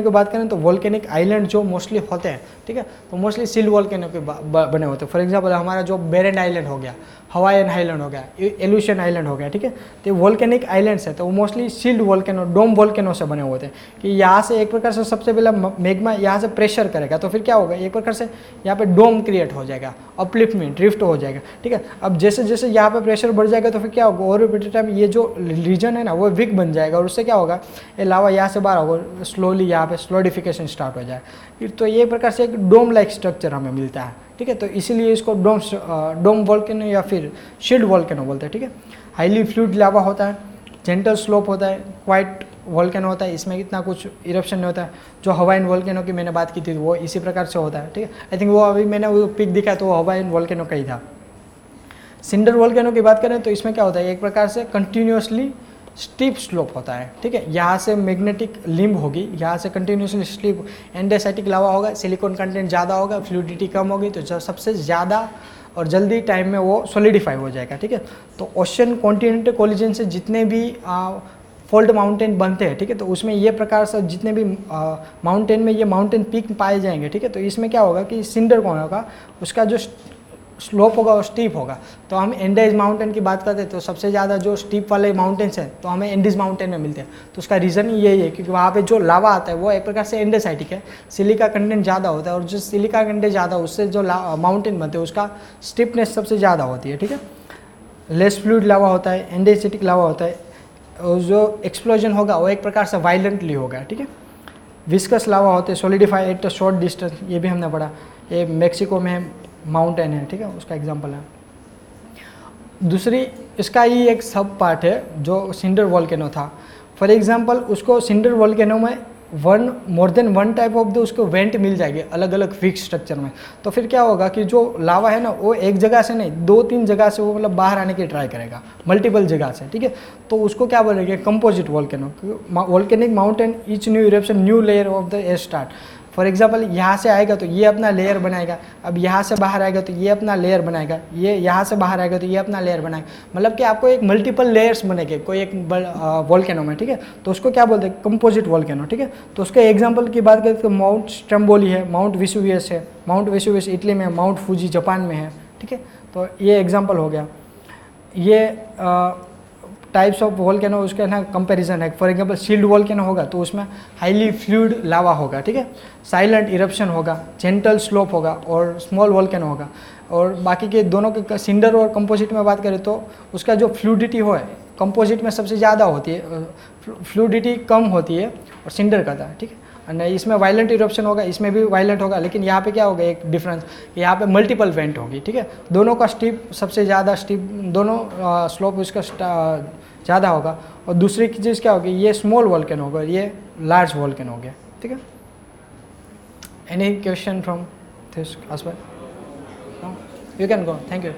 की बात करें तो वोल्केनिक आइलैंड जो मोस्टली होते हैं, ठीक है, तो मोस्टली शील्ड वोल्केनो के बने होते हैं। फॉर एग्जांपल हमारा जो बेरेंट आइलैंड हो गया, हवाईयन आइलैंड हो गया, एल्यूशन आइलैंड हो गया, ठीक है। तो वोल्केनिक आइलैंड्स है तो वो मोस्टली शील्ड वोल्केनो, डोम वोल्केनो से बने होते हैं, कि यहाँ से एक प्रकार से सबसे पहले मैग्मा यहाँ से प्रेशर करेगा तो फिर क्या होगा, एक प्रकार से यहाँ पे डोम क्रिएट हो जाएगा, अपलिफ्टमेंट ड्रिफ्ट हो जाएगा, ठीक है। अब जैसे जैसे यहाँ पे प्रेशर बढ़ जाएगा तो फिर क्या होगा, ओवर पीरियड टाइम ये जो रीजन है ना वो वीक बन जाएगा और उससे क्या होगा, ये लावा यहाँ से बाहर होगा, स्लोली यहाँ पे स्लोडिफिकेशन स्टार्ट हो जाए। तो ये प्रकार से एक डोम लाइक स्ट्रक्चर हमें मिलता है, ठीक है। तो इसीलिए इसको डोम वोल्केनो या फिर शील्ड वोल्केनो बोलते हैं, ठीक है। हाईली फ्लूइड लावा होता है, जेंटल स्लोप होता है, क्वाइट वोल्केनो होता है, इसमें इतना कुछ इरप्शन नहीं होता है। जो हवाईन वोल्केनो की मैंने बात की थी वो इसी प्रकार से होता है, ठीक है। आई थिंक वो अभी मैंने वो पिक दिखा तो वो हवाईन वोल्केनो का ही था। सिंडर वोल्केनो की बात करें तो इसमें क्या होता है, एक प्रकार से कंटिन्यूसली स्टीप स्लोप होता है, ठीक है। यहाँ से मैग्नेटिक लिम्ब होगी, यहाँ से कंटिन्यूसली स्टीप एंडेसाइटिक लावा होगा, सिलिकॉन कंटेंट ज़्यादा होगा, फ्लूइडिटी कम होगी, तो जब सबसे ज़्यादा और जल्दी टाइम में वो सॉलिडिफाई हो जाएगा, ठीक है। तो ओशन कॉन्टिनेंटल कोलिजन से जितने भी फोल्ड माउंटेन बनते हैं, ठीक है, तो उसमें ये प्रकार से जितने भी माउंटेन में ये माउंटेन पीक पाए जाएंगे, ठीक है। तो इसमें क्या होगा कि सिंडर कौन होगा, उसका जो स्लोप होगा वो स्टीप होगा। तो हम एंडीज माउंटेन की बात करते हैं तो सबसे ज़्यादा जो स्टीप वाले माउंटेन्स हैं तो हमें एंडीज माउंटेन में मिलते हैं। तो उसका रीज़न यही है क्योंकि वहाँ पे जो लावा आता है वो एक प्रकार से एंडेसाइटिक है, सिलिका कंटेंट ज़्यादा होता है और जो सिलिका कंटेंट ज़्यादा उससे जो माउंटेन बनते हैं उसका स्टिफनेस सबसे ज़्यादा होती है, ठीक है। लेस फ्लूइड लावा होता है, एंडेसाइटिक लावा होता है, और जो एक्सप्लोजन होगा वो एक प्रकार से वायलेंटली होगा, ठीक है। विस्कस लावा होते हैं, solidify at a short distance, ये भी हमने पढ़ा, ये मेक्सिको में माउंटेन है, ठीक है, उसका एग्जांपल है। दूसरी इसका ही एक सब पार्ट है जो सिंडर वोल्केनो था। फॉर एग्जांपल उसको सिंडर वोल्केनो में more than one type of the उसको वेंट मिल जाएगी अलग अलग फिक्स स्ट्रक्चर में। तो फिर क्या होगा कि जो लावा है ना वो एक जगह से नहीं 2-3 जगह से वो मतलब बाहर आने की ट्राई करेगा, मल्टीपल जगह से, ठीक है। तो उसको क्या बोलेंगे, composite volcano, volcanic mountain each new eruption new layer of the air start. For example यहाँ से आएगा तो ये अपना लेयर बनाएगा, अब यहाँ से बाहर आएगा तो ये अपना लेयर बनाएगा, ये यहाँ से बाहर आएगा तो ये अपना लेयर बनाएगा, मतलब कि आपको एक मल्टीपल लेयर्स बनेंगे कोई एक वोल्केनो में, ठीक है। तो उसको क्या बोलते हैं, कंपोजिट वोल्केनो, ठीक है। तो उसके एग्जाम्पल की बात करें तो माउंट स्ट्रम्बोली है, माउंट वेसुवियस है, माउंट वेसुवियस इटली में, माउंट फूजी जापान में है, ठीक है। तो ये एग्जाम्पल हो गया। ये टाइप्स ऑफ वोल्केनो उसका ना कंपैरिजन है। फॉर एग्जांपल शील्ड वोल्केनो होगा तो उसमें हाईली फ्लूइड लावा होगा, ठीक है, साइलेंट इरप्शन होगा, जेंटल स्लोप होगा और स्मॉल वोल्केनो होगा। और बाकी के दोनों के सिंडर और कंपोजिट में बात करें तो उसका जो फ्लूइडिटी हो है कंपोजिट में सबसे ज़्यादा होती है, फ्लूइडिटी कम होती है और सिंडर का था, ठीक है। नहीं इसमें वायलेंट इरप्शन होगा, इसमें भी वायलेंट होगा, लेकिन यहाँ पे क्या होगा एक डिफरेंस, यहाँ पे मल्टीपल वेंट होगी, ठीक है। दोनों का स्टीप सबसे ज़्यादा स्टीप, दोनों स्लोप इसका ज़्यादा होगा। और दूसरी चीज़ क्या होगी, ये स्मॉल वोल्केन होगा, ये लार्ज वोल्केन हो गया, ठीक है। एनी क्वेश्चन फ्रॉम दिस आसपास? You can go, thank you.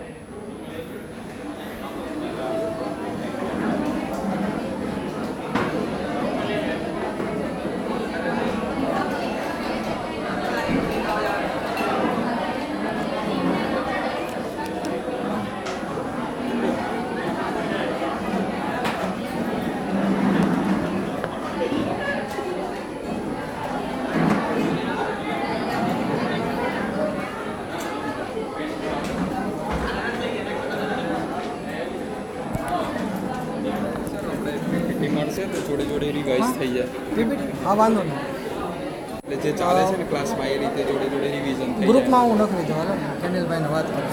Revise થઈ જાય.
પીપીટી હા વાંધો નહીં
એટલે જે ચાલે છે ને ક્લાસમાં એ રીતે જોડે જોડે રિવિઝન થઈ જાય.
ગ્રુપમાં હું નખવી દઉં હાલો કેનિલભાઈને વાત કરું